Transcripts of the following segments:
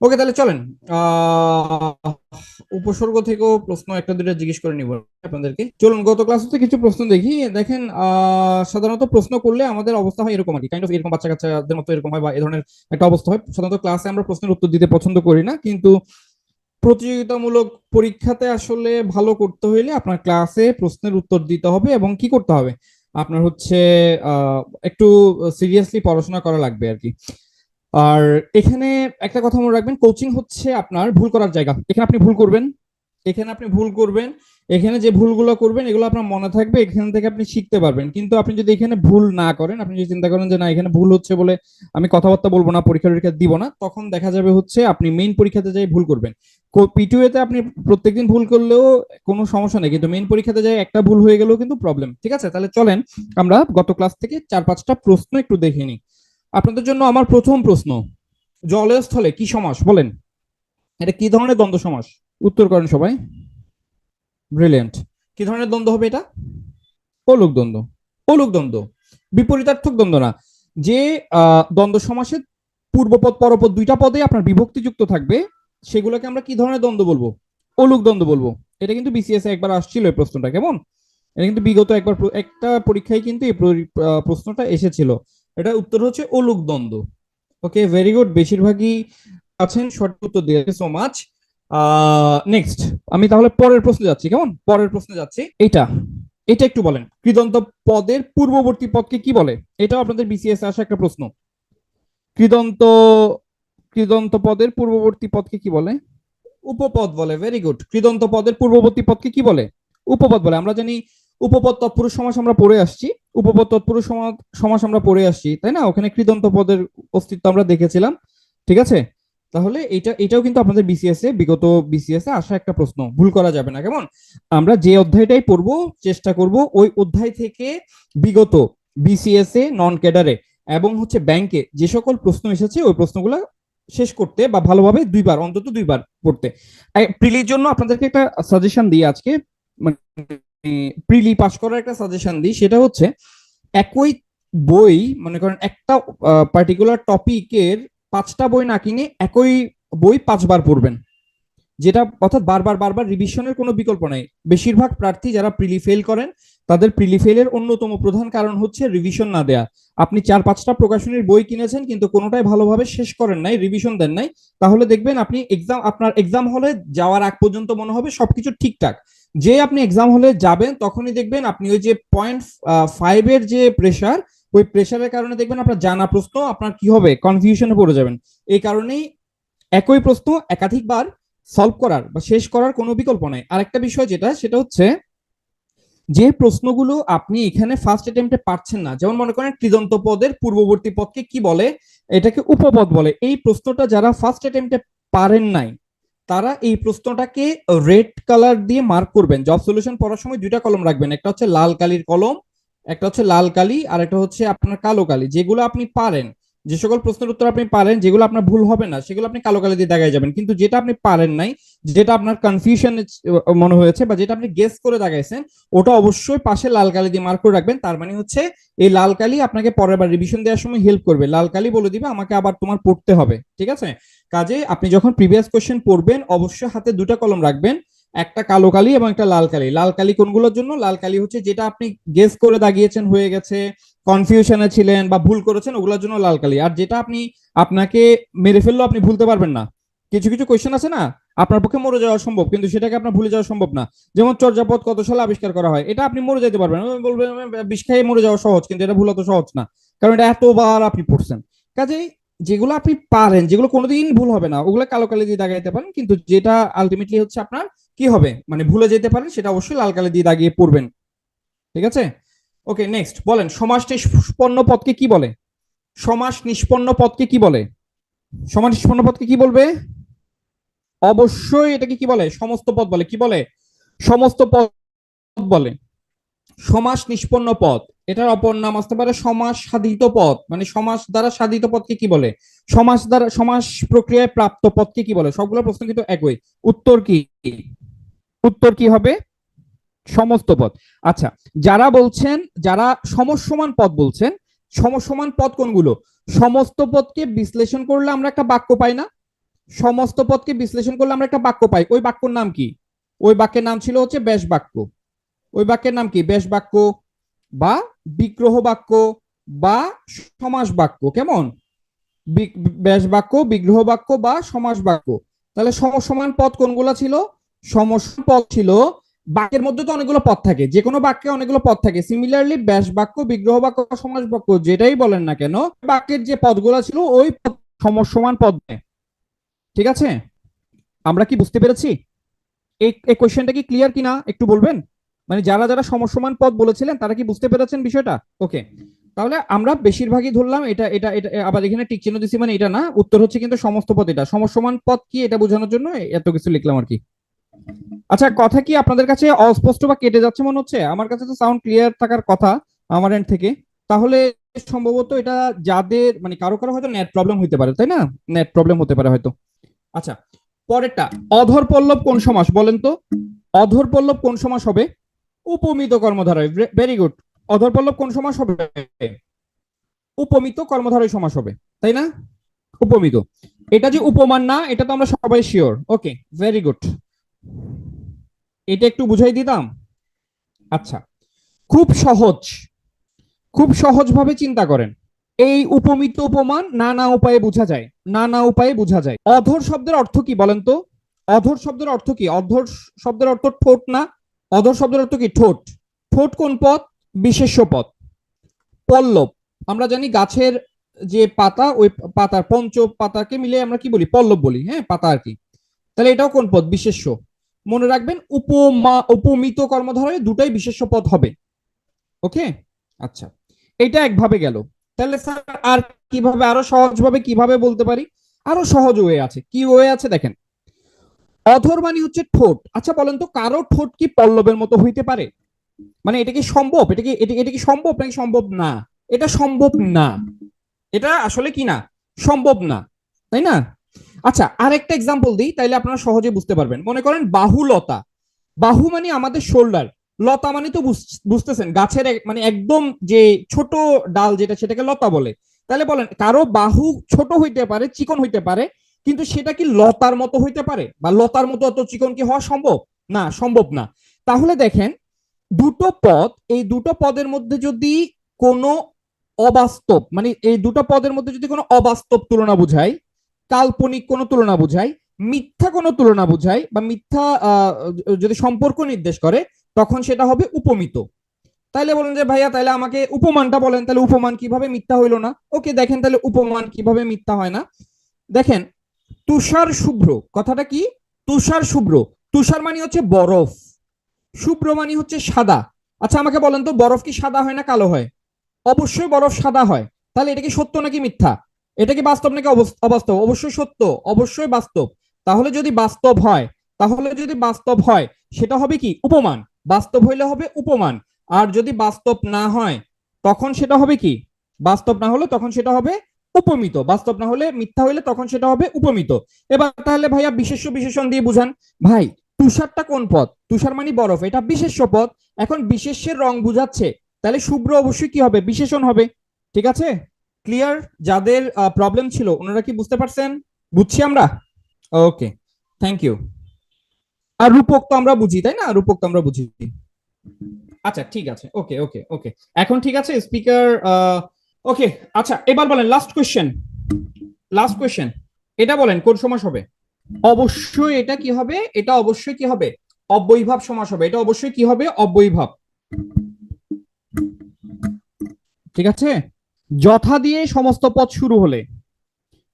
ওকে, তাহলে চলেন আহ উপসর্গ থেকেও প্রশ্ন একটা দুটো জিজ্ঞেস করে নিব আপনাদেরকে। চলুন গত ক্লাস থেকে কিছু প্রশ্ন দেখি। দেখেন, সাধারণত প্রশ্ন করলে আমাদের অবস্থা হয় এরকম আর কি, কাইন্ড অফ এরকম বাচ্চা কাচ্চাদের মতো এরকম হয় বা এ ধরনের একটা অবস্থা হয়। সাধারণত ক্লাসে আমরা প্রশ্নের উত্তর দিতে পছন্দ করি না, কিন্তু প্রতিযোগিতামূলক পরীক্ষাতে আসলে ভালো করতে হইলে আপনার ক্লাসে প্রশ্নের উত্তর দিতে হবে এবং কি করতে হবে, আপনার হচ্ছে একটু সিরিয়াসলি পড়াশোনা করা লাগবে আর কি। আর এখানে একটা কথা মনে রাখবেন, কোচিং হচ্ছে আপনার ভুল করার জায়গা। এখানে আপনি ভুল করবেন, এখানে আপনি ভুল করবেন, এখানে যে ভুলগুলো করবেন এগুলো আপনার মনে থাকবে, এখান থেকে আপনি শিখতে পারবেন। কিন্তু আপনি যদি এখানে ভুল না করেন, আপনি যদি চিন্তা করেন যে না এখানে ভুল হচ্ছে বলে আমি কথাবার্তা বলবো না, পরীক্ষা টরীক্ষা দিব না, তখন দেখা যাবে হচ্ছে আপনি মেইন পরীক্ষাতে যাই ভুল করবেন। পিটুএ তে আপনি প্রত্যেকদিন ভুল করলেও কোনো সমস্যা নেই, কিন্তু মেইন পরীক্ষাতে যাই একটা ভুল হয়ে গেলেও কিন্তু প্রবলেম। ঠিক আছে, তাহলে চলেন আমরা গত ক্লাস থেকে 4-5টা প্রশ্ন একটু দেখে নিই। আপনাদের জন্য আমার প্রথম প্রশ্ন, জলের স্থলে কি সমাস বলেন? এটা কি ধরনের দ্বন্দ্ব সমাস? উত্তর করেন সবাই। ব্রিলিয়েন্ট। কি ধরনের দ্বন্দ্ব হবে এটা? অলোক দ্বন্দ্ব। অলোক দ্বন্দ্ব, বিপরীতার্থক দ্বন্দ্ব না। যে দ্বন্দ্ব সমাসের পূর্বপদ পরপদ দুইটা পদে আপনার বিভক্তি যুক্ত থাকবে, সেগুলোকে আমরা কি ধরনের দ্বন্দ্ব বলবো? অলোক দ্বন্দ্ব বলবো। এটা কিন্তু বিসিএস একবার আসছিল এই প্রশ্নটা, কেমন? এটা কিন্তু বিগত একবার একটা পরীক্ষায় কিন্তু এই প্রশ্নটা এসেছিল। এটা উত্তর হচ্ছে অলোক দ্বন্দ্ব। ওকে, ভেরি গুড, বেশিরভাগই আছেন সঠিক উত্তর দিয়ে, সো মাচ। নেক্সট, আমি তাহলে পরের প্রশ্নে যাচ্ছি, কেমন? পরের প্রশ্নে যাচ্ছি। এইটা এটা একটু বলেন, কৃদন্ত পদের পূর্ববর্তী পদকে কি বলে? এটাও আপনাদের বিসিএস আসা একটা প্রশ্ন। কৃদন্ত কৃদন্ত পদের পূর্ববর্তী পদকে কি বলে? উপপদ বলে। Very good. কৃদন্ত পদের পূর্ববর্তী পদকে কি বলে? উপপদ বলে। আমরা জানি উপপদ তৎপুরুষ সমাস আমরা পড়ে আসছি, উপপদ তৎপুরুষ সমাস আমরা পড়ে আসছি, তাই না? ওখানে কৃদন্ত পদের অস্তিত্ব আমরা দেখেছিলাম। ঠিক আছে, তাহলে এটাও কিন্তু আপনাদের বিসিএস এ, বিগত বিসিএস এ আসা একটা প্রশ্ন, ভুল করা যাবে না, কেমন? আমরা যে অধ্যায়টাই পড়বো চেষ্টা করব ওই অধ্যায় থেকে বিগত বিসিএস এ, নন ক্যাডারে এবং হচ্ছে ব্যাংকে যে সকল প্রশ্ন এসেছে ওই প্রশ্নগুলো শেষ করতে বা ভালোভাবে দুইবার, অন্তত দুইবার পড়তে। প্রিলির জন্য আপনাদেরকে একটা সাজেশন দিই আজকে, মানে প্রিলি পাস করার একটা সাজেশন দিই, সেটা হচ্ছে একই বই, মনে করেন একটা পার্টিকুলার টপিকের 5টা বই না কিনে একই বই 5বার পড়বেন, যেটা অর্থাৎ বারবার বারবার রিভিশনের কোনো বিকল্প নাই। বেশিরভাগ প্রার্থী যারা প্রিলি ফেল করেন, তাদের প্রিলি ফেলের অন্যতম প্রধান কারণ হচ্ছে রিভিশন না দেয়া। আপনি 4-5টা প্রকাশনীর বই কিনেছেন কিন্তু কোনোটাই ভালোভাবে শেষ করেন নাই, রিভিশন দেন নাই, তাহলে দেখবেন আপনি আপনার এক্সাম হলে যাওয়ার আগ পর্যন্ত মনে হবে সবকিছু ঠিকঠাক। যে আপনি এক্সাম হলে যাবেন তখনই দেখবেন আপনি ওই যে 0.5-এর যে প্রেশার, ওই প্রেশারের কারণে দেখবেন আপনার জানা প্রশ্ন আপনার কি হবে, কনফিউশনে পড়ে যাবেন। এই কারণেই একই প্রশ্ন একাধিকবার সলভ করার বা শেষ করার কোনো বিকল্প নাই। আরেকটা বিষয় যেটা, সেটা হচ্ছে যে প্রশ্নগুলো আপনি এখানে ফার্স্ট অ্যাটেম্পটে পাচ্ছেন না, যেমন মনে করেন কৃদন্ত পদের পূর্ববর্তী পদকে কি বলে, এটাকে উপপদ বলে, এই প্রশ্নটা যারা ফার্স্ট অ্যাটেম্পটে পারেন নাই তারা এই প্রশ্নটাকে রেড কালার দিয়ে মার্ক করবেন। জব সলিউশন পড়ার সময় দুইটা কলম রাখবেন, একটা হচ্ছে লাল কালির কলম, একটা হচ্ছে লাল কালি, আর একটা হচ্ছে আপনার কালো কালি। যেগুলো আপনি পারেন, যে সকল প্রশ্নের উত্তর আপনি পারেন, যেগুলো আপনার ভুল হবে না, সেগুলো আপনি কালো কালি দিয়ে দাগাই যাবেন। কিন্তু যেটা আপনি পারেন নাই, যেটা আপনার কনফিউশন মনে হয়েছে বা যেটা আপনি গেস করে দাগাইছেন, ওটা অবশ্যই পাশে লাল কালি দিয়ে মার্ক করে রাখবেন। তার মানে হচ্ছে এই লাল কালি আপনাকে পরের বার রিভিশন দেওয়ার সময় হেল্প করবে। লাল কালি বলে দিবে আমাকে আবার তোমার পড়তে হবে, ঠিক আছে? কাজে আপনি যখন প্রিভিয়াস কোশ্চেন পড়বেন অবশ্যই হাতে দুটা কলম রাখবেন, একটা কালো কালি এবং একটা লাল কালি। লাল কালি কোনগুলোর জন্য? লাল কালি হচ্ছে যেটা আপনি গেস করে দাগিয়েছেন, হয়ে গেছে, কনফিউশনে ছিলেন বা ভুল করেছেন, ওগুলোর জন্য লাল কালি। আর যেটা আপনি আপনাকে মেরে ফেললেও আপনি ভুলতে পারবেন না, কিছু কিছু কোয়েশ্চেন আছে না আপনার পক্ষে মরে যাওয়া সম্ভব কিন্তু সেটাকে আপনার ভুলে যাওয়া সম্ভব না। যেমন চর্যাপদ কত সালে আবিষ্কার করা হয়, এটা আপনি মরে যেতে পারবেন, বলবেন বিষ খেয়ে মরে যাওয়া সহজ, কিন্তু এটা ভুল অত সহজ না, কারণ এটা এতবার আপনি পড়ছেন। কাজেই যেগুলো আপনি পারেন, যেগুলো কোনোদিন ভুল হবে না, ওগুলো কালো কালি দিয়ে দাগাইতে পারেন, কিন্তু যেটা আলটিমেটলি হচ্ছে আপনার কি হবে, মানে ভুলে যেতে পারেন, সেটা অবশ্যই লাল কালি দিয়ে দাগিয়ে পড়বেন। ঠিক আছে, ওকে। নেক্সট বলেন, সমাস নিষ্পন্ন পদকে কি বলে? সমাস নিষ্পন্ন পদকে কি বলে? সমাস নিষ্পন্ন পদকে কি বলবে? অবশ্যই এটাকে কি বলে? সমস্ত পদ বলে। কি বলে? সমস্ত পদ বলে। সমাস নিষ্পন্ন পদ, এটার অপর নাম আসতে পারে সমাস সাধিত পদ, মানে সমাস দ্বারা সাধিত পদকে কি বলে? সমাস দ্বারা সমাস প্রক্রিয়ায় প্রাপ্ত পদকে কি বলে? সবগুলো প্রশ্ন কিন্তু একই। উত্তর কি? উত্তর কি হবে? সমস্ত পদ। আচ্ছা, যারা বলছেন, যারা সমসমান পদ বলছেন, সমসমান পদ কোনগুলো? সমস্ত পদকে বিশ্লেষণ করলে আমরা একটা বাক্য পাই না? সমস্ত পদকে বিশ্লেষণ করলে আমরা একটা বাক্য পাই, ওই বাক্যর নাম কি? ওই বাক্যের নাম ছিল হচ্ছে ব্যাস বাক্য। ওই বাক্যের নাম কি? ব্যাস বাক্য বা বিগ্রহ বাক্য বা সমাস বাক্য। কেমন? ব্যাস বাক্য, বিগ্রহ বাক্য বা সমাস বাক্য। তাহলে সমসমান পদ কোনগুলো ছিল? সমসমান পদ ছিল, বাক্যের মধ্যে তো অনেকগুলো পদ থাকে, যে কোনো বাক্যে অনেকগুলো পদ থাকে। সিমিলারলি ব্যাস বাক্য, বিগ্রহ বাক্য, সমাস বাক্য যেটাই বলেন না কেন, বাক্যের যে পদগুলো ছিল ওই সমসমান পদ। ঠিক আছে, আমরা কি বুঝতে পেরেছি? এই কোশ্চেনটা কি ক্লিয়ার কিনা একটু বলবেন? মানে যারা যারা সমসমান পদ বলেছিলেন তারা কি বুঝতে পেরেছেন বিষয়টা? ওকে, তাহলে আমরা বেশিরভাগই ধরলাম এটা এটা এটা আবার এখানে টিক চিহ্ন দিছি, মানে এটা না, উত্তর হচ্ছে কিন্তু সমস্ত পদ। এটা সমসমান পদ কি এটা বোঝানোর জন্য এত কিছু লিখলাম আর কি। আচ্ছা, কথা কি আপনাদের কাছে অস্পষ্ট বা কেটে যাচ্ছে মনে হচ্ছে? আমার কাছে তো সাউন্ড ক্লিয়ার থাকার কথা আমার এন্ড থেকে। তাহলে সম্ভবত এটা যাদের মানে কারো কারো হয়তো নেট প্রবলেম হতে পারে, তাই না? নেট প্রবলেম হতে পারে হয়তো। আচ্ছা, পরেরটা, অধর পল্লব কোন সমাস বলেন তো? অধর পল্লব কোন সমাস হবে? উপমিত কর্মধারয়। Very good. অধর পল্লব কোন সমাস হবে? উপমিত কর্মধারয় সমাস হবে, তাই না? উপমিত। এটা যে উপমান না, এটা তো আমরা সবাই শিওর। ওকে, ভেরি গুড। এটা একটু বুঝাই দিতাম। আচ্ছা, খুব সহজ, খুব সহজ ভাবে চিন্তা করেন। এই উপমিত উপমান নানা উপায়ে বোঝা যায়, নানা উপায়ে বোঝা যায়। অধর শব্দের অর্থ কি বলেন তো? অধর শব্দের অর্থ কি? অধর শব্দের অর্থ ঠোঁট না? অধর শব্দের অর্থ কি? ঠোঁট। ঠোঁট কোন পদ? বিশেষ্য পদ। পল্লব, আমরা জানি গাছের যে পাতা, ওই পাতার পঞ্চ পাতাকে মিলে আমরা কি বলি? পল্লব বলি, হ্যাঁ, পাতা আর কি। তাহলে এটাও কোন পদ? বিশেষ্য। মনে রাখবেন, উপমা উপমিত কর্মধারয় দুটাই বিশেষ্য পদ হবে। ওকে, আচ্ছা, এটা একভাবে গেল। তাহলে স্যার আর কিভাবে, আরো সহজভাবে কিভাবে বলতে পারি? আরো সহজ ওয়ে আছে। কি ওয়ে আছে দেখেন। অধর মানে হচ্ছে ঠোঁট। আচ্ছা বলেন তো, কারো ঠোঁট কি পল্লবের মতো হইতে পারে? মানে এটা কি সম্ভব? এটা কি সম্ভব নাকি সম্ভব না? এটা সম্ভব না। এটা আসলে কি না? সম্ভব না, তাই না? আচ্ছা, আরেকটা এক্সাম্পল দিই, তাইলে আপনারা সহজে বুঝতে পারবেন। মনে করেন বাহুলতা। বাহু মানে আমাদের শোল্ডার, লতা মানে তো বুঝতেছেন গাছের মানে একদম যে ছোট ডাল যেটা, সেটাকে লতা বলে। তাহলে বলেন, কারো বাহু ছোট হইতে পারে, চিকন হইতে পারে, কিন্তু সেটা কি লতার মতো হইতে পারে? বা লতার মতো অত চিকন কি হওয়া সম্ভব? না, সম্ভব না। তাহলে দেখেন, দুটো পদ, এই দুটো পদের মধ্যে যদি কোনো অবাস্তব, মানে এই দুটো পদের মধ্যে যদি কোনো অবাস্তব তুলনা বুঝাই, কাল্পনিক কোনো তুলনা বুঝাই, মিথ্যা কোনো তুলনা বুঝাই, বা মিথ্যা যদি সম্পর্ক নির্দেশ করে, তখন সেটা হবে উপমিত। তাইলে বলেন যে ভাইয়া তাহলে আমাকে উপমানটা বলেন, তাহলে উপমান কিভাবে মিথ্যা হইলো না? ওকে, দেখেন তাহলে উপমান কিভাবে মিথ্যা হয় না। দেখেন, তুষার শুভ্র, কথাটা কি? তুষার শুভ্র। তুষার মানে হচ্ছে বরফ, শুভ্র মানে হচ্ছে সাদা। আচ্ছা আমাকে বলেন তো, বরফ কি সাদা হয় না কালো হয়? অবশ্যই বরফ সাদা হয়। তাহলে এটা কি সত্য নাকি মিথ্যা? এটা কি বাস্তব নাকি অবাস্তব? অবশ্যই সত্য, অবশ্যই বাস্তব। তাহলে যদি বাস্তব হয়, তাহলে যদি বাস্তব হয়, সেটা হবে কি? উপমান। বাস্তব হইলে হবে উপমান। আর যদি বাস্তব না হয়, তখন সেটা হবে কি? বাস্তব না হলে তখন সেটা হবে উপমিত। বাস্তব না হলে, মিথ্যা হইলে তখন সেটা হবে উপমিত। এবার তাহলে ভাইয়া বিশেষ্য বিশেষণ দিয়ে বুঝান। ভাই, তুষারটা কোন পদ? তুষার মানে বরফ, এটা বিশেষ্য পদ। এখন বিশেষ্যের রং বুঝাচ্ছে, তাহলে শুভ্র অবশ্যই কি হবে? বিশেষণ হবে। ঠিক আছে, ক্লিয়ার? যাদের প্রবলেম ছিল ওনারা কি বুঝতে পারছেন? বুঝছি আমরা। ওকে, থ্যাংক ইউ। আর রূপক তো আমরা বুঝি, তাই না? রূপক তো আমরা বুঝি। আচ্ছা ঠিক আছে, ওকে ওকে ওকে, এখন ঠিক আছে স্পিকার। ওকে, আচ্ছা এবার বলেন লাস্ট কোশ্চেন, লাস্ট কোশ্চেন। এটা বলেন কোন সমাস হবে? অবশ্যই এটা কি হবে? এটা অবশ্যই কি হবে? অব্যয়ীভাব সমাস হবে। এটা অবশ্যই কি হবে? অব্যয়ীভাব। ঠিক আছে, যথা দিয়ে সমস্ত পদ শুরু হলে,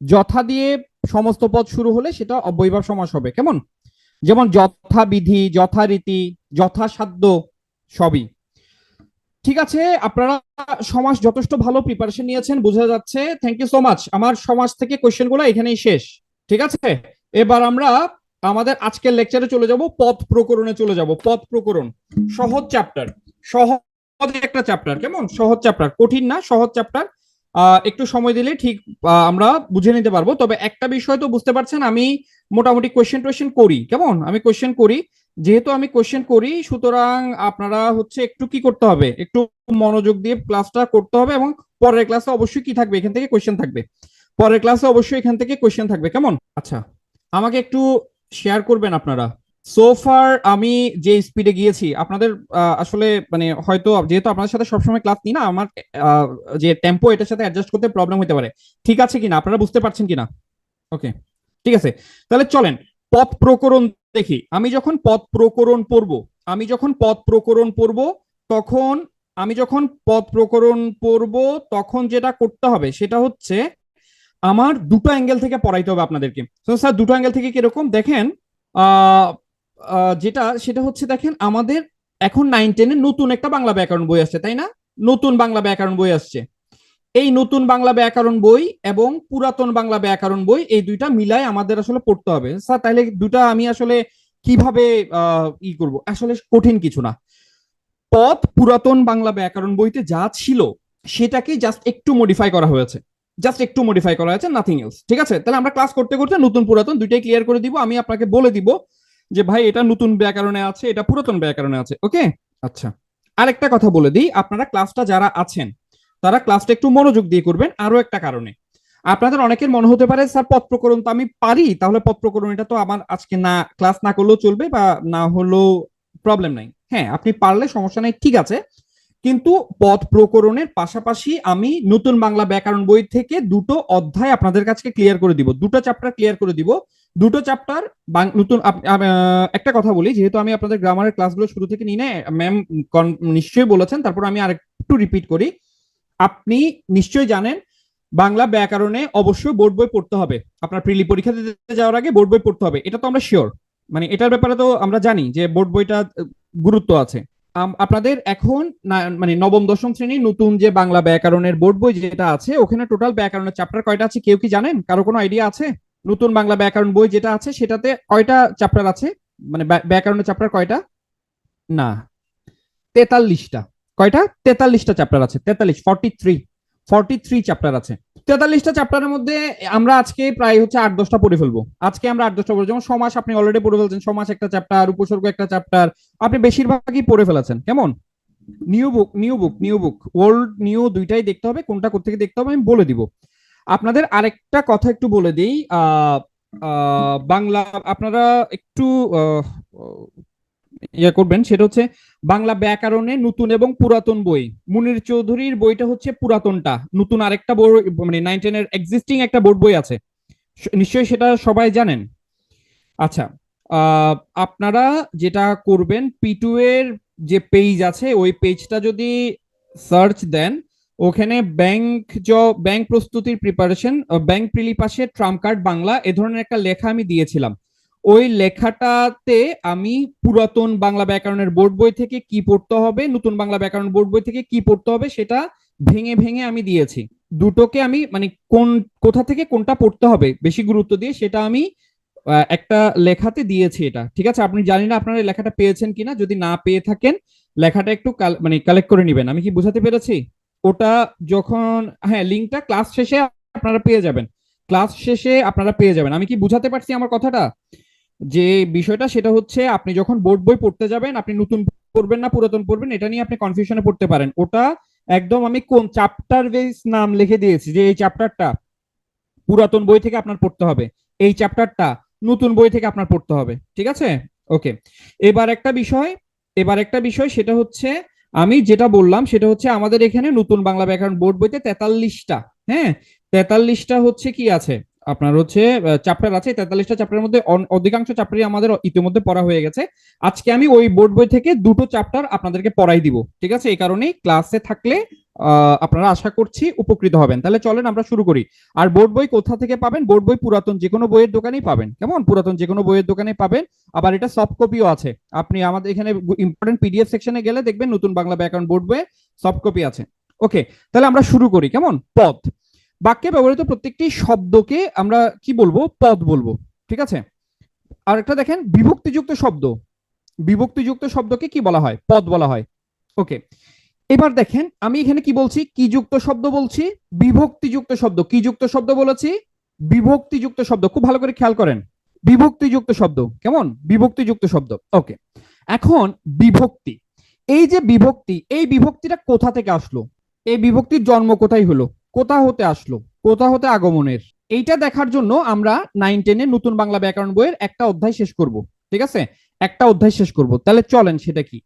যথা দিয়ে সমস্ত পদ শুরু হলে সেটা অব্যয়ীভাব সমাস হবে। কেমন? যেমন যথাবিধি, যথারীতি, যথাসাধ্য, সবই। ঠিক আছে, আপনারা সমাজ যথেষ্ট ভালো প্রিপারেশন নিয়েছেন বোঝা যাচ্ছে। Thank you so much. আমার সমাজ থেকে কোয়েশ্চেন গুলো এখানেই শেষ। ঠিক আছে, এবার আমরা আমাদের আজকের লেকচারে চলে যাব, পদ প্রকরণে চলে যাব। পদ প্রকরণ সহজ চ্যাপ্টার, সহজ একটা চ্যাপ্টার। কেমন? সহজ চ্যাপ্টার, কঠিন না, সহজ চ্যাপ্টার। একটু সময় দিলে ঠিক আমরা বুঝে নিতে পারবো। তবে একটা বিষয় তো বুঝতে পারছেন, আমি মোটামুটি কোয়েশ্চেন টোয়েশ্চেন করি। কেমন? আমি কোয়েশ্চেন করি। যেহেতু আমি কোয়েশ্চেন করি, সুতরাং আপনারা হচ্ছে একটু কি করতে হবে, একটু মনোযোগ দিয়ে ক্লাসটা করতে হবে। এবং পরের ক্লাসে অবশ্যই কি থাকবে? এখান থেকে কোয়েশ্চেন থাকবে। পরের ক্লাসে অবশ্যই এখান থেকে কোয়েশ্চেন থাকবে। কেমন? আচ্ছা, আমাকে একটু শেয়ার করবেন আপনারা। সো ফার আমি যে স্পিডে গিয়েছি আপনাদের আসলে মানে হয়তো যেহেতু আপনাদের সাথে সবসময় ক্লাস নিই না, আমার আহ, যে টেম্পো এটার সাথে অ্যাডজাস্ট করতে প্রবলেম হতে পারে। ঠিক আছে কিনা, আপনারা বুঝতে পারছেন কিনা? ওকে, ঠিক আছে। তাহলে চলেন পথ প্রকরণ দেখি। আমি যখন পথ প্রকরণ পড়ব তখন আমি যখন পথ প্রকরণ পড়ব তখন যেটা করতে হবে সেটা হচ্ছে আমার দুটো অ্যাঙ্গেল থেকে পড়াইতে হবে আপনাদেরকে। তো স্যার দুটো অ্যাঙ্গেল থেকে কিরকম দেখেন, আহ, যেটা সেটা হচ্ছে দেখেন আমাদের এখন 9-10 নতুন একটা বাংলা ব্যাকরণ বই আসছে, তাই না? নতুন বাংলা ব্যাকরণ বই আসছে। এই নতুন বাংলা ব্যাকরণ বই এবং পুরাতন বাংলা ব্যাকরণ বই এই দুইটা মিলাই আমাদের আসলে পড়তে হবে। স্যার তাহলে দুটা আমি আসলে কিভাবে করব? আসলে কঠিন কিছু না। পথ পুরাতন বাংলা ব্যাকরণ বইতে যা ছিল সেটাকে জাস্ট একটু মডিফাই করা হয়েছে, নাথিং এলস। ঠিক আছে, তাহলে আমরা ক্লাস করতে করতে নতুন পুরাতন দুইটাই ক্লিয়ার করে দিব। আমি আপনাকে বলে দিব যে ভাই এটা নতুন ব্যাকরণে আছে, এটা পুরাতন ব্যাকরণে আছে। ওকে, আচ্ছা। আরেকটা কথা বলে দিই, আপনারা ক্লাসটা যারা আছেন তারা ক্লাসটা একটু মনোযোগ দিয়ে করবেন আরো একটা কারণে। আপনাদের অনেকের মনে হতে পারে স্যার পথ প্রকরণ তো আমি পারি, তাহলে পথ প্রকরণ এটা তো আমার আজকে না ক্লাস না করলেও চলবে বা না হলেও প্রবলেম নাই। হ্যাঁ, আপনি পারলে সমস্যা নাই, ঠিক আছে। কিন্তু পথ প্রকরণের পাশাপাশি আমি নতুন বাংলা ব্যাকরণ বই থেকে দুটো অধ্যায় আপনাদের কাছে ক্লিয়ার করে দিব, দুটো চ্যাপ্টার ক্লিয়ার করে দিব। দুটো চ্যাপ্টার নতুন একটা কথা বলি, যেহেতু আমি আপনাদের গ্রামারের ক্লাসগুলো শুরু থেকে নিই না, ম্যাম নিশ্চয়ই বলেছেন, তারপর আমি আরেকটু রিপিট করি। আপনি নিশ্চয়ই জানেন বাংলা ব্যাকরণে অবশ্যই বোর্ড বই পড়তে হবে। আপনার প্রিলি পরীক্ষা দিতে যাওয়ার আগে বোর্ড বই পড়তে হবে, এটা তো আমরা শিওর। মানে এটার ব্যাপারে তো আমরা জানি যে বোর্ড বইটা গুরুত্ব আছে। আপনাদের এখন মানে নবম দশম শ্রেণীর নতুন যে বাংলা ব্যাকরণের বোর্ড বই যেটা আছে ওখানে টোটাল ব্যাকরণের চ্যাপ্টার কয়টা আছে কেউ কি জানেন? কারো কোনো আইডিয়া আছে? নতুন বাংলা ব্যাকরণ বই যেটা আছে সেটাতে কয়টা চ্যাপ্টার আছে? মানে ব্যাকরণের চ্যাপ্টার কয়টা? না, 43টা। কয়টা? 43টা চ্যাপ্টার আছে। 43, 43 চ্যাপ্টার আছে। 43টা চ্যাপ্টারের মধ্যে আমরা আজকে প্রায় হচ্ছে 8-10টা পড়ে ফেলবো। আজকে আমরা 8-10টা পড়বো। যেমন সমাস আপনি অলরেডি পড়ে ফেলছেন, সমাস একটা চ্যাপ্টার, উপসর্গ একটা চ্যাপ্টার, আপনি বেশিরভাগই পড়ে ফেলেছেন। কেমন? নিউ বুক ওল্ড নিউ দুইটাই দেখতে হবে, কোনটা কোথেকে দেখতে হবে আমি বলে দিব। আপনাদের আরেকটা কথা একটু বলে দিই, বাংলা আপনারা একটু ইয়ে করবেন, সেটা হচ্ছে বাংলা ব্যাকরণে নতুন এবং পুরাতন বই। মুনির চৌধুরীর বইটা হচ্ছে পুরাতনটা, নতুন আরেকটা বই মানে 9-10 এর এক্সিস্টিং একটা বোর্ড বই আছে, নিশ্চয়ই সেটা সবাই জানেন। আচ্ছা, আহ, আপনারা যেটা করবেন P2 এর যে পেজ আছে ওই পেজটা যদি সার্চ দেন, ওখানে ব্যাংক প্রস্তুতির প্রিপারেশন, ব্যাংক প্রিলি পাশে ট্রাম্প কার্ড বাংলা এ ধরনের একটা লেখা আমি দিয়েছিলাম। ওই লেখাটাতে আমি পুরাতন বাংলা ব্যাকরণের বোর্ড বই থেকে কি পড়তে হবে, নতুন বাংলা ব্যাকরণ বোর্ড বই থেকে কি পড়তে হবে সেটা ভেঙে ভেঙে আমি দিয়েছি। দুটোকে আমি মানে কোথা থেকে কোনটা পড়তে হবে বেশি গুরুত্ব দিয়ে সেটা আমি একটা লেখাতে দিয়েছি। এটা ঠিক আছে, আপনি জানি না আপনারা লেখাটা পেয়েছেন কিনা, যদি না পেয়ে থাকেন লেখাটা একটু মানে কালেক্ট করে নেবেন। আমি কি বুঝাতে পেরেছি? ওটা যখন, হ্যাঁ, লিঙ্কটা ক্লাস শেষে আপনারা পেয়ে যাবেন। আমি কি বুঝাতে পারছি আমার কথাটা? যে বিষয়টা সেটা হচ্ছে আপনি যখন বোর্ড বই পড়তে যাবেন আপনি নতুন পড়বেন না পুরাতন পড়বেন এটা নিয়ে আপনি কনফিউশনে পড়তে পারেন। ওটা একদম আমি কোন চ্যাপ্টার বেস নাম লিখে দিয়েছি যে এই চ্যাপ্টারটা পুরাতন বই থেকে আপনার পড়তে হবে, এই চ্যাপ্টারটা নতুন বই থেকে আপনার পড়তে হবে। ঠিক আছে, ওকে। এবার একটা বিষয় এবার একটা বিষয় সেটা হচ্ছে আমি যেটা বললাম সেটা হচ্ছে আমাদের এখানে নতুন বাংলা ব্যাকরণ বোর্ড বইতে 43টা, হ্যাঁ, 43টা হচ্ছে কি আছে আপনার হচ্ছে চ্যাপ্টার আছে। 43টা চ্যাপ্টারের মধ্যে অধিকাংশ চ্যাপ্টারই আমাদের ইতিমধ্যে পড়া হয়ে গেছে। আজকে আমি ওই বোর্ড বই থেকে দুটো চ্যাপ্টার আপনাদেরকে পড়াই দিব। ঠিক আছে, এই কারণেই ক্লাসে থাকলে আপনারা আশা করছি উপকৃত হবেন। তাহলে চলেন আমরা শুরু করি। আর বোর্ড বই কোথা থেকে পাবেন? বোর্ড বই পুরাতন যে কোনো বইয়ের দোকানেই পাবেন। কেমন? পুরাতন যে কোনো বইয়ের দোকানে পাবেন। আবার এটা সফট কপিও আছে, আপনি আমাদের এখানে ইম্পর্টেন্ট পিডিএফ সেকশনে গেলে দেখবেন নতুন বাংলা ব্যাকরণ বোর্ড বইয়ে সফট কপি আছে। ওকে, তাহলে আমরা শুরু করি। কেমন? পদ, বাক্যে ব্যবহৃত প্রত্যেকটি শব্দকে আমরা কি বলবো? পদ বলবো। ঠিক আছে। আর একটা দেখেন বিভক্তিযুক্ত শব্দ, বিভক্তিযুক্ত শব্দকে কি বলা হয়? পদ বলা হয়। ওকে, এবার দেখেন আমি এখানে কি বলছি? কি যুক্ত শব্দ বলছি? বিভক্তিযুক্ত শব্দ। কি যুক্ত শব্দ বলেছি? বিভক্তিযুক্ত শব্দ। খুব ভালো করে খেয়াল করেন, বিভক্তিযুক্ত শব্দ। কেমন? বিভক্তিযুক্ত শব্দ। ওকে, এখন বিভক্তি, এই যে বিভক্তি, এই বিভক্তিটা কোথা থেকে আসলো? এই বিভক্তির জন্ম কোথায় হলো? কোথা হতে আসলো? কোথা হতে আগমনের? এইটা দেখার জন্য আমরা 9-10 নতুন বাংলা ব্যাকরণ বইয়ের একটা অধ্যায় শেষ করব, ঠিক আছে, একটা অধ্যায় শেষ করব। তাহলে চলেন সেটা কি,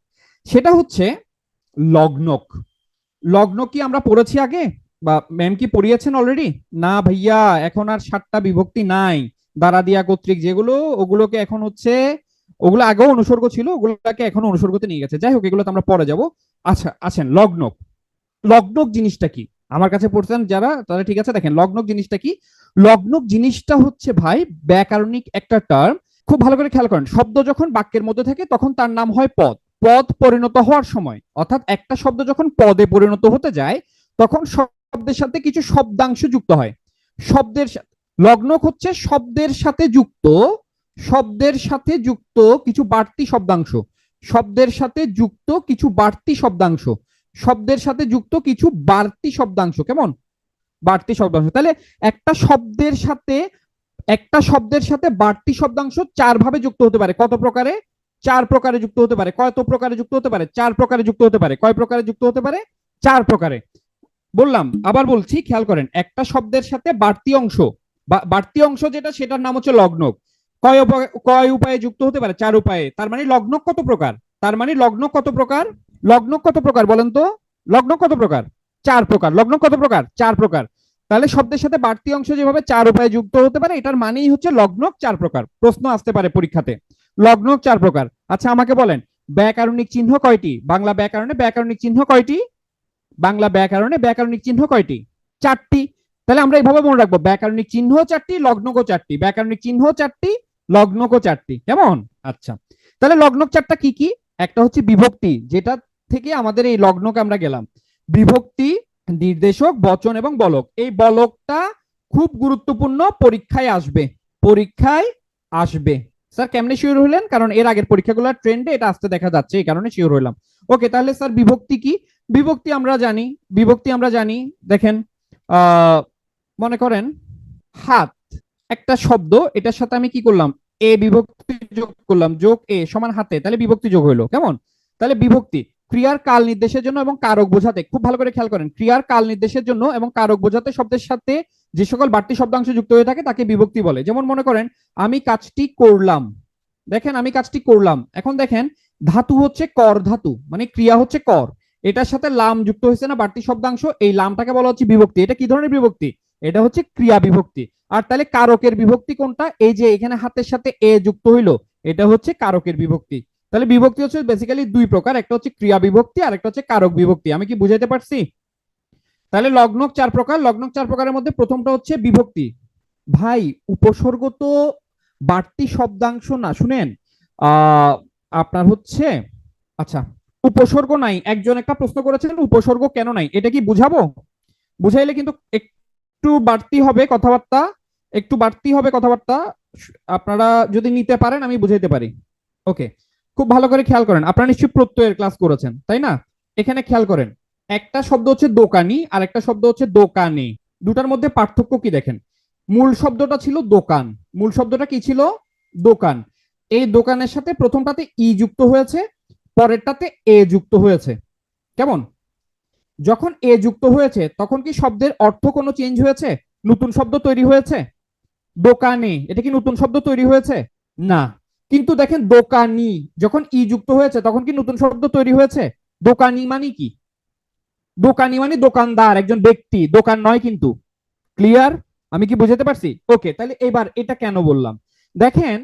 সেটা হচ্ছে লগ্নক। লগ্ন কি আমরা পড়েছি আগে, বা ম্যাম কি পড়িয়েছেন অলরেডি? না ভাইয়া, এখন আর 7টা বিভক্তি নাই, দ্বারা দিয়া কর্তৃক যেগুলো, ওগুলোকে এখন হচ্ছে, ওগুলো আগেও অনুসর্গ ছিল, ওগুলোকে এখন অনুসর্গতে নিয়ে গেছে। যাই হোক, এগুলো তো আমরা পরে যাব। আচ্ছা আছেন লগ্নক। লগ্নক জিনিসটা কি আমার কাছে পড়ছেন যারা, তারা ঠিক আছে, দেখেন লগ্নক জিনিসটা কি। লগ্নক জিনিসটা হচ্ছে ভাই ব্যাকরণিক একটা টার্ম। খুব ভালো করে খেয়াল করেন, শব্দ যখন বাক্যের মধ্যে থাকে তখন তার নাম হয় পদ। পদ পরিণত হওয়ার সময়, অর্থাৎ একটা শব্দ যখন পদে পরিণত হতে যায় তখন শব্দের সাথে কিছু শব্দাংশ যুক্ত হয়। শব্দের লগ্নক হচ্ছে শব্দের সাথে যুক্ত, শব্দের সাথে যুক্ত কিছু বাড়তি শব্দাংশ, শব্দের সাথে যুক্ত কিছু বাড়তি শব্দাংশ, শব্দের সাথে যুক্ত কিছু বাড়তি শব্দাংশ। কেমন? বাড়তি শব্দাংশ। তাহলে একটা শব্দের সাথে, একটা শব্দের সাথে বাড়তি শব্দাংশ 4 ভাবে যুক্ত হতে পারে। কত প্রকারে? 4 প্রকারে যুক্ত হতে পারে। কত প্রকারে যুক্ত হতে পারে? 4 প্রকারে যুক্ত হতে পারে। কয় প্রকারে যুক্ত হতে পারে? 4 প্রকারে। বললাম, আবার বলছি, খেয়াল করেন, একটা শব্দের সাথে বাড়তি অংশ, বাড়তি অংশ যেটা, সেটার নাম হচ্ছে লগ্নক। কয় উপায়ে যুক্ত হতে পারে? 4 উপায়ে। তার মানে লগ্নক কত প্রকার? তার মানে লগ্নক কত প্রকার? লগ্নক কত প্রকার বলেন তো? লগ্নক কত প্রকার? 4 প্রকার। লগ্নক কত প্রকার? 4 প্রকার। তাহলে শব্দের সাথে বাড়তি অংশ যেভাবে 4 উপায়ে যুক্ত হতে পারে, এটার মানেই হচ্ছে লগ্নক 4 প্রকার। প্রশ্ন আসতে পারে পরীক্ষাতে, লগ্নক 4 প্রকার। আচ্ছা আমাকে বলেন, ব্যাকরণিক চিহ্ন কয়টি? বাংলা ব্যাকরণে ব্যাকরণিক চিহ্ন কয়টি? বাংলা ব্যাকরণে ব্যাকরণিক চিহ্ন কয়টি? 4টি। তাহলে আমরা এইভাবে মনে রাখবো, ব্যাকরণিক চিহ্ন 4টি, লগ্নকও 4টি। ব্যাকরণিক চিহ্ন 4টি, লগ্নকও 4টি। কেমন? আচ্ছা, তাহলে লগ্নক 4টা কি কি? একটা হচ্ছে বিভক্তি, যেটা থেকে আমাদের এই লগ্নক আমরা গেলাম। বিভক্তি, নির্দেশক, বচন এবং বলক। এই বলকটা খুব গুরুত্বপূর্ণ, পরীক্ষায় আসবে, পরীক্ষায় আসবে। স্যার কেমনে শিওর হলেন? কারণ এর আগের পরীক্ষাগুলোর ট্রেন্ডে এটা আসতে দেখা যাচ্ছে, এই কারণে শিওর হলাম। ওকে, তাহলে স্যার বিভক্তি কি? বিভক্তি আমরা জানি, বিভক্তি আমরা জানি। দেখেন, মনে করেন হাত একটা শব্দ, এটার সাথে আমি কি করলাম? এ বিভক্তি যোগ করলাম, যোগ এ সমান হাতে, তাহলে বিভক্তি যোগ হইলো। কেমন? তাহলে বিভক্তি ক্রিয়ার কাল নির্দেশের জন্য এবং কারক বোঝাতে, খুব ভালো করে খেয়াল করেন, ক্রিয়ার কাল নির্দেশের জন্য এবং কারক বোঝাতে শব্দের সাথে যে সকল বাড়তি শব্দাংশ যুক্ত হয়ে থাকে তাকে বিভক্তি বলে। যেমন মনে করেন আমি কাজটি করলাম, দেখেন আমি কাজটি করলাম। এখন দেখেন, ধাতু হচ্ছে কর ধাতু, মানে ক্রিয়া হচ্ছে কর, এটার সাথে লাম যুক্ত হয়েছে না বাড়তি শব্দাংশ, এই লামটাকে বলা হচ্ছে বিভক্তি। এটা কি ধরনের বিভক্তি? এটা হচ্ছে ক্রিয়া বিভক্তি। আর তাহলে কারকের বিভক্তি কোনটা? এই যে এখানে হাতের সাথে এ যুক্ত হইলো, এটা হচ্ছে কারকের বিভক্তি। তাহলে বিভক্তি হচ্ছে বেসিক্যালি 2 প্রকার, একটা হচ্ছে ক্রিয়া বিভক্তি আর একটা হচ্ছে কারক বিভক্তি। আমি কি বুঝাইতে পারছি? তাহলে লগ্নক 4 প্রকার, লগ্নক 4 প্রকারের মধ্যে প্রথমটা হচ্ছে বিভক্তি। ভাই উপসর্গ তো বাড়তি শব্দাংশ না, শুনেন, আহ আপনার হচ্ছে, আচ্ছা উপসর্গ নাই, একজন একটা প্রশ্ন করেছেন উপসর্গ কেন নাই, এটা কি বুঝাবো? বুঝাইলে কিন্তু একটু বাড়তি হবে কথাবার্তা, একটু বাড়তি হবে কথাবার্তা। আপনারা যদি নিতে পারেন আমি বুঝাইতে পারি। ওকে, খুব ভালো করে খেয়াল করেন, আপনারা নিশ্চয়ই প্রত্যয়ের ক্লাস করেছেন তাই না? এখানে খেয়াল করেন, একটা শব্দ হচ্ছে দোকানি আর একটা শব্দ হচ্ছে দোকানে। দুটার মধ্যে পার্থক্য কি দেখেন। মূল শব্দটা ছিল দোকান, মূল শব্দটা কি ছিল? দোকান। এই দোকানের সাথে প্রথমটাতে ই যুক্ত হয়েছে, পরেরটাতে এ যুক্ত হয়েছে। কেমন? যখন এ যুক্ত হয়েছে তখন কি শব্দের অর্থ কোনো চেঞ্জ হয়েছে? নতুন শব্দ তৈরি হয়েছে? দোকানে, এটা কি নতুন শব্দ তৈরি হয়েছে? না। কিন্তু দেখেন দোকানি, যখন ই যুক্ত হয়েছে তখন কি নতুন শব্দ তৈরি হয়েছে? দোকানি মানে কি? দোকানি মানে দোকানদার, একজন ব্যক্তি, দোকান নয় কিন্তু। ক্লিয়ার? আমি কি বুঝাতে পারছি? ওকে, তাহলে এবার এটা কেন বললাম, দেখেন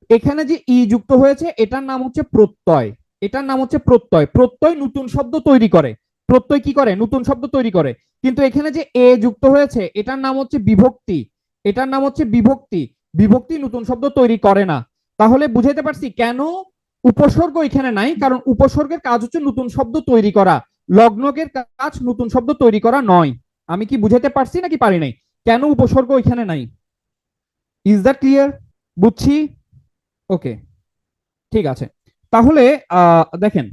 এখানে যে ই যুক্ত হয়েছে এটার নাম হচ্ছে প্রত্যয়, এটার নাম হচ্ছে প্রত্যয়। প্রত্যয় নতুন শব্দ তৈরি করে, প্রত্যয় কি করে? নতুন শব্দ তৈরি করে। কিন্তু এখানে যে এ যুক্ত হয়েছে এটার নাম হচ্ছে বিভক্তি, এটার নাম হচ্ছে বিভক্তি। বিভক্তি নতুন শব্দ তৈরি করে না। তাহলে বুঝাইতে পারছি কেন উপসর্গ এখানে নাই, কারণ উপসর্গের কাজ হচ্ছে নতুন শব্দ তৈরি করা, লগ্নকের কাজ নতুন শব্দ তৈরি করা নয়। আমি কি বুঝাইতে পারছি নাকি পারি নাই? কেন উপসর্গ এখানে নাই? Is that clear? বুঝছি? ওকে, ঠিক আছে। তাহলে দেখেন,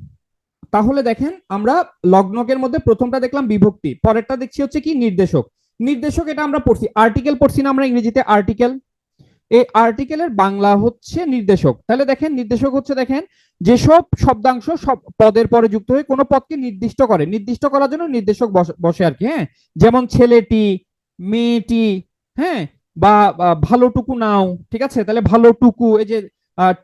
তাহলে দেখেন আমরা লগ্নকের মধ্যে প্রথমটা দেখলাম বিভক্তি, পরেরটা দেখছি হচ্ছে কি নির্দেশক। নির্দেশক এটা আমরা পড়ছি, আর্টিকেল পড়ছি না আমরা ইংরেজিতে? আর্টিকেল, এই আর্টিকেলের বাংলা হচ্ছে নির্দেশক। তাহলে দেখেন নির্দেশক হচ্ছে, দেখেন যেসব শব্দাংশ সব পদের পরে যুক্ত হয়ে কোনো পদকে নির্দিষ্ট করে, নির্দিষ্ট করার জন্য নির্দেশক বসে আর কি। হ্যাঁ, যেমন ছেলেটি, মেয়েটি, হ্যাঁ, বা ভালোটুকু নাও, ঠিক আছে? তাহলে ভালোটুকু, এই যে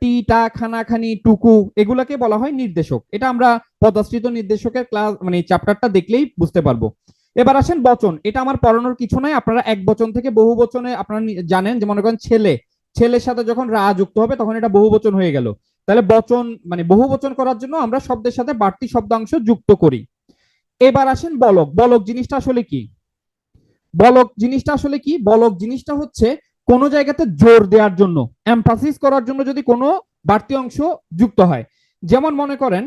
টি টা খানা খানি টুকু, এগুলাকে বলা হয় নির্দেশক। এটা আমরা পদাশ্রিত নির্দেশকের ক্লাস মানে চ্যাপ্টারটা দেখলেই বুঝতে পারবো। এবার আসেন বচন। এটা আমার পড়ানোর কিছু নাই, আপনারা এক বচন থেকে বহু বচনে আপনারা জানেন, যে মনে করেন ছেলে, ছেলের সাথে যখন রা যুক্ত হবে তখন এটা বহু বচন হয়ে গেল। তাহলে বচন মানে বহু বচন করার জন্য আমরা শব্দের সাথে বাড়তি শব্দাংশ যুক্ত করি। এবার আসেন বলক। বলক জিনিসটা আসলে কি? বলক জিনিসটা আসলে কি? বলক জিনিসটা হচ্ছে কোনো জায়গাতে জোর দেওয়ার জন্য, এমফাসিস করার জন্য যদি কোনো বাড়তি অংশ যুক্ত হয়। যেমন মনে করেন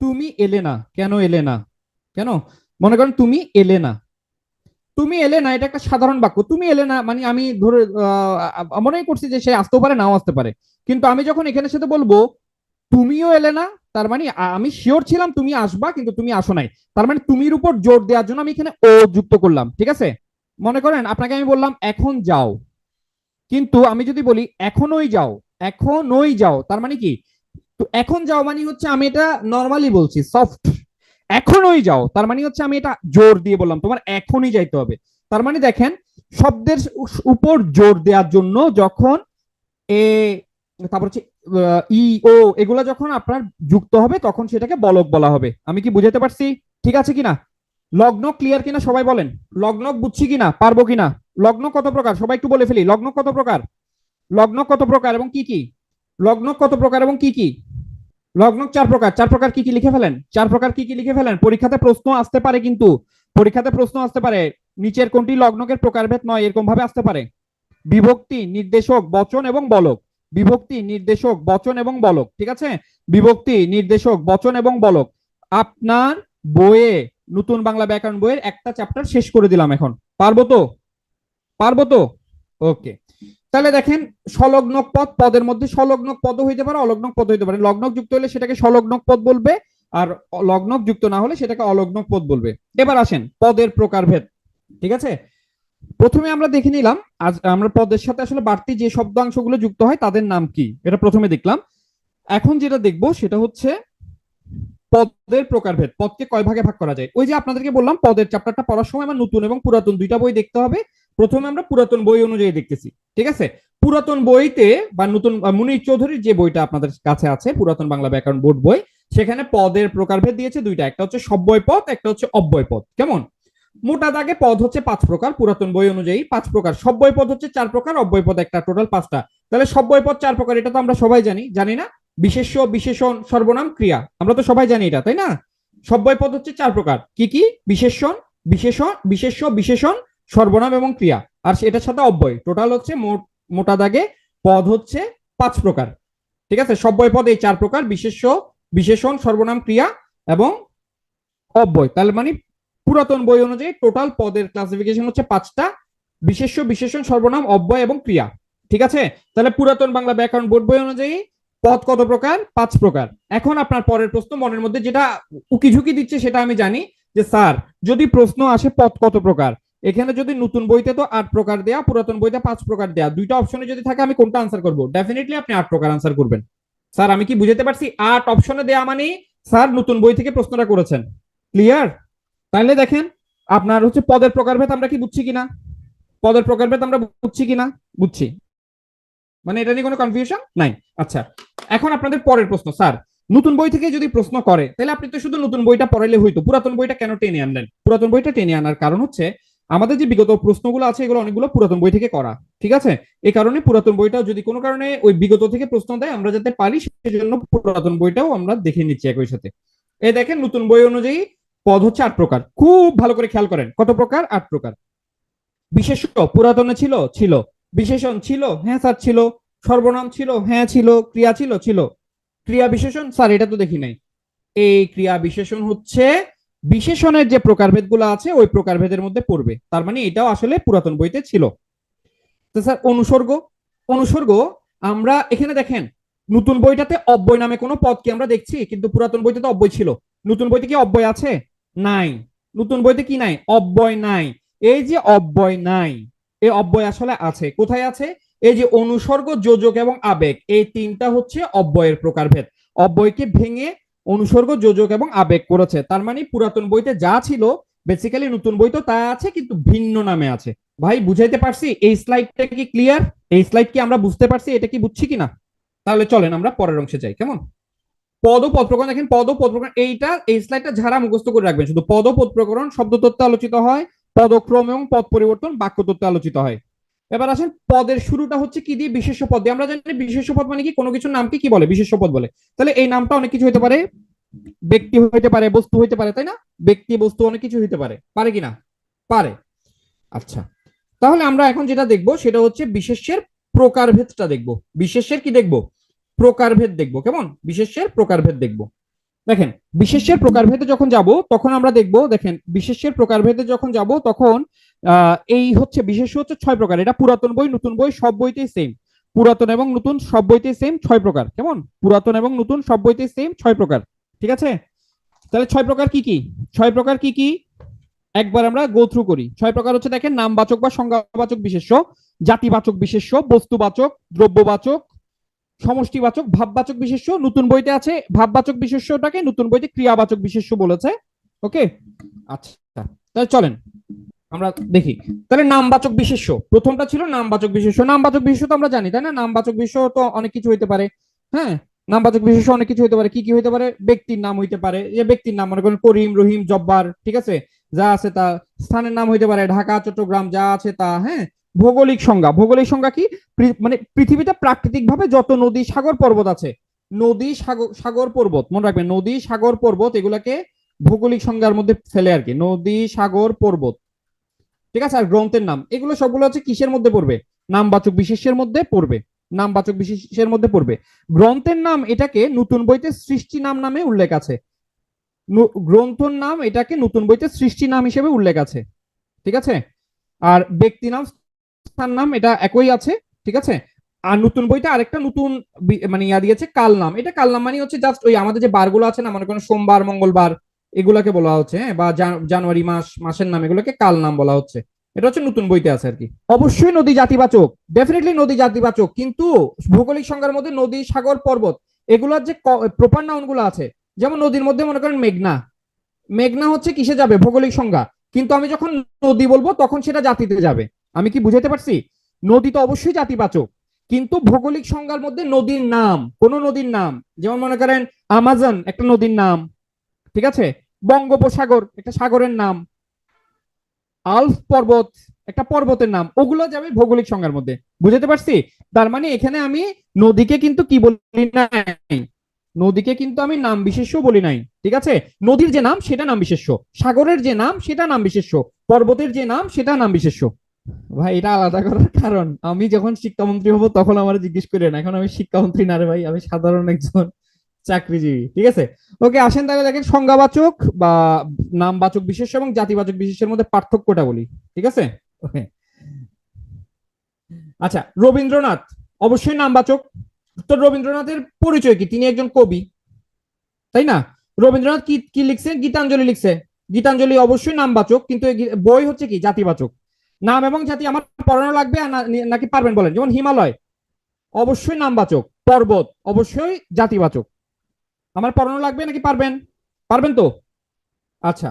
তুমি এলে না, কেন এলে না? কেন? মনে করেন তুমি এলে না, তুমি এলে না, এটা একটা সাধারণ বাক্য। তুমি এলে না মানে আমি ধরে মনে করছি যে সে আসতেও পারে নাও আসতে পারে, কিন্তু আমি যখন এখানে সাথে বলবো তুমিও এলে না, তার মানে আমি শিওর ছিলাম তুমি আসবা কিন্তু তুমি আসো নাই, তার মানে তুমির উপর জোর দেওয়ার জন্য আমি এখানে ও যুক্ত করলাম, ঠিক আছে? মনে করেন আপনাকে আমি বললাম এখন যাও, কিন্তু আমি যদি বলি এখনই যাও, এখনই যাও, তার মানে কি? তো এখন যাও মানে হচ্ছে আমি এটা নর্মালি বলছি, সফট। এখনই যাও তার মানে হচ্ছে আমি এটা জোর দিয়ে বললাম তোমার এখনই যাইতে হবে। তার মানে দেখেন, শব্দের উপর জোর দেওয়ার জন্য যখন এ, তারপর হচ্ছে ই, ও, এগুলা যখন আপনার যুক্ত হবে তখন সেটাকে বলক বলা হবে। আমি কি বুঝাতে পারছি? ঠিক আছে কিনা? লগ্ন ক্লিয়ার কিনা সবাই বলেন। লগ্ন বুঝছি কিনা, পারবো কিনা? লগ্ন কত প্রকার সবাই একটু বলে ফেলি। লগ্ন কত প্রকার? লগ্ন কত প্রকার এবং কি কি? লগ্ন কত প্রকার এবং কি কি? লগ্ন চার প্রকার। চার প্রকার কি কি লিখে ফেলেন। চার প্রকার কি কি লিখে ফেলেন। পরীক্ষাতে প্রশ্ন আসতে পারে, কিন্তু পরীক্ষাতে প্রশ্ন আসতে পারে নিচের কোনটি লগ্নকের প্রকারভেদ নয়, এরকম ভাবে আসতে পারে। বিভক্তি, নির্দেশক, বচন এবং বলক। বিভক্তি, নির্দেশক, বচন এবং বলক, ঠিক আছে? বিভক্তি, নির্দেশক, বচন এবং বলক। আপনার বইয়ে, নতুন বাংলা ব্যাকরণ বইয়ের একটা চ্যাপ্টার শেষ করে দিলাম এখন। পারবো তো? পারবো তো? ওকে। তাহলে দেখেন, সংলগ্নক পদ, পদের মধ্যে সংলগ্নক পদ হইতে পারে, অলগ্নক পদ হইতে পারে। লগ্নক যুক্ত হলে সেটাকে সংলগ্নক পদ বলবে, আর লগ্নক যুক্ত না হলে সেটাকে অলগ্নক পদ বলবে। এবার আসেন পদের প্রকারভেদ, ঠিক আছে? প্রথমে আমরা দেখে নিলাম আজ আমরা পদের সাথে আসলে বাড়তি যে শব্দাংশগুলো যুক্ত হয় তাদের নাম কি, এটা প্রথমে দেখলাম। এখন যেটা দেখবো সেটা হচ্ছে পদের প্রকারভেদ। পদকে কয় ভাগে ভাগ করা যায়। ওই যে আপনাদেরকে বললাম পদের চ্যাপ্টারটা পড়ার সময় আমার নতুন এবং পুরাতন দুইটা বই দেখতে হবে। প্রথমে আমরা পুরাতন বই অনুযায়ী দেখতেছি, ঠিক আছে? পুরাতন বইতে বা নতুন মুনির চৌধুরীর যে বইটা আপনাদের কাছে আছে, পুরাতন বাংলা ব্যাকরণ বোর্ড বই, সেখানে পদের প্রকারভেদ দিয়েছে দুইটা, একটা হচ্ছে সব্যয় পদ, একটা হচ্ছে অব্যয় পদ। কেমন? মোটা দাগে পদ হচ্ছে 5 প্রকার, পুরাতন বই অনুযায়ী 5 প্রকার। সব্যয় পদ হচ্ছে 4 প্রকার, অব্যয় পদ একটা, টোটাল 5টা। তাহলে সব্যয় পদ 4 প্রকার, এটা তো আমরা সবাই জানি, জানি না? বিশেষ্য, বিশেষণ, সর্বনাম, ক্রিয়া, আমরা তো সবাই জানি এটা, তাই না? সব্যয় পদ হচ্ছে 4 প্রকার, কি কি? বিশেষণ, বিশেষ্য, বিশেষণ, সর্বনাম এবং ক্রিয়া। আর এটার সাথে অব্যয়, টোটাল হচ্ছে মোটা দাগে পদ হচ্ছে 5 প্রকার, ঠিক আছে? সব্যয় পদ এই 4 প্রকার, বিশেষ্য, বিশেষণ, সর্বনাম, ক্রিয়া এবং অব্যয়। তাহলে মানে পুরাতন বই অনুযায়ী টোটাল পদের ক্লাসিফিকেশন হচ্ছে 5টা: বিশেষ্য, বিশেষণ, সর্বনাম, অব্যয় এবং ক্রিয়া, ঠিক আছে? তাহলে পুরাতন বাংলা ব্যাকরণ বোর্ড বই অনুযায়ী পদ কত প্রকার? 5 প্রকার। এখন আপনার পরের প্রশ্ন মনের মধ্যে যেটা উকি ঝুঁকি দিচ্ছে সেটা আমি জানি, যে স্যার যদি প্রশ্ন আসে পদ কত প্রকার, এখানে যদি নতুন বইতে তো 8 প্রকার দেয়া, পুরাতন বইতে 5 প্রকার দেয়া, দুইটা অপশনে যদি থাকে আমি কোনটা আনসার করবো? ডেফিনেটলি আপনি 8 প্রকার আনসার করবেন। স্যার আমি কি বুঝাতে পারছি? 8 অপশনে দেয়া মানে স্যার নতুন বই থেকে প্রশ্নটা করেছেন। ক্লিয়ার? তাহলে দেখেন, আপনার হচ্ছে পদের প্রকারভেদ আমরা কি বুঝছি কিনা? পদের প্রকারভেদ আমরা বুঝছি কিনা? বুঝছি, মানে এটা নিয়ে কোনো কনফিউশন নাই। আচ্ছা, এখন আপনাদের পরের প্রশ্ন, স্যার নতুন বই থেকে যদি প্রশ্ন করে তাহলে আপনি তো শুধু নতুন বইটা পড়াইলে হইতো, পুরাতন বইটা কেন টেনে আনলেন? পুরাতন বইটা টেনে আনার কারণ হচ্ছে আমাদের যে বিগত প্রশ্নগুলো আছে এগুলো অনেকগুলো পুরাতন বই থেকে করা, ঠিক আছে? এই কারণে পুরাতন বইটাও যদি কোনো কারণে ওই বিগত থেকে প্রশ্ন দেয় আমরা যাতে পারি সেজন্য পুরাতন বইটাও আমরা দেখে নিচ্ছি একই সাথে। এই দেখেন, নতুন বই অনুযায়ী পদ হচ্ছে 8 প্রকার। খুব ভালো করে খেয়াল করেন, কত প্রকার? 8 প্রকার। বিশেষ্য পুরাতনে ছিল, ছিল। বিশেষণ ছিল, হ্যাঁ স্যার ছিল। সর্বনাম ছিল, হ্যাঁ ছিল। ক্রিয়া ছিল, ছিল। ক্রিয়া বিশেষণ স্যার এটা তো দেখি নাই। এই ক্রিয়া বিশেষণ হচ্ছে বিশেষণের যে প্রকারভেদ গুলো আছে ওই প্রকারভেদের মধ্যে পড়বে, তার মানে এটাও আসলে পুরাতন বইতে ছিল। তো স্যার অনুসর্গ, অনুসর্গ আমরা এখানে দেখেন নতুন বইটাতে অব্যয় নামে কোনো পদ কি আমরা দেখছি? কিন্তু পুরাতন বইতে তো অব্যয় ছিল। নতুন বইতে কি অব্যয় আছে? নাই। নতুন বইতে কি নাই? অব্যয় নাই। এই যে অব্যয় নাই, এই অব্যয় আসলে আছে কোথায়? আছে এই যে অনুসর্গ, যোজক এবং আবেগ, এই তিনটা হচ্ছে অব্যয়ের প্রকারভেদ। অব্যয়কে ভেঙে অনুসর্গ, যোজক এবং আবেগ করেছে, তার মানে পুরাতন বইতে যা ছিল বেসিক্যালি নতুন বই তো তা আছে, কিন্তু ভিন্ন নামে আছে। ভাই বুঝাইতে পারছি? এই স্লাইডটা কি ক্লিয়ার? এই স্লাইড কি আমরা বুঝতে পারছি? এটা কি বুঝছি কিনা? তাহলে চলেন আমরা পরের অংশে যাই, কেমন? পদ ও পদ প্রকরণ, দেখেন পদ ও পদ প্রকরণ, এই স্লাইডটা ঝাড়া মুখস্থ করে রাখবেন। শুধু পদ ও পদ প্রকরণ, শব্দ তত্ত্বে আলোচিত হয়, পদক্রম এবং পদ পরিবর্তন বাক্য তত্ত্বে আলোচিত হয়। এবার আসেন, পদের শুরুটা হচ্ছে কি দিয়ে? বিশেষ্য পদ দিয়ে। আমরা জানি বিশেষ্য পদ মানে কি? কোনো কিছুর নামকে কি বলে? বিশেষ্য পদ বলে। তাহলে এই নামটা অনেক কিছু হতে পারে, ব্যক্তি হইতে পারে, বস্তু হইতে পারে, তাই না? ব্যক্তি বস্তু অনেক কিছু হইতে পারে, পারে কিনা? পারে। আচ্ছা, তাহলে আমরা এখন যেটা দেখব সেটা হচ্ছে বিশেষ্যের প্রকারভেদটা দেখব। বিশেষ্যের কি দেখব? প্রকারভেদ দেখব, কেমন? বিশেষ্যের প্রকারভেদ দেখব। দেখেন, বিশেষ্যের প্রকারভেদে যখন যাব তখন আমরা দেখব, দেখেন বিশেষ্যের প্রকারভেদে যখন যাব তখন এই হচ্ছে বিশেষ্য হচ্ছে 6 প্রকার। এটা পুরাতন বই নতুন বই সব বইতেই সেম। পুরাতন এবং নতুন সব বইতেই সেম 6 প্রকার, কেমন? পুরাতন এবং নতুন সব বইতেই সেম 6 প্রকার, ঠিক আছে? তাহলে 6 প্রকার কি কি? 6 প্রকার কি কি একবার আমরা গো থ্রু করি। 6 প্রকার হচ্ছে, দেখেন, নামবাচক বা সংজ্ঞাবাচক বিশেষ্য, জাতিবাচক বিশেষ্য, বস্তুবাচক, দ্রব্যবাচক, সমষ্টিবাচক, ভাববাচক বিশেষ্য। নতুন বইতে আছে ভাববাচক বিশেষ্যটাকে নতুন বইতে ক্রিয়াবাচক বিশেষ্য বলেছে। ওকে, আচ্ছা, তাহলে চলেন আমরা দেখি। তাহলে নামবাচক বিশেষ্য, প্রথমটা ছিল নামবাচক বিশেষ্য। নামবাচক বিশেষ্য তো আমরা জানি, তাই না? নামবাচক বিশেষ্য তো অনেক কিছু হইতে পারে। হ্যাঁ, নামবাচক বিশেষ্য অনেক কিছু হইতে পারে। কি কি হইতে পারে? ব্যক্তির নাম হইতে পারে, যে ব্যক্তির নাম মনে করেন করিম, রহিম, জব্বার, ঠিক আছে, যা আছে তা। স্থানের নাম হইতে পারে ঢাকা, চট্টগ্রাম, যা আছে তা। হ্যাঁ, ভৌগোলিক সংজ্ঞা, ভৌগোলিক সংজ্ঞা কি? মানে পৃথিবীতে প্রাকৃতিক ভাবে যত নদী, সাগর, পর্বত আছে, নদী, সাগর, সাগর, পর্বত, মনে রাখবেন, নদী, সাগর, পর্বত, এগুলাকে ভৌগোলিক সংজ্ঞার মধ্যে ফেলে আর কি। নদী, সাগর, পর্বত, ঠিক আছে? আর গ্রন্থের নাম, এগুলো সবগুলো হচ্ছে কিসের মধ্যে পড়বে? নামবাচক বিশেষ্যের মধ্যে পড়বে। নামবাচক বিশেষ্যের মধ্যে পড়বে। গ্রন্থের নাম, এটাকে নতুন বইতে সৃষ্টি নাম নামে উল্লেখ আছে। গ্রন্থর নাম, এটাকে নতুন বইতে সৃষ্টি নাম হিসেবে উল্লেখ আছে, ঠিক আছে? আর ব্যক্তি নাম, স্থান নাম, এটা একই আছে, ঠিক আছে? আর নতুন বইতে আরেকটা নতুন মানে ইয়া দিয়েছে, কাল নাম। এটা কাল নাম মানে হচ্ছে জাস্ট ওই আমাদের যে বারগুলো আছে না, মনে করেন সোমবার, মঙ্গলবার, এগুলাকে বলা হচ্ছে, হ্যাঁ, বা জানুয়ারি মাস, মাসের নাম, এগুলোকে কাল নাম বলা হচ্ছে। এটা হচ্ছে নতুন বইতে আছে আর কি। অবশ্যই নদী জাতিবাচক, ডেফিনেটলি নদী জাতিবাচক, কিন্তু ভৌগোলিক সংজ্ঞার মধ্যে নদী, সাগর, পর্বত, এগুলোর যে প্রপার নাউন গুলো আছে, যেমন নদীর মধ্যে মনে করেন মেঘনা। মেঘনা হচ্ছে কিসে যাবে? ভৌগোলিক সংজ্ঞা। কিন্তু আমি যখন নদী বলবো তখন সেটা জাতিতে যাবে। আমি কি বুঝাইতে পারছি? নদী তো অবশ্যই জাতিবাচক, কিন্তু ভৌগোলিক সংজ্ঞার মধ্যে নদীর নাম, কোন নদীর নাম, যেমন মনে করেন আমাজন একটা নদীর নাম, ঠিক আছে? বঙ্গোপসাগর একটা সাগরের নাম, আল্প পর্বত একটা পর্বতের নাম, ওগুলো যাবে ভৌগোলিক সংজ্ঞার মধ্যে। বুঝাতে পারছি? তার মানে এখানে আমি নদীকে কিন্তু কি বলি নাই, নদীকে কিন্তু আমি নাম বিশেষ্য বলি নাই, ঠিক আছে? নদীর যে নাম সেটা নাম বিশেষ্য, সাগরের যে নাম সেটা নাম বিশেষ্য, পর্বতের যে নাম সেটা নাম বিশেষ্য। ভাই এটা আলাদা করার কারণ, আমি যখন শিক্ষামন্ত্রী হব তখন আমার জিজ্ঞেস করেন, এখন আমি শিক্ষামন্ত্রী না রে ভাই, আমি সাধারণ একজন চাকরিজীবী, ঠিক আছে? ওকে, আসেন তাহলে দেখেন সংজ্ঞাবাচক বা নামবাচক বিশেষ্য এবং জাতিবাচক বিশেষ্যের মধ্যে পার্থক্যটা বলি, ঠিক আছে? ওকে, আচ্ছা, রবীন্দ্রনাথ অবশ্যই নামবাচক। তো রবীন্দ্রনাথের পরিচয় কি? তিনি একজন কবি, তাই না? রবীন্দ্রনাথ কি কি লিখছে? গীতাঞ্জলি লিখছে। গীতাঞ্জলি অবশ্যই নামবাচক, কিন্তু বই হচ্ছে কি? জাতিবাচক। নাম এবং জাতি আমার পড়ানো লাগবে নাকি পারবেন বলেন? যেমন হিমালয় অবশ্যই নামবাচক, পর্বত অবশ্যই জাতিবাচক। আমার পড়ানো লাগবে নাকি পারবেন? পারবেন তো? আচ্ছা,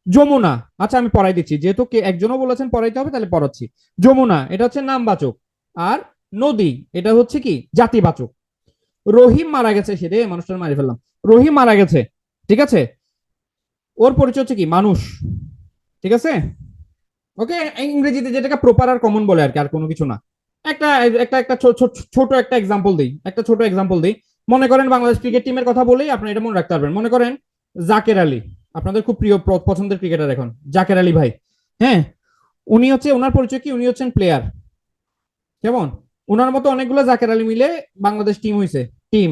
যমুনা, আচ্ছা আমি পড়াই দিচ্ছি, যেহেতু একজনও বলেছেন পড়াইতে হবে তাহলে পড়াচ্ছি। যমুনা এটা হচ্ছে নামবাচক, আর নদী এটা হচ্ছে কি? জাতিবাচক। রহিম মারা গেছে, সে রে মানুষটা মারি ফেললাম। রহিম মারা গেছে, ঠিক আছে? ওর পরিচয় হচ্ছে কি? মানুষ, ঠিক আছে? ওকে, ইংরেজিতে যেটাকে প্রপার আর কমন বলে আর কি, আর কোনো কিছু না। একটা একটা একটা ছোট একটা এক্সাম্পল দিই, একটা ছোট এক্সাম্পল দিই। মনে করেন বাংলাদেশ ক্রিকেট টিমের কথা বলেই আপনি এটা মনে রাখতে পারবেন। মনে করেন জাকের আলী, আপনাদের খুব প্রিয় পছন্দের ক্রিকেটার এখন, জাকের আলী ভাই। হ্যাঁ, উনি হচ্ছে, ওনার পরিচয় কি? উনি হচ্ছেন প্লেয়ার, কেমন? ওনার মতো অনেকগুলো জাকের আলী মিলে বাংলাদেশ টিম হয়েছে, টিম,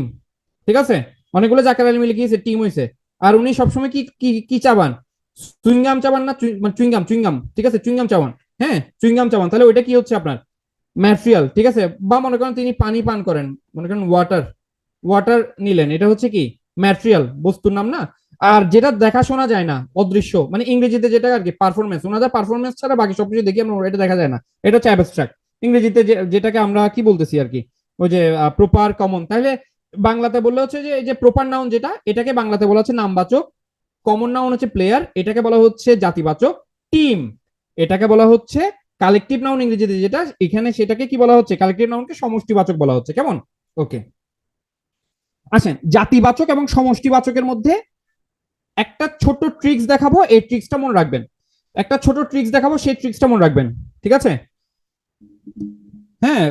ঠিক আছে? অনেকগুলো জাকের আলী মিলে গিয়েছে, টিম হয়েছে। আর উনি সবসময় কি কি কি চাবান? চুইংগাম চাবান না, চুইংগাম, চুইংগাম, ঠিক আছে, চুইংগাম চাবান। হ্যাঁ, চুইংগাম চাবান। তাহলে ওইটা কি হচ্ছে আপনার? ম্যাটেরিয়াল, ঠিক আছে? বা মনে করেন তিনি পানি পান করেন, মনে করেন ওয়াটার, ওয়াটার নিলেন, এটা হচ্ছে কি? ম্যাটেরিয়াল, বস্তুর নাম না? আর যেটা দেখা শোনা যায় না, অদৃশ্য, মানে ইংরেজিতে যেটা আর কি পারফরমেন্স, ওনাদের পারফরমেন্স ছাড়া বাকি সবকিছু দেখি আমরা, এটা দেখা যায় না, এটা হচ্ছে অ্যাবস্ট্রাক্ট। ইংরেজিতে যেটাকে আমরা কি বলতেছি আর কি, ওই যে প্রপার কমন। তাহলে বাংলাতে বললে হচ্ছে যে এই যে প্রপার নাউন যেটা, এটাকে বাংলাতে বলা হচ্ছে নামবাচক, কমন নাউন হচ্ছে প্লেয়ার, এটাকে বলা হচ্ছে জাতিবাচক। টিম এটাকে বলা হচ্ছে কালেকটিভ নাউন ইংরেজিতে যেটা, এখানে সেটাকে কি বলা হচ্ছে, কালেকটিভ নাউনকে সমষ্টিবাচক বলা হচ্ছে। কেমন? ওকে, আসেন জাতিবাচক এবং সমষ্টিবাচকের মধ্যে একটা ছোট ট্রিক্স দেখাবো, এই ট্রিক্সটা মনে রাখবেন। একটা ছোট ট্রিক্স দেখাবো, সেই ট্রিক্সটা মনে রাখবেন, ঠিক আছে? হ্যাঁ,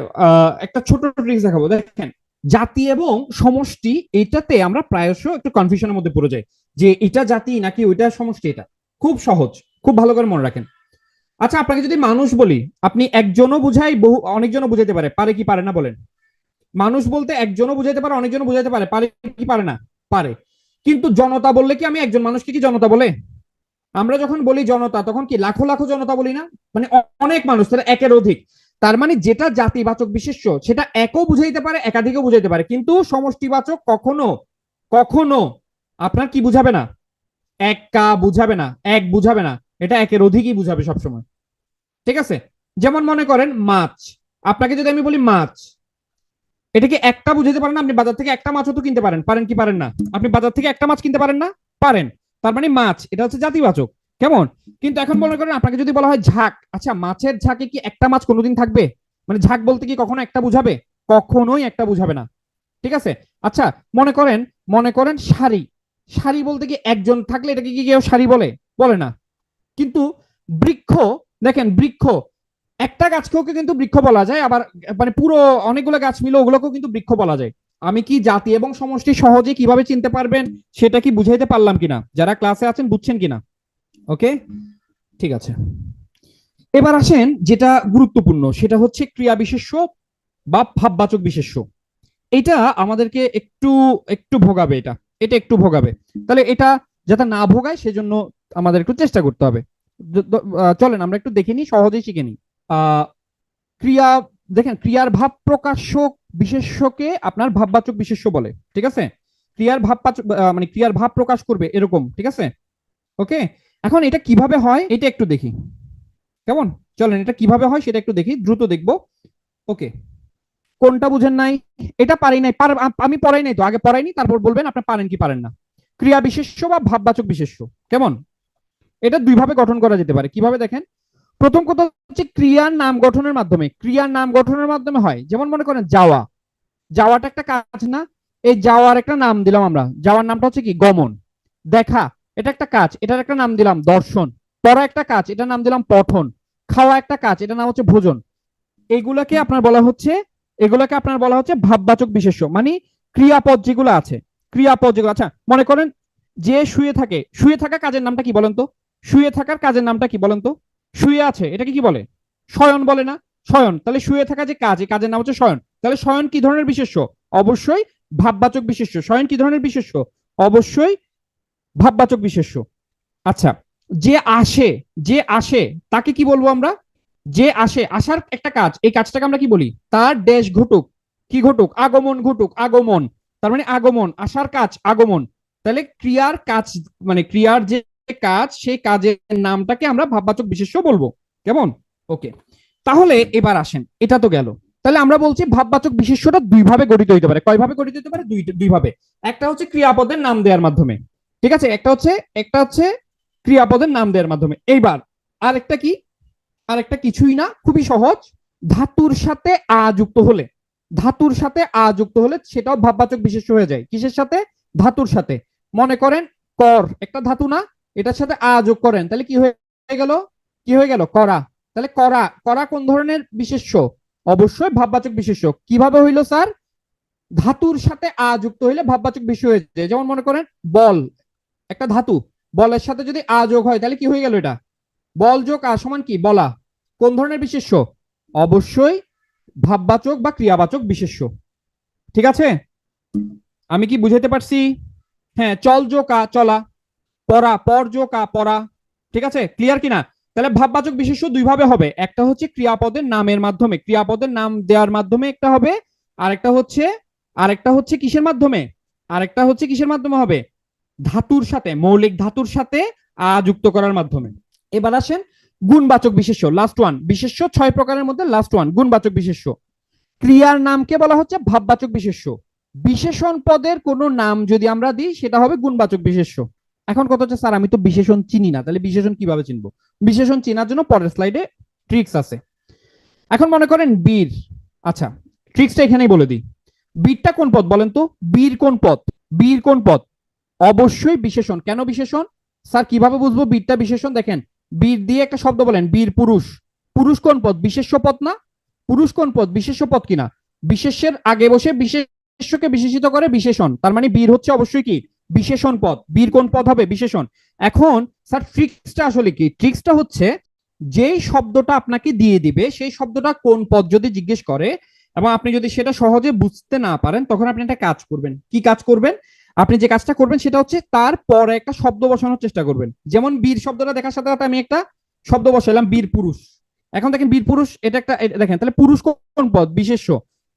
একটা ছোট ট্রিক্স দেখাবো। দেখেন, জাতি এবং সমষ্টি এটাতে আমরা প্রায়শ একটু কনফিউশনের মধ্যে পড়ে যাই যে এটা জাতি নাকি ওইটা সমষ্টি। এটা খুব সহজ, খুব ভালো করে মনে রাখেন। আচ্ছা, আপনাকে যদি মানুষ বলি, আপনি একজনও বুঝাই, বহু অনেকজনও বুঝাইতে পারে, পারে কি পারে না বলেন? মানুষ বলতে একজনও বুঝাইতে পারে, অনেকজনও বুঝাইতে পারে, পারে কি পারে না? পারে। কিন্তু জনতা বললে কি আমি একজন মানুষকে কি জনতা বলে? আমরা যখন বলি জনতা তখন কি লাখো লাখো জনতা বলি না? মানে অনেক মানুষ, তারা একের অধিক। তার মানে যেটা জাতিবাচক বিশেষ্য সেটা একও বুঝাইতে পারে, একাধিকও বুঝাইতে পারে, কিন্তু সমষ্টিবাচক কখনো কখনো আপনার কি বুঝাবে না, একা বুঝাবে না, এক বুঝাবে না, এটা একের অধিকই বুঝাবে সবসময়। ঠিক আছে? যেমন মনে করেন মাছ, আপনাকে যদি আমি বলি মাছ, এটাকে একটা বুঝাইতে পারেন না? আপনি বাজার থেকে একটা মাছও তো কিনতে পারেন, পারেন কি পারেন না? আপনি বাজার থেকে একটা মাছ কিনতে পারেন না? পারেন। তার মানে মাছ এটা হচ্ছে জাতিবাচক। কেমন? কিন্তু এখন মনে করেন আপনাকে যদি বলা হয় ঝাঁক, আচ্ছা মাছের ঝাঁকে কি একটা মাছ কোনোদিন থাকবে? মানে ঝাঁক বলতে কি কখনো একটা বুঝাবে? কখনোই একটা বুঝাবে না। ঠিক আছে? আচ্ছা, মনে করেন শাড়ি, শাড়ি বলতে কি একজন থাকলে এটাকে কি কেউ শাড়ি বলে? বলে না। কিন্তু বৃক্ষ, দেখেন বৃক্ষ, একটা গাছকেও কিন্তু বৃক্ষ বলা যায়, আবার মানে পুরো অনেকগুলো গাছ মিলে ওগুলোকেও কিন্তু বৃক্ষ বলা যায়। আমি কি জাতি এবং সমষ্টি সহজে কিভাবে চিনতে পারবেন সেটা কি বুঝাইতে পারলাম কিনা? যারা ক্লাসে আছেন বুঝছেন কিনা? ওকে, ঠিক আছে। এবার আসেন যেটা গুরুত্বপূর্ণ, সেটা হচ্ছে ক্রিয়া বিশেষ্য বা ভাববাচক বিশেষ্য। এটা আমাদেরকে একটু একটু ভোগাবে, এটা এটা একটু ভোগাবে। তাহলে এটা যাতে না ভোগায় সেজন্য আমাদের একটু চেষ্টা করতে হবে। চলেন আমরা একটু দেখে নিই, সহজেই শিখে নিই। ক্রিয়া, দেখেন ক্রিয়ার ভাব প্রকাশক বিশেষ্যকে আপনার ভাববাচক বিশেষ্য বলে। ঠিক আছে? ক্রিয়ার ভাব মানে ক্রিয়ার ভাব প্রকাশ করবে এরকম। ঠিক আছে? ওকে, এখন এটা কিভাবে হয় এটা একটু দেখি। কেমন? চলেন এটা কিভাবে হয় সেটা একটু দেখি, দ্রুত দেখবো। ওকে, কোনটা বুঝেন নাই? এটা পারি নাই, আমি পড়াই নাই তো, আগে পড়াইনি তারপর বলবেন আপনি পারেন কি পারেন না। ক্রিয়া বিশেষ্য বা ভাববাচক বিশেষ্য কেমন? এটা দুই ভাবে গঠন করা যেতে পারে। কিভাবে দেখেন, প্রথম কথা হচ্ছে ক্রিয়ার নাম গঠনের মাধ্যমে। ক্রিয়ার নাম গঠনের মাধ্যমে হয়, যেমন মনে করেন যাওয়া, যাওয়াটা একটা কাজ না? এই যাওয়ার একটা নাম দিলাম আমরা, যাওয়ার নামটা হচ্ছে কি গমন। দেখা, এটা একটা কাজ, এটার একটা নাম দিলাম দর্শন। পড়া একটা কাজ, এটার নাম দিলাম পঠন। খাওয়া একটা কাজ, এটার নাম হচ্ছে ভোজন। এগুলাকে আপনার বলা হচ্ছে, এগুলাকে আপনার বলা হচ্ছে ভাববাচক বিশেষ্য, মানে ক্রিয়াপদ যেগুলো আছে, ক্রিয়াপদ যেগুলো। আচ্ছা মনে করেন যে শুয়ে থাকে, শুয়ে থাকা কাজের নামটা কি বলেন তো? শুয়ে থাকার কাজের নামটা কি বলেন তো? শুয়ে আছে এটাকে কি বলে? শয়ন বলে না? শয়ন। তাহলে শুয়ে থাকা যে কাজ, এই কাজের নাম হচ্ছে শয়ন। তাহলে শয়ন কি ধরনের বিশেষ্য? অবশ্যই ভাববাচক বিশেষ্য। শয়ন কি ধরনের বিশেষ্য? অবশ্যই ভাববাচক বিশেষ্য। আচ্ছা, যে আসে, যে আসে তাকে কি বলবো আমরা? যে আসে, আসার একটা কাজ, এই কাজটাকে আমরা কি বলি? তার ড্যাশ ঘটুক, কি ঘটুক? আগমন ঘটুক, আগমন। তার মানে আগমন, আসার কাজ আগমন। তাহলে ক্রিয়ার কাজ, মানে ক্রিয়ার যে কাজ, সেই কাজের নামটাকে আমরা ভাববাচক বিশেষ্য বলবো। কেমন? ওকে, তাহলে এবার আসেন, এটা তো গেল। তাহলে আমরা বলছি ভাববাচক বিশেষ্যটা দুই ভাবে গঠিত হতে পারে। কয় ভাবে গঠিত হতে পারে? দুই ভাবে। একটা হচ্ছে ক্রিয়াপদের নাম দেওয়ার মাধ্যমে, ঠিক আছে? একটা হচ্ছে ক্রিয়াপদের নাম দেওয়ার মাধ্যমে। এইবার আরেকটা কি? আরেকটা কিছুই না, খুবই সহজ। ধাতুর সাথে আ যুক্ত হলে, ধাতুর সাথে আ যুক্ত হলে সেটাও ভাববাচক বিশেষ্য হয়ে যায়। কিসের সাথে? ধাতুর সাথে। মনে করেন কর একটা ধাতু না? এটার সাথে আ যোগ করেন, তাহলে কি হয়ে গেল? কি হয়ে গেল? করা। তাহলে করা, করা কোন ধরনের বিশেষ্য? অবশ্যই ভাববাচক বিশেষ্য। কিভাবে হইলো স্যার? ধাতুর সাথে আ যুক্ত হইলে ভাববাচক বিশেষ্য হয়ে যায়। যেমন মনে করেন বল, একটা ধাতু, বলের সাথে যদি আ যোগ হয় তাহলে কি হয়ে গেল? এটা বল যোগ আ সমান কি? বলা। কোন ধরনের বিশেষ্য? অবশ্যই ভাববাচক বা ক্রিয়াবাচক বিশেষ্য। ঠিক আছে? আমি কি বুঝাইতে পারছি? হ্যাঁ, চল যোগ আ চলা, পড়া, পর যোগ আ পড়া। ঠিক আছে? ক্লিয়ার কিনা? তাহলে ভাববাচক বিশেষ্য দুই ভাবে হবে, একটা হচ্ছে ক্রিয়াপদের নামের মাধ্যমে, ক্রিয়াপদের নাম দেওয়ার মাধ্যমে একটা হবে, আরেকটা হচ্ছে, আরেকটা হচ্ছে কিসের মাধ্যমে? আরেকটা হচ্ছে কিসের মাধ্যমে হবে? ধাতুর সাথে, মৌলিক ধাতুর সাথে আ যুক্ত করার মাধ্যমে। এবার আসেন গুণবাচক বিশেষ্য, লাস্ট ওয়ান। বিশেষ্য 6 প্রকারের মধ্যে লাস্ট ওয়ান গুণবাচক বিশেষ্য। ক্রিয়ার নামকে বলা হচ্ছে ভাববাচক বিশেষ্য। বিশেষণ পদের কোন নাম যদি আমরা দিই সেটা হবে গুণবাচক বিশেষ্য। এখন কথা হচ্ছে স্যার আমি তো বিশেষণ চিনি না, তাহলে বিশেষণ কিভাবে চিনবো? বিশেষণ চেনার জন্য পরের স্লাইডে ট্রিক্স আছে। এখন মনে করেন বীর, আচ্ছা ট্রিক্সটা এখানেই বলে দিই। বীরটা কোন পদ বলেন তো? বীর কোন পদ? বীর কোন পদ? অবশ্যই বিশেষণ। কেন বিশেষণ? স্যার কিভাবে বুঝবো বীরটা বিশেষণ? দেখেন, বীর দিয়ে একটা শব্দ বলেন, বীর পুরুষ। পুরুষ কোন পদ? বিশেষ্য পদ না? পুরুষ কোন পদ? বিশেষ্য পদ কিনা? বিশেষ্যের আগে বসে বিশেষ্যকে বিশেষিত করে বিশেষণ, তার মানে বীর হচ্ছে অবশ্যই কি? বিশেষণ পদ। বীর কোন পদ হবে? বিশেষণ। এখন স্যার ট্রিক্সটা আসলে কি? ট্রিক্সটা হচ্ছে যেই শব্দটা আপনাকে দিয়ে দিবে সেই শব্দটা কোন পদ যদি জিজ্ঞেস করে এবং আপনি যদি সেটা সহজে বুঝতে না পারেন, তখন আপনি একটা কাজ করবেন। কি কাজ করবেন? আপনি যে কাজটা করবেন সেটা হচ্ছে তার পরে একটা শব্দ বসানোর চেষ্টা করবেন। যেমন বীর শব্দটা দেখার সাথে সাথে আমি একটা শব্দ বসাইলাম, বীর পুরুষ। এখন দেখেন বীর পুরুষ এটা একটা, দেখেন তাহলে পুরুষ কোন পদ? বিশেষ্য।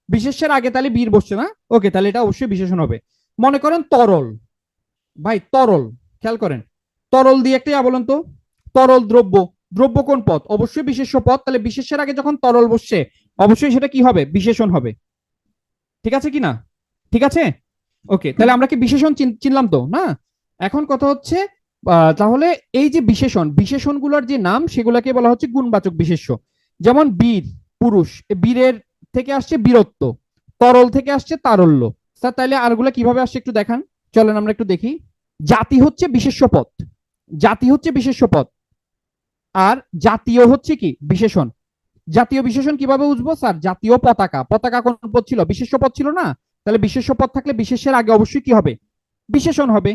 বিশেষ্যের আগে তাহলে বীর বসছে না? ওকে, তাহলে এটা অবশ্যই বিশেষণ হবে। মনে করেন তরল, ভাই তরল, খেয়াল করেন, তরল দিয়ে একটা বলেন তো। তরল দ্রব্য, দ্রব্য কোন পদ? অবশ্যই বিশেষ্য পদ, তাহলে বিশেষ্যের আগে যখন তরল বসছে অবশ্যই সেটা কি হবে? বিশেষণ হবে। ঠিক আছে কি না? ঠিক আছে, ওকে, তাহলে আমরা কি বিশেষণ চিনলাম তো না? এখন কথা হচ্ছে তাহলে এই যে বিশেষণ, বিশেষণগুলোর যে নাম সেগুলোকে বলা হচ্ছে গুণবাচক বিশেষ্য। যেমন বীর পুরুষ, বীরের থেকে আসছে বীরত্ব, তরল থেকে আসছে তারল্য। স্যার তাহলে আরগুলা কিভাবে আসছে একটু দেখান, চলেন আমরা একটু দেখি। জাতি হচ্ছে বিশেষ্য পদ, জাতি হচ্ছে বিশেষ্য পদ, আর জাতীয় হচ্ছে কি? বিশেষণ। জাতীয় বিশেষণ কিভাবে বুঝবো? স্যার জাতীয় পতাকা, পতাকা কোন পদ ছিল? বিশেষ্য পদ ছিল না? তাহলে বিশেষ্য পদ থাকলে বিশেষের আগে অবশ্যই কি হবে? বিশেষণ হবে।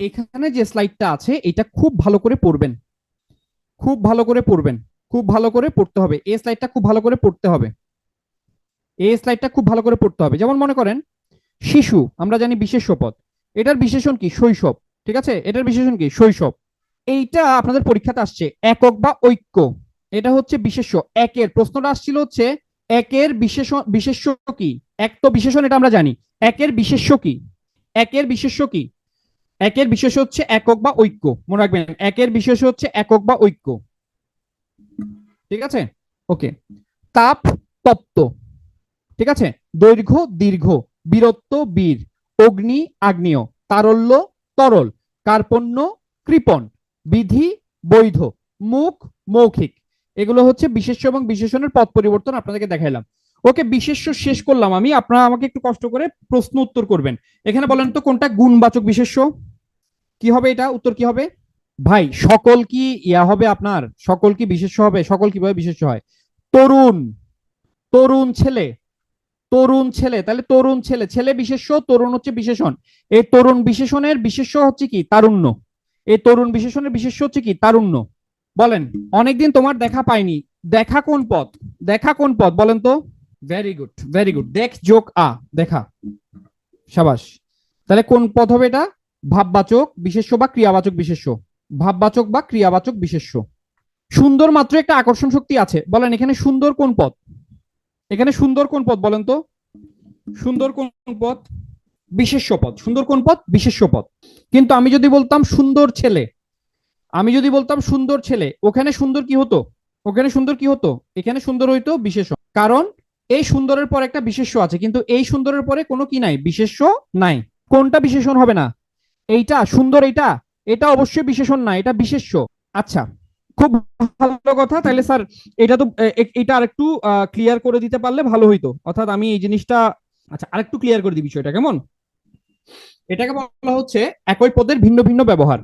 এখানে যে স্লাইডটা আছে এটা খুব ভালো করে পড়বেন, খুব ভালো করে পড়বেন, খুব ভালো করে পড়তে হবে। এই স্লাইডটা খুব ভালো করে পড়তে হবে, এই স্লাইডটা খুব ভালো করে পড়তে হবে। যেমন মনে করেন শিশু, আমরা জানি বিশেষ্য পদ, এটার বিশেষণ কি? শৈশব। ঠিক আছে, এটার বিশেষণ কি? শৈশব। এইটা আপনাদের পরীক্ষাতে আসছে একক বা ঐক্য, এটা হচ্ছে বিশেষ্য। একের প্রশ্নটা আসছিল হচ্ছে একের বিশেষণ, বিশেষ্য কি? এক তো বিশেষণ, এটা আমরা জানি। একের বিশেষ্য কি? একের বিশেষ্য কি? একের বিশেষ্য হচ্ছে একক বা ঐক্য, মনে রাখবেন একের বিশেষ্য হচ্ছে একক বা ঐক্য। ঠিক আছে, ওকে। তাপ তপ্ত, ঠিক আছে। দৈর্ঘ্য দীর্ঘ, বীরত্ব বীর, অগ্নি আগ্নেয়, তারল্য তরল, কার্পণ্য কৃপণ, বিধি বৈধ, মুখ মৌখিক। এগুলো হচ্ছে বিশেষ্য এবং বিশেষণের পদ পরিবর্তন আপনাদেরকে দেখাইলাম। ওকে, বিশেষ্য শেষ করলাম আমি, আপনারা আমাকে একটু কষ্ট করে প্রশ্ন উত্তর করবেন। এখানে বলেন তো কোনটা গুণবাচক বিশেষ্য? কি হবে এটা? উত্তর কি হবে? ভাই সকল কি ইয়া হবে আপনার? সকল কি বিশেষ্য হবে? সকল কিভাবে বিশেষ্য হয়? তরুণ, তরুণ ছেলে, তরুণ ছেলে, তাহলে তরুণ ছেলে, ছেলে বিশেষ্য, তরুণ হচ্ছে বিশেষণ। এই তরুণ বিশেষণের বিশেষ্য হচ্ছে কি? তারুণ্য। এই তরুণ বিশেষণের বিশেষ্য হচ্ছে কি? তারুণ্য। বলেন, অনেকদিন তোমার দেখা পাইনি, দেখা কোন পদ? দেখা কোন পদ বলেন তো? ভেরি গুড, ভেরি গুড, দেখ যোগ আ, দেখা, সাবাস। তাহলে কোন পদ হবে এটা? ভাববাচক বিশেষ্য বা ক্রিয়াবাচক বিশেষ্য, ভাববাচক বা ক্রিয়াবাচক বিশেষ্য। সুন্দর মাত্র একটা আকর্ষণ শক্তি আছে, বলেন এখানে সুন্দর কোন পদ? এখানে সুন্দর কোন পদ বলেন তো? সুন্দর কোন পদ? বিশেষ্য পদ। সুন্দর কোন পদ? বিশেষ্য পদ। কিন্তু আমি যদি বলতাম সুন্দর ছেলে, আমি যদি বলতাম সুন্দর ছেলে, ওখানে সুন্দর কি হতো? ওখানে সুন্দর কি হতো? এখানে সুন্দর হইতো বিশেষ্য, কারণ এই সুন্দরের পর একটা বিশেষ্য আছে, কিন্তু এই সুন্দরের পরে কোনো কি নাই? বিশেষ্য নাই। কোনটা বিশেষণ হবে না? এইটা সুন্দর, এইটা, এটা অবশ্যই বিশেষণ না, এটা বিশেষ্য। আচ্ছা, খুব ভালো কথা। তাহলে স্যার এটা তো এটা আরেকটু ক্লিয়ার করে দিতে পারলে ভালো হইতো, অর্থাৎ আমি এই জিনিসটা, আচ্ছা আরেকটু ক্লিয়ার করে দিই বিষয়টা, কেমন? এটাকে বলা হচ্ছে একই পদের ভিন্ন ভিন্ন ব্যবহার।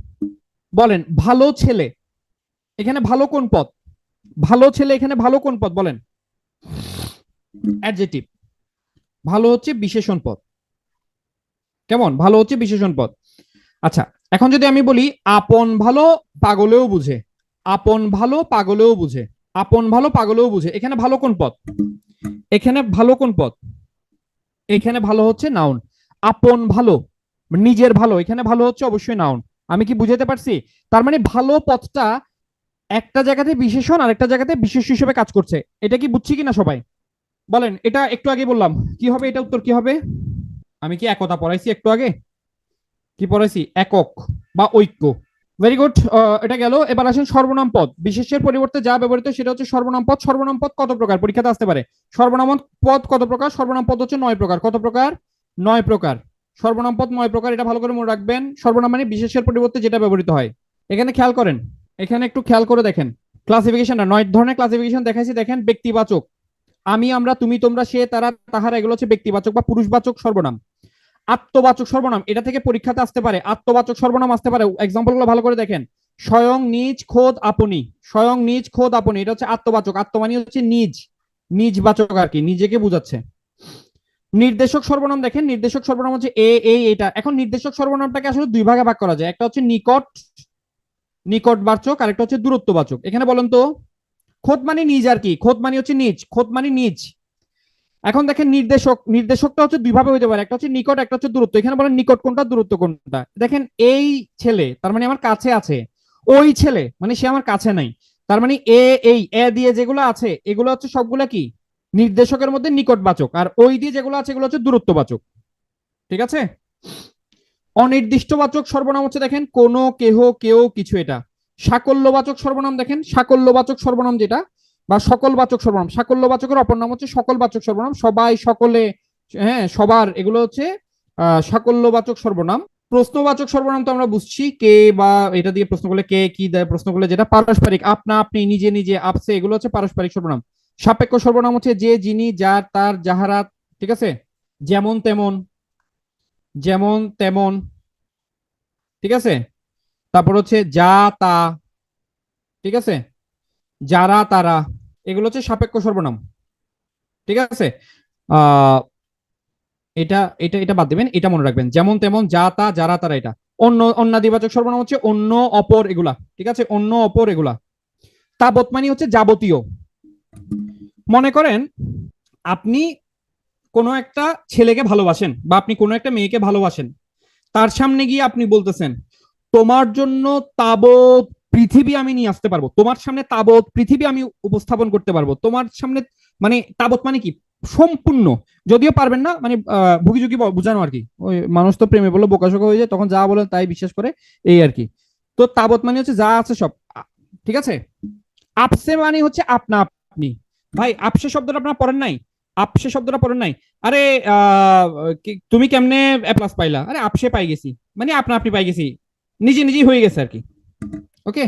বলেন ভালো ছেলে, এখানে ভালো কোন পদ? ভালো ছেলে এখানে ভালো কোন পদ বলেন? অ্যাডজেক্টিভ। ভালো হচ্ছে বিশেষণ পদ, কেমন? ভালো হচ্ছে বিশেষণ পদ। আচ্ছা, এখন যদি আমি বলি আপন ভালো পাগলেও বুঝে, আপন ভালো পাগলেও বুঝে, আপন ভালো পাগলেও বুঝে, এখানে ভালো কোন পদ? এখানে ভালো কোন পদ? এখানে ভালো হচ্ছে নাউন। আপন ভালো, নিজের ভালো, এখানে ভালো হচ্ছে অবশ্যই নাউন। আমি কি বুঝাতে পারছি? তার মানে ভালো পদটা একটা জায়গাতে বিশেষণ আর একটা জায়গাতে বিশেষ্য হিসেবে কাজ করছে। এটা কি বুঝছি কিনা সবাই? বলেন, এটা একটু আগে বললাম কি হবে? এটা উত্তর কি হবে? আমি কি একতা পড়াইছি একটু আগে? কি পড়াইছি? একক বা ঐক্য। ভেরি গুড, এটা গেল। এবার আসেন সর্বনাম পদ। বিশেষের পরিবর্তে যা ব্যবহৃত সেটা হচ্ছে সর্বনাম পদ। সর্বনাম পদ কত প্রকার? পরীক্ষাতে আসতে পারে। সর্বনাম পদ কত প্রকার? সর্বনাম পদ হচ্ছে 9 প্রকার। কত প্রকার? 9 প্রকার। সর্বনাম পদ 9 প্রকার, এটা ভালো করে মনে রাখবেন। সর্বনাম মানে বিশেষের পরিবর্তে যেটা ব্যবহৃত হয়। এখানে খেয়াল করেন, এখানে একটু খেয়াল করে দেখেন ক্লাসিফিকেশনটা। 9 ধরনের ক্লাসিফিকেশন দেখাইছি, দেখেন। ব্যক্তিবাচক, আমি, আমরা, তুমি, তোমরা, সে, তারা, তাহারা, এগুলো হচ্ছে ব্যক্তিবাচক বা পুরুষবাচক সর্বনাম। আত্মবাচক সর্বনাম, এটা থেকে পরীক্ষাতে আসতে পারে, আত্মবাচক সর্বনাম আসতে পারে। এক্সাম্পল গুলো ভালো করে দেখেন। স্বয়ং, নিজ, খোদ, আপনি। স্বয়ং, নিজ, খোদ, আপনি, এটা হচ্ছে আত্মবাচক। আত্ম মানে হচ্ছে নিজ, নিজ বাচক আর কি, নিজেকে বোঝাচ্ছে। নির্দেশক সর্বনাম দেখেন, নির্দেশক সর্বনাম হচ্ছে এটা। এখন নির্দেশক সর্বনামটাকে আসলে দুই ভাগে ভাগ করা যায়, একটা হচ্ছে নিকট, নিকটবাচক, আর একটা হচ্ছে দূরত্ববাচক। এখানে বলেন তো, খোদ মানে নিজ আর কি, খোদ মানে হচ্ছে নিজ, খোদ মানে নিজ। এখন দেখেন নির্দেশক, নির্দেশকটা হচ্ছে দুই ভাবে হইতে পারে, একটা হচ্ছে নিকট, একটা হচ্ছে দূরত্ব। এখানে বলেন নিকট কোনটা, দূরত্ব কোনটা। দেখেন এই ছেলে তার মানে আমার কাছে আছে, ওই ছেলে মানে সে আমার কাছে নাই। তার মানে এই এ দিয়ে যেগুলো আছে এগুলো হচ্ছে সবগুলা কি নির্দেশকের মধ্যে নিকটবাচক, আর ওই দিয়ে যেগুলো আছে এগুলো হচ্ছে দূরত্ববাচক। ঠিক আছে। অনির্দিষ্টবাচক সর্বনাম হচ্ছে দেখেন কোনো, কেহ, কেউ, কিছু, এটা। সাকল্যবাচক সর্বনাম দেখেন, সাকল্যবাচক সর্বনাম যেটা, বা সকলবাচক সর্বনাম। সাকল্যবাচকের অপর নাম হচ্ছে সকলবাচক সর্বনাম, সবাই, সকলে, হ্যাঁ, সবার, এগুলো হচ্ছে সাকল্যবাচক সর্বনাম। প্রশ্নবাচক সর্বনাম তো আমরা বুঝছি, কে বা এটা দিয়ে প্রশ্ন করলে, কে কি দেয় প্রশ্ন করলে, যেটা পারস্পরিক, আপনা, আপনি, নিজে, নিজে, আপসে, এগুলো হচ্ছে পারস্পরিক সর্বনাম। সাপেক্ষ সর্বনাম হচ্ছে যে, যিনি, যার, তার, যাহারা। ঠিক আছে। যেমন তেমন, যেমন তেমন। ঠিক আছে। তারপর হচ্ছে যা তা। ঠিক আছে। যারা, তারা, এগুলো হচ্ছে সাপেক্ষ সর্বনাম। ঠিক আছে। আহ এটা এটা এটা বাদ দিবেন, এটা মনে রাখবেন, যেমন তেমন, যা তা, যারা, তারা, এটা। অন্যাদিবাচক সর্বনাম হচ্ছে অন্য, অপর, এগুলা। ঠিক আছে, অন্য, অপর, এগুলা। তাবৎ মানে হচ্ছে যাবতীয়। মনে করেন আপনি কোনো একটা ছেলেকে ভালোবাসেন বা আপনি কোনো একটা মেয়েকে ভালোবাসেন, তার সামনে গিয়ে আপনি বলতেছেন, তোমার জন্য তাবৎ পৃথিবী আমি নিয়ে আসতে পারবো, তোমার সামনে তাবৎ পৃথিবী আমি উপস্থাপন করতে পারবো তোমার সামনে। মানে তাবৎ মানে কি, সম্পূর্ণ। যদিও পারবেন না, মানে ভুগি ঝুঁকি বোঝানো আর কি। ওই মানুষ তো প্রেমে বলে বোকাশোকা হয়ে যায়, তখন যা বলে তাই বিশ্বাস করে, এই আর কি। তো তাবৎ মানে হচ্ছে যা আছে সব। ঠিক আছে। আপসে মানে হচ্ছে আপনা আপনি। ভাই আপসে শব্দটা আপনারা পড়েন নাই? আপসে শব্দটা পড়েন নাই? আরে তুমি কেমনে এ প্লাস পাইলা? আরে আপসে পাই গেছি, মানে আপনা আপনি পাই গেছি, নিজে নিজেই হয়ে গেছে আর কি। ওকে।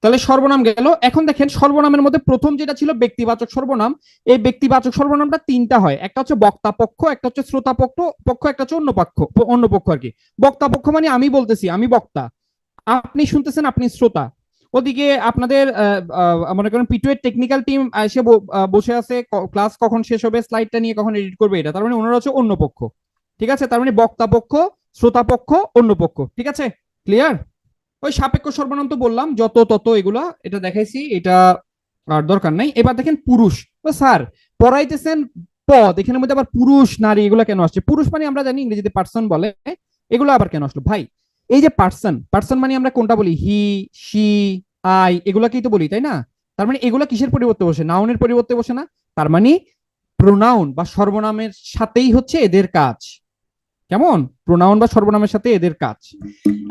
তাহলে সর্বনাম গেল। এখন দেখেন সর্বনামের মধ্যে প্রথম যেটা ছিল ব্যক্তিবাচক সর্বনাম। এই ব্যক্তিবাচক সর্বনামটা তিনটা হয়, একটা হচ্ছে বক্তা পক্ষ, একটা হচ্ছে শ্রোতা পক্ষ পক্ষ, একটা হচ্ছে অন্য পক্ষ, অন্য পক্ষ আর কি। বক্তা পক্ষ মানে আমি বলতেছি, আমি বক্তা, আপনি শুনতেছেন, আপনি শ্রোতা। ওদিকে আপনাদের মনে করেন পিটুয়ের টেকনিক্যাল টিম এসে বসে আছে, ক্লাস কখন শেষ হবে, স্লাইডটা নিয়ে কখন এডিট করবে, এটা তার মানে ওনারা হচ্ছে অন্য পক্ষ। ঠিক আছে। তার মানে বক্তা পক্ষ, শ্রোতা পক্ষ, অন্য পক্ষ। ঠিক আছে, ক্লিয়ার? ওই সাপেক্ষ সর্বনাম তো বললাম, যত তত, এগুলা, এটা দেখাইছি, এটা আর দরকার নাই। এবার দেখেন পুরুষ। ও স্যার পড়াইতেছেন পদ, এখানের মধ্যে আবার পুরুষ, নারী, এগুলো কেন আসছে? পুরুষ মানে আমরা জানি ইংরেজিতে পার্সন বলে, এগুলো আবার কেন আসলো ভাই? এই যে পার্সন, পার্সন মানে আমরা কোনটা বলি, হি, শি, আই, এগুলাকেই তো বলি, তাই না? তার মানে এগুলা কিসের পরিবর্তে বসে? নাউনের পরিবর্তে বসে না? তার মানে প্রোনাউন বা সর্বনামের সাথেই হচ্ছে এদের কাজ। কেমন? প্রোনাউন বা সর্বনামের সাথে এদের কাজ।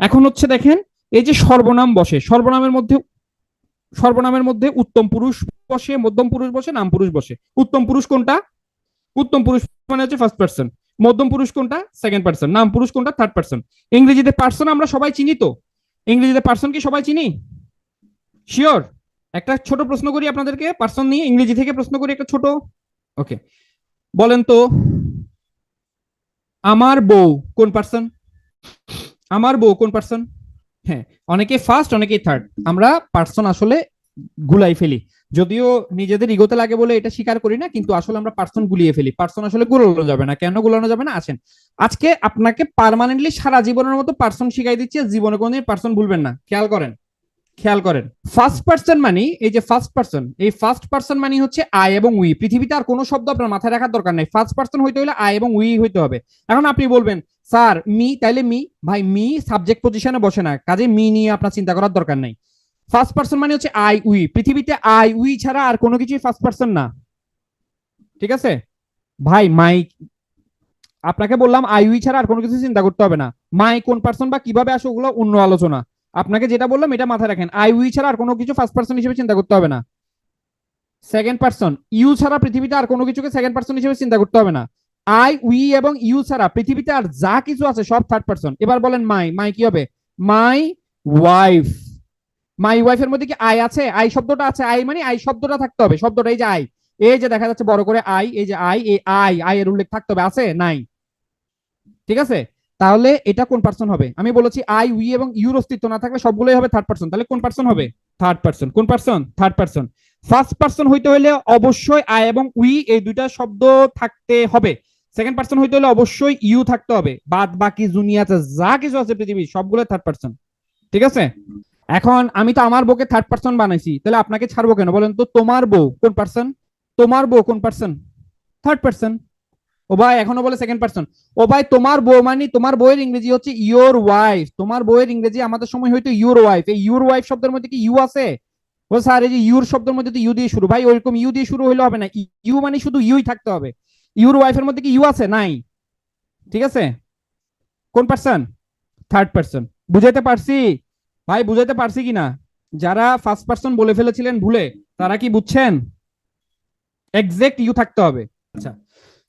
এখন হচ্ছে দেখেন, এই যে সর্বনাম বসে, সর্বনামের মধ্যে উত্তম পুরুষ বসে, মধ্যম পুরুষ বসে, নাম পুরুষ বসে। উত্তম পুরুষ কোনটা? উত্তম পুরুষ মানে হচ্ছে ফার্স্ট পার্সন। মধ্যম পুরুষ কোনটা? Second person. নাম পুরুষ কোনটা? Third person. ইংরেজিতে পার্সন আমরা সবাই চিনি তো? ইংরেজিতে পার্সন কি সবাই চিনি? শিওর? একটা ছোট প্রশ্ন করি আপনাদেরকে, পার্সন নিয়ে ইংরেজি থেকে প্রশ্ন করি একটা ছোট। ওকে, বলেন তো, আমার বউ কোন পার্সন? আমার বউ কোন পার্সন? হ্যাঁ, অনেকে ফার্স্ট, অনেকেই থার্ড। আমরা পার্সন আসলে গুলাই ফেলি, যদিও নিজেদের ইগোতে লাগে বলে এটা স্বীকার করি না, কিন্তু আসলে আমরা পার্সন গুলিয়ে ফেলি। পার্সন আসলে গুলানো যাবে না। কেন গুলানো যাবে না? আসেন আজকে আপনাকে পার্মানেন্টলি সারা জীবনের মতো পার্সন শিখাই দিচ্ছি, জীবনে কোনোদিন পার্সন ভুলবেন না। খেয়াল করেন, খেয়াল করেন। ফার্স্ট পার্সন মানে, এই যে ফার্স্ট পার্সন, এই ফার্স্ট পার্সন মানে হচ্ছে আই এবং উই। পৃথিবীতে আর কোনো শব্দ আপনার মাথায় রাখার দরকার নেই, ফার্স্ট পার্সন হইতে হলে আই এবং উই হইতে হবে। এখন আপনি বলবেন স্যার মি, তাইলে মি। ভাই মি সাবজেক্ট পজিশনে বসে না, কাজে মি নিয়ে আপনার চিন্তা করার দরকার নাই। ফার্স্ট পার্সন মানে হচ্ছে আই উই। পৃথিবীতে আই উই ছাড়া আর কোনো কিছুই ফার্স্ট পার্সন না। ঠিক আছে ভাই? মাই, আপনাকে বললাম আই উই ছাড়া আর কোনো কিছু চিন্তা করতে হবে না। মাই কোন পার্সন বা কিভাবে আসে ওগুলো অন্য আলোচনা। আপনাকে যেটা বললাম এটা মাথায় রাখেন, আই উই ছাড়া আর কোনো কিছু ফার্স্ট পার্সন হিসেবে চিন্তা করতে হবে না। সেকেন্ড পার্সন, ইউ ছাড়া পৃথিবীতে আর কোনো কিছুকে সেকেন্ড পার্সন হিসেবে চিন্তা করতে হবে না। আই, উই এবং ইউ ছাড়া পৃথিবীতে আর যা কিছু আছে সব থার্ড পারসন। এবার বলেন মাই, মাই কি হবে? My wife. মাই ওয়াইফের মধ্যে কি আই আছে? আই শব্দটা আছে, আই মানে আই শব্দটা থাকতে হবে, শব্দটা এই যে আই, এই যে দেখা যাচ্ছে বড় করে আই, এই যে আই, এই আই এর উল্লেখ থাকতে হবে, আছে নাই? ঠিক আছে, তাহলে এটা কোন পার্সন হবে? আমি বলেছি আই, উই এবং ইউর অস্তিত্ব না থাকলে সবগুলোই হবে থার্ড পার্সন, তাহলে কোন পার্সন হবে? Third person. কোন person? Third person. First person হইতে হলে অবশ্যই আই এবং উই এই দুইটা শব্দ থাকতে হবে। সেকেন্ড পার্সন হইতে হলে অবশ্যই ইউ থাকতে হবে। বাদ বাকি দুনিয়াতে যা কিছু আছে পৃথিবী সবগুলো থার্ড পার্সন। ঠিক আছে, এখন আমি তো আমার বউকে থার্ড পার্সন বানাইছি, তাহলে আপনাকে ছাড়বো কেন বলেন তো? তোমার বউ কোন পার্সন? তোমার বউ কোন পার্সন? Third person. ও ভাই এখনো বলে সেকেন্ড পার্সন। ও ভাই তোমার বউ মানে তোমার বউয়ের ইংরেজি হচ্ছে ইউর ওয়াইফ। তোমার বউয়ের ইংরেজি আমাদের সময় হয়তো ইউর ওয়াইফ। এই ইউর ওয়াইফ শব্দের মধ্যে কি ইউ আছে? ও স্যার এই যে ইউর শব্দের মধ্যে তো ইউ দিয়ে শুরু। ভাই ওইরকম ইউ দিয়ে শুরু হইলে হবে না, ইউ মানে শুধু ইউই থাকতে হবে। ইউর ওয়াইফের মধ্যে কি ইউ আছে? নাই। ঠিক আছে, কোন পার্সন? Third person. বুঝাইতে পারছি? ভাই বুঝাইতে পারছি কিনা? যারা ফার্স্ট পার্সন বলে ফেলেছিলেন ভুলে, তারা কি বুঝছেন? এক্সাক্ট ইউ থাকতে হবে। আচ্ছা,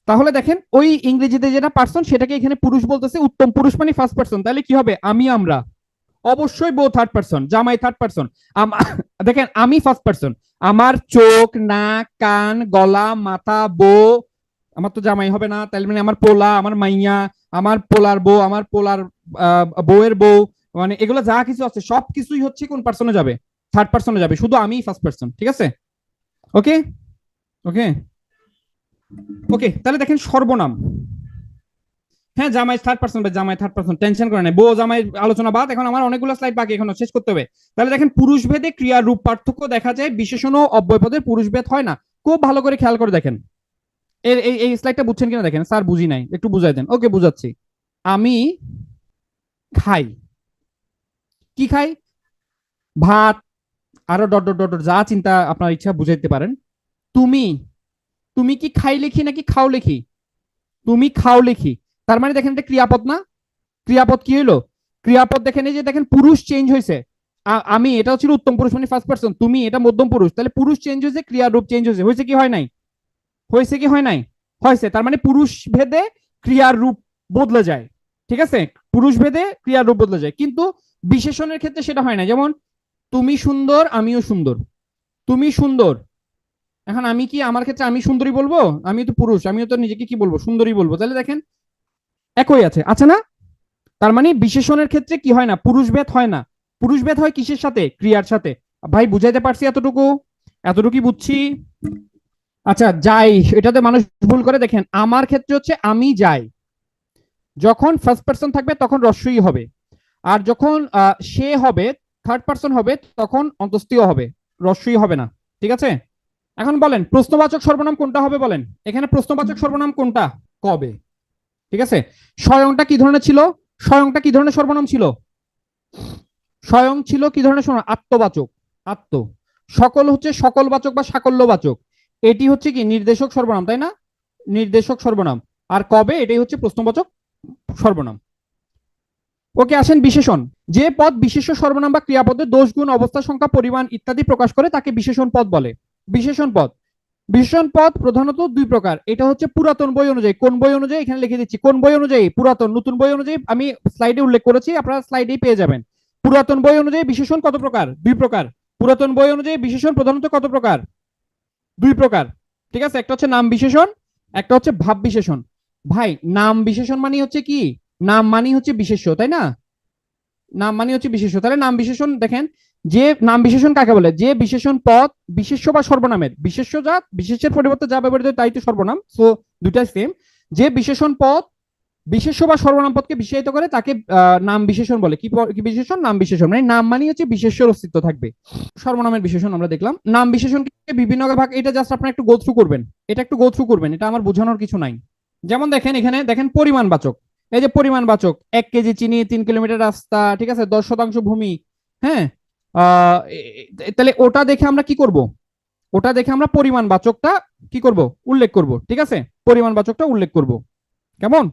তাহলে দেখেন ওই ইংরেজিতে যেটা পার্সন সেটাকে এখানে পুরুষ বলতেছে, উত্তম পুরুষ মানে ফার্স্ট পার্সন, তাহলে কি হবে? আমি, আমরা। অবশ্যই বউ থার্ড পার্সন, জামাই থার্ড পার্সন। দেখেন আমি ফার্স্ট পার্সন, আমার চোখ, নাক, কান, গলা, মাথা, বউ। আমার তো জামাই হবে না, তাহলে মানে আমার পোলা, আমার মাইয়া, আমার পোলার বউ, আমার পোলার বউয়ের বউ, মানে এগুলো যা কিছু আছে সব কিছুই হচ্ছে কোন পার্সনে যাবে? থার্ড পার্সনে যাবে, শুধু আমি ফার্স্ট পার্সন। ঠিক আছে, ওকে ওকে ওকে। তাহলে দেখেন সর্বনাম। হ্যাঁ জামাই থার্ড পার্সন, জামাই থার্ড পার্সন, টেনশন করে নাই। বউ জামাই আলোচনা বাদ, এখন আমার অনেকগুলো স্লাইড বাকি, এখনো শেষ করতে হবে। তাহলে দেখেন পুরুষ ভেদে ক্রিয়ার রূপ পার্থক্য দেখা যায়, বিশেষণ ও অব্যয়পদের পুরুষ ভেদ হয় না। খুব ভালো করে খেয়াল করে দেখেন। এই স্লাইডটা বুঝছেন কিনা দেখেন। স্যার বুঝি নাই, একটু বুঝাই দেন। ওকে বুঝাচ্ছি। আমি খাই। কি খাই? ভাত, আরো ডট ডট ডট ডট যা চিন্তা আপনার ইচ্ছা বুঝাইতে পারেন। তুমি, তুমি কি খাই লিখি নাকি খাও লিখি? তুমি খাও লিখি। তার মানে দেখেন এটা ক্রিয়াপদ না? ক্রিয়াপদ কি হইলো? ক্রিয়াপদ দেখেন, এই যে দেখেন পুরুষ চেঞ্জ হয়েছে। আমি এটা ছিল উত্তম পুরুষ মানে ফার্স্ট পার্সন, তুমি এটা মধ্যম পুরুষ, তাহলে পুরুষ চেঞ্জ হয়েছে, ক্রিয়ার রূপ চেঞ্জ হয়েছে। হয়েছে কি হয় নাই? হয়েছে কি হয় নাই? হয়েছে। তার মানে পুরুষ ভেদে ক্রিয়ার রূপ বদলে যায়। ঠিক আছে, পুরুষ ভেদে ক্রিয়ার রূপ বদলে যায়, কিন্তু বিশেষণের ক্ষেত্রে সেটা হয় না। যেমন তুমি সুন্দর, আমিও সুন্দর। তুমি সুন্দর, এখন আমি কি আমার ক্ষেত্রে আমি সুন্দরী বলবো? আমি তো পুরুষ, আমিও তো নিজেকে কি বলবো? সুন্দরী বলবো। তাহলে দেখেন একই আছে, আছে না? তার মানে বিশেষণের ক্ষেত্রে কি হয় না? পুরুষ ভেদ হয় না। পুরুষ ভেদ হয় কিসের সাথে? ক্রিয়ার সাথে। ভাই বুঝাইতে পারছি এতটুকু? এতটুকুই বুঝছি। আচ্ছা যাই, এটাতে মানুষ ভুল করে। দেখেন আমার ক্ষেত্রে হচ্ছে আমি যাই, যখন ফার্স্ট পার্সন থাকবে তখন রস্যই হবে, আর যখন সে হবে, থার্ড পার্সন হবে, তখন অন্তস্তীয় হবে, রস্যই হবে না। ঠিক আছে, এখন বলেন প্রশ্নবাচক সর্বনাম কোনটা হবে? বলেন এখানে প্রশ্নবাচক সর্বনাম কোনটা? কবে। ঠিক আছে, স্বয়ংটা কি ধরনের ছিল? স্বয়ংটা কি ধরনের সর্বনাম ছিল? স্বয়ং ছিল কি ধরনের সর্বনাম? আত্মবাচক। আত্ম। সকল হচ্ছে সকলবাচক বা সাকল্যবাচক। এটি হচ্ছে কি নির্দেশক সর্বনাম, তাই না? নির্দেশক সর্বনাম। আর কবে এটাই হচ্ছে প্রশ্নবাচক সর্বনাম। ওকে, আসেন বিশেষণ। যে পদ বিশেষ্য সর্বনাম বা ক্রিয়াপদের দোষ, গুণ, অবস্থা, সংখ্যা, পরিমাণ ইত্যাদি প্রকাশ করে তাকে বিশেষণ পদ বলে। বিশেষণ পদ, বিশেষণ পদ প্রধানত দুই প্রকার। এটা হচ্ছে পুরাতন বই অনুযায়ী। কোন বই অনুযায়ী? এখানে লিখে দিচ্ছি কোন বই অনুযায়ী। পুরাতন। নতুন বই অনুযায়ী আমি স্লাইডে উল্লেখ করেছি, আপনারা স্লাইডেই পেয়ে যাবেন। পুরাতন বই অনুযায়ী বিশেষণ কত প্রকার? দুই প্রকার। পুরাতন বই অনুযায়ী বিশেষণ প্রধানত কত প্রকার? দুই প্রকার। ঠিক আছে, একটা হচ্ছে নাম বিশেষণ, একটা হচ্ছে ভাব বিশেষণ। ভাই নাম বিশেষণ মানে হচ্ছে কি? নাম মানে হচ্ছে বিশেষ্য, তাই না? নাম মানে হচ্ছে বিশেষ্য। তাহলে নাম বিশেষণ দেখেন, যে নাম বিশেষণ কাকে বলে? যে বিশেষণ পদ বিশেষ্য বা সর্বনামের, বিশেষ্য যা, বিশেষের পরিবর্তে যা ব্যবহৃত তাই তো সর্বনাম, সো দুটাই সেম। যে বিশেষণ পদ বিশেষ্য বা সর্বনাম পদকে বিশেষিত করে তাকে নাম বিশেষণ বলে। কি বিশেষণ? নাম বিশেষণ। মানে নাম মানে হচ্ছে বিশেষ্যর অস্তিত্ব থাকবে। সর্বনামের বিশেষণ আমরা দেখলাম। নাম বিশেষণকে বিভিন্ন ভাগ, এটা জাস্ট আপনারা একটু গো থ্রু করবেন, এটা একটু গো থ্রু করবেন, এটা আমার বোঝানোর কিছু নাই। যেমন দেখেন এখানে দেখেন পরিমাণবাচক। এই যে পরিমাণবাচক, 1 কেজি চিনি, 3 কিলোমিটার রাস্তা, ঠিক আছে, 10% ভূমি। হ্যাঁ, তাহলে ওটা দেখে আমরা কি করব? ওটা দেখে আমরা পরিমাণবাচকটা কি করব? উল্লেখ করব। ঠিক আছে, পরিমাণবাচকটা উল্লেখ করব। কেমন?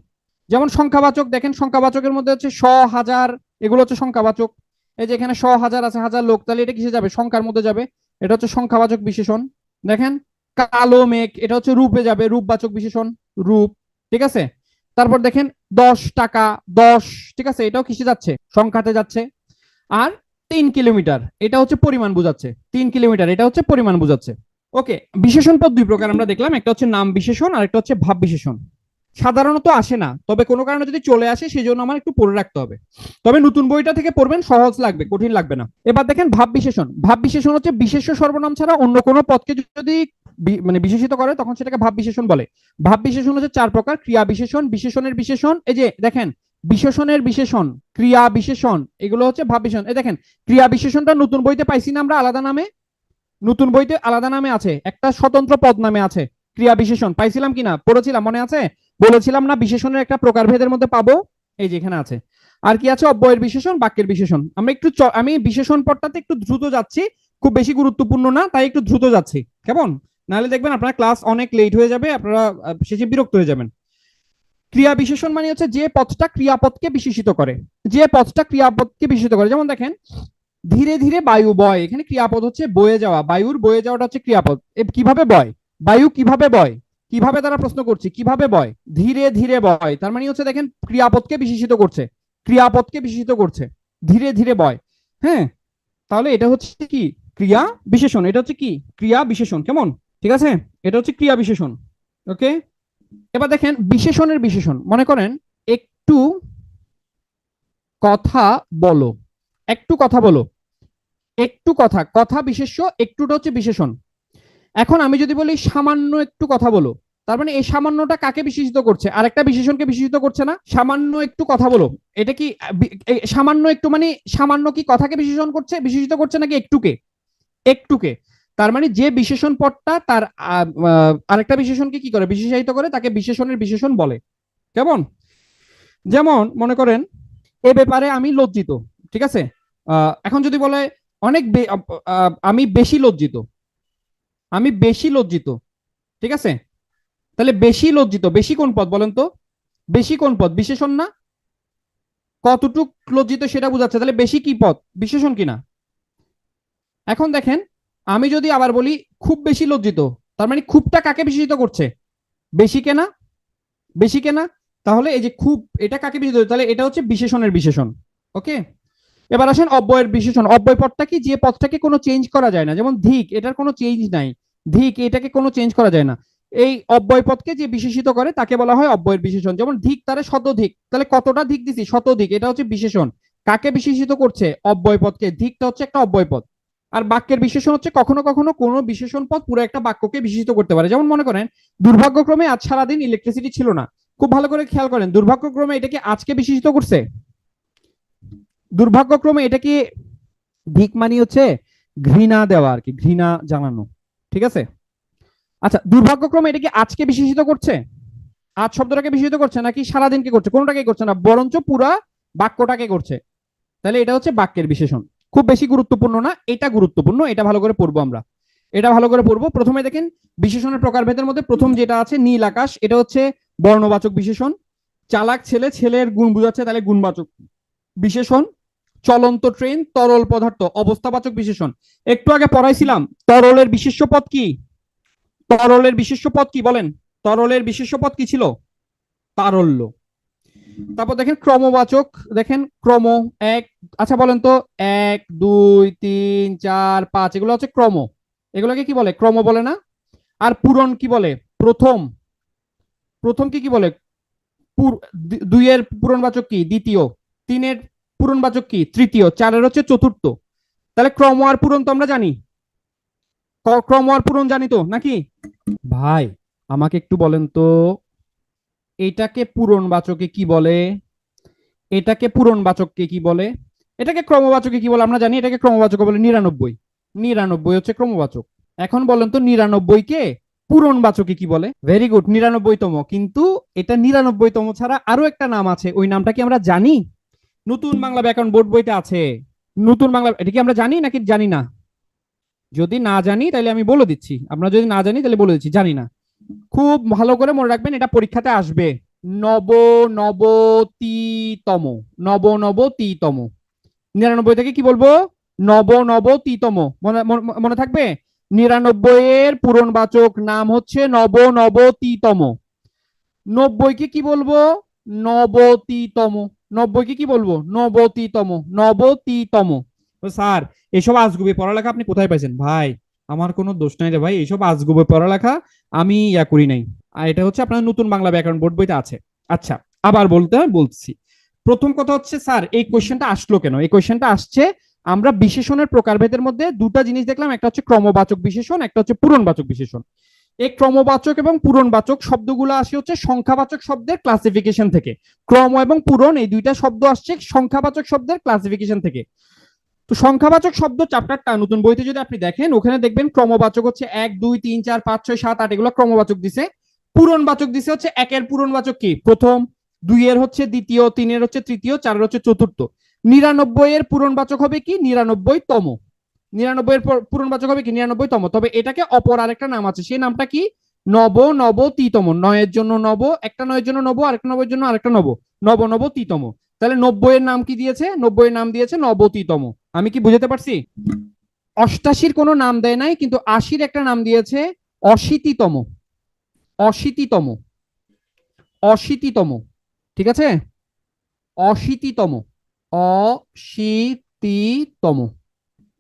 যেমন সংখ্যাবাচক, দেখেন সংখ্যাবাচকের মধ্যে হচ্ছে শ, হাজার, এগুলো হচ্ছে সংখ্যাবাচক। এই যে এখানে শ, হাজার আছে, হাজার লোক, তাহলে এটা কিসে যাবে? সংখ্যার মধ্যে যাবে। এটা হচ্ছে সংখ্যাবাচক বিশেষণ। দেখেন কালো মেঘ, এটা হচ্ছে রূপে যাবে, রূপবাচক বিশেষণ, রূপ। ঠিক আছে। তারপর দেখেন 10 টাকা, 10, ঠিক আছে, এটাও কিসে যাচ্ছে, সংখ্যাতে যাচ্ছে। আর 3 কিলোমিটার, এটা হচ্ছে পরিমাণ বোঝাচ্ছে, 3 কিলোমিটার এটা হচ্ছে পরিমাণ বোঝাচ্ছে। ওকে, বিশেষণ পদ দুই প্রকার আমরা দেখলাম, একটা হচ্ছে নাম বিশেষণ আর একটা হচ্ছে ভাব বিশেষণ। সাধারণত আসে না, তবে কোনো কারণে যদি চলে আসে সেই জন্য আমার একটু পড়ে রাখতে হবে। তবে নতুন বইটা থেকে পড়বেন, সহজ লাগবে, কঠিন লাগবে না। এবার দেখেন ভাব বিশেষণ। ভাব বিশেষণ হচ্ছে বিশেষ্য সর্বনাম ছাড়া অন্য কোনো পদকে যদি মানে বিশেষিত করে তখন সেটাকে ভাব বিশেষণ বলে। ভাব বিশেষণ হচ্ছে 4 প্রকার: ক্রিয়া বিশেষণ, বিশেষণের বিশেষণ, এই যে দেখেন বিশেষণের বিশেষণ, ক্রিয়া বিশেষণ, এগুলো হচ্ছে ভাব বিশেষণ। এই দেখেন ক্রিয়া বিশেষণটা নতুন বইতে পাইছি না আমরা আলাদা নামে, নতুন বইতে আলাদা নামে আছে, একটা স্বতন্ত্র পদ নামে আছে। ক্রিয়া বিশেষণ পাইছিলাম কিনা, পড়েছিলাম, মনে আছে? বলেছিলাম না বিশেষণের একটা প্রকারভেদের মধ্যে পাবো, এই যে এখানে আছে। আর কি আছে? অব্যয়ের বিশেষণ, বাক্যের বিশেষণ। আমরা একটু আমি বিশেষণ পদটাতে একটু দ্রুত যাচ্ছি, খুব বেশি গুরুত্বপূর্ণ না, তাই একটু দ্রুত যাচ্ছি, কেমন? নাহলে দেখবেন আপনার ক্লাস অনেক লেট হয়ে যাবে, আপনারা শেষে বিরক্ত হয়ে যাবেন। ক্রিয়া বিশেষণ মানে হচ্ছে যে পদটা ক্রিয়াপদকে বিশেষিত করে, যে পদটা ক্রিয়াপদকে বিশেষিত করে। যেমন দেখেন ধীরে ধীরে বায়ু বয়, এখানে ক্রিয়াপদ হচ্ছে বয়ে যাওয়া, বায়ুর বয়ে যাওয়াটা হচ্ছে ক্রিয়াপদ। কিভাবে বয়, বায়ু কিভাবে বয়, কিভাবে তারা প্রশ্ন করছে, কিভাবে বয়, ধীরে ধীরে বয়, তার মানে হচ্ছে দেখেন ক্রিয়াপদকে বিশেষিত করছে, ক্রিয়াপদকে বিশেষিত করছে, ধীরে ধীরে বয়। হ্যাঁ, তাহলে এটা হচ্ছে কি ক্রিয়া বিশেষণ, এটা হচ্ছে কি ক্রিয়া বিশেষণ, কেমন? ঠিক আছে, এটা হচ্ছে ক্রিয়া বিশেষণ। ওকে, এবার দেখেন বিশেষণের বিশেষণ। মনে করেন একটু কথা বলো, একটু কথা বলো, একটু কথা, কথা বিশেষ্য, একটুটা হচ্ছে বিশেষণ। এখন আমি যদি বলি সামান্য একটু কথা বলো, তার মানে এই সামান্যটা কাকে বিশেষিত করছে? আরেকটা বিশেষণকে বিশেষিত করছে না? সামান্য একটু কথা বলো, এটা কি সামান্য একটু মানে সামান্য কি কথাকে বিশেষণ করছে, বিশেষিত করছে, নাকি একটুকে? একটুকে। তার মানে যে বিশেষণ পদটা তার আরেকটা বিশেষণকে কি করে, বিশেষায়িত করে, তাকে বিশেষণের বিশেষণ বলে, কেমন? যেমন মনে করেন এ ব্যাপারে আমি লজ্জিত, ঠিক আছে। এখন যদি বলে অনেক আমি বেশি লজ্জিত, আমি বেশি লজ্জিত, ঠিক আছে। তাহলে বেশি লজ্জিত, বেশি কোন পদ বলেন তো? বেশি কোন পদ? বিশেষণ না? কতটুক লজ্জিত সেটা বোঝাচ্ছে, তাহলে বেশি কি পদ, বিশেষণ কিনা? এখন দেখেন আমি যদি আবার বলি খুব বেশি লজ্জিত, তার মানে খুবটা কাকে বিশেষিত করছে? বেশি কেনা, বেশি কেনা। তাহলে এই যে খুব, এটা কাকে বিশেষিত, তাহলে এটা হচ্ছে বিশেষণের বিশেষণ। ওকে, এবার আসেন অব্যয়ের বিশেষণ। অব্যয় পদটা কি? যে পদটাকে কোনো চেঞ্জ করা যায় না, যেমন ধিক, এটার কোনো চেঞ্জ নাই, ধিক এটাকে কোনো চেঞ্জ করা যায় না। এই অব্যয় পদকে যে বিশেষিত করে তাকে বলা হয় অব্যয়ের বিশেষণ। যেমন ধিক তারে শতধিক, তাহলে কতটা ধিক দিছি, শতধিক, এটা হচ্ছে বিশেষণ। কাকে বিশেষিত করছে? অব্যয় পদকে। ধিকটা হচ্ছে একটা অব্যয় পদ। আর বাক্যের বিশেষণ হচ্ছে কখনো কখনো কোনো বিশেষণ পদ পুরো একটা বাক্যকে বিশেষিত করতে পারে। যেমন মনে করেন দুর্ভাগ্যক্রমে আজ সারাদিন ইলেকট্রিসিটি ছিল না। খুব ভালো করে খেয়াল করেন, দুর্ভাগ্যক্রমে এটা কি আজকে বিশেষিত করছে? দুর্ভাগ্যক্রমে এটা কি, ধিক মানে হচ্ছে ঘৃণা দেওয়া আর কি, ঘৃণা জানানো, ঠিক আছে। আচ্ছা, দুর্ভাগ্যক্রমে এটা কি আজকে বিশেষিত করছে? আজ শব্দটাকে বিশেষিত করছে নাকি সারাদিনকে করছে? কোনটাকে করছে না, বরঞ্চ পুরা বাক্যটাকে করছে। তাহলে এটা হচ্ছে বাক্যের বিশেষণ। খুব বেশি গুরুত্বপূর্ণ না, এটা গুরুত্বপূর্ণ, এটা ভালো করে পড়বো আমরা, এটা ভালো করে পড়বো। প্রথমে দেখেন বিশেষণের প্রকারভেদের মধ্যে প্রথম যেটা আছে নীল আকাশ, এটা হচ্ছে বর্ণবাচক বিশেষণ। চালাক ছেলে, ছেলের গুণ বোঝাচ্ছে, তাহলে গুণবাচক বিশেষণ। চলন্ত ট্রেন, তরল পদার্থ, অবস্থাবাচক বিশেষণ। একটু আগে পড়াইছিলাম তরলের বিশেষ্য পদ কি, তরলের বিশেষ্য পদ কি বলেন? তরলের বিশেষ্য পদ কি ছিল? তারল্য। তারপর দেখেন ক্রমবাচক, দেখেন ক্রম, এক, আচ্ছা বলেন তো, 1 2 3 4 5, এগুলো হচ্ছে ক্রম, এগুলোকে কি বলে? ক্রম বলে না? আর পূরণ কি বলে? প্রথম, প্রথম কি কি বলে? দুইয়ের পূরণবাচক কি? দ্বিতীয়। তিনের পূরণবাচক কি? তৃতীয়। চারের হচ্ছে চতুর্থ। তাহলে ক্রম আর পূরণ তো আমরা জানি, ক্রম আর পূরণ জানি তো নাকি? ভাই আমাকে একটু বলেন তো, এটাকে পূরণবাচকে কি বলে, এটাকে পূরণবাচককে কি বলে, এটাকে ক্রমবাচকে কি বলে? আমরা জানি এটাকে ক্রমবাচক বলে 99, 99 হচ্ছে ক্রমবাচক। এখন বলেন তো 99 কে পূরণবাচকে কি বলে? ভেরি গুড, 99তম। কিন্তু এটা 99তম ছাড়া আরো একটা নাম আছে, ওই নামটা কি আমরা জানি? নতুন বাংলা ব্যাকরণ বোর্ড বইতে আছে। নতুন বাংলা, এটা কি আমরা জানি নাকি জানি না? যদি না জানি তাহলে আমি বলে দিচ্ছি, আমরা যদি না জানি তাহলে বলে দিচ্ছি জানি না। খুব ভালো করে মনে রাখবেন, এটা পরীক্ষাতে আসবে। নবনবতিতম, নবনবতিতম। 99 থেকে কি বলবো? নবনবতিতম। মনে থাকবে? 99 এর পূরণবাচক নাম হচ্ছে নবনবতিতম। 90 কে কি বলবো? নবতিতম। 90 কে কি বলবো? নবতিতম। নবতিতম। তো স্যার, এসব আজগুবি পড়ালেখা আপনি কোথায় পাইছেন ভাই? আমার কোনো দোষ নাই রে ভাই, এইসব আজগুবি পড়ালেখা আমি করি নাই। আর এটা হচ্ছে আপনার নতুন বাংলা ব্যাকরণ বোর্ড বইতে আছে। আচ্ছা, আবার বলছি। প্রথম কথা হচ্ছে স্যার, এই কোশ্চেনটা আসলো কেন? এই কোশ্চেনটা আসছে, আমরা বিশেষণের প্রকারভেদের মধ্যে দুটা জিনিস দেখলাম, একটা হচ্ছে ক্রমবাচক বিশেষণ, একটা হচ্ছে পূরণবাচক বিশেষণ। এই ক্রমবাচক এবং পূরণবাচক শব্দগুলো আসে হচ্ছে সংখ্যাবাচক শব্দের ক্লাসিফিকেশন থেকে। ক্রম এবং পূরণ এই দুইটা শব্দ আসছে সংখ্যাবাচক শব্দের ক্লাসিফিকেশন থেকে। তো সংখ্যাবাচক শব্দ চ্যাপ্টারটা নতুন বইতে যদি আপনি দেখেন, ওখানে দেখবেন ক্রমবাচক হচ্ছে 1 2 3 4 5 6 7 8, এগুলো ক্রমবাচক দিছে। পূরণবাচক দিছে হচ্ছে একের পূরণবাচক কি প্রথম, 2 এর হচ্ছে দ্বিতীয়, 3 এর হচ্ছে তৃতীয়, 4 এর হচ্ছে চতুর্থ। 99 এর পূরণবাচক হবে কি? 99তম। 99 এর পূরণবাচক হবে কি? 99তম। তবে এটাকে অপর আরেকটা নাম আছে, সেই নামটা কি? নবতিতম। 9 এর জন্য নব, একটা 9 এর জন্য নব, আরেকটা 9 এর জন্য আরেকটা নব, নবতিতম। তাহলে 90 এর নাম কি দিয়েছে? 90 এর নাম দিয়েছে নবতিতম। আমি কি বুঝাতে পারছি? 88-র কোনো নাম দেয় নাই, কিন্তু 80-র একটা নাম দিয়েছে অশীতিতম। অশীতিতম। অশীতিতম। ঠিক আছে? অশীতিতম। অশীতিতম।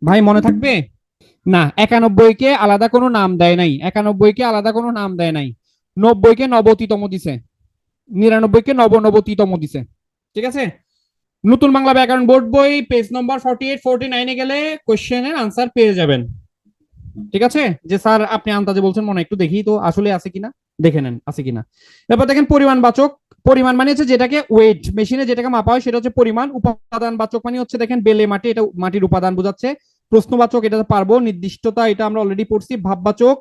ভাই মনে থাকবে? না, 91-কে আলাদা কোনো নাম দেয় নাই। 91-কে আলাদা কোনো নাম দেয় নাই। 90-কে নবতিতম দিছে। 99-কে নবতিতম দিছে। ঠিক আছে? নতুন বাংলা ব্যাকরণ বোর্ড বই পেজ নম্বর 48 49-এ গেলে কোশ্চেনের আনসার পেয়ে যাবেন। ঠিক আছে? যে স্যার আপনি আন্দাজে বলছেন, মনে একটু দেখি তো আসলে আছে কিনা, দেখে নেন আছে কিনা। তারপর দেখেন পরিমাণবাচক। পরিমাণ মানে হচ্ছে যেটাকে ওয়েট মেশিনে যেটাকে মাপা হয় সেটা হচ্ছে পরিমাণ। উপাদান বাচক মানে হচ্ছে দেখেন বেলে মাটি, এটা মাটির উপাদান বোঝাচ্ছে। প্রশ্নবাচক, এটা পারবো। নির্দিষ্টতা, এটা আমরা অলরেডি পড়ছি। ভাববাচক,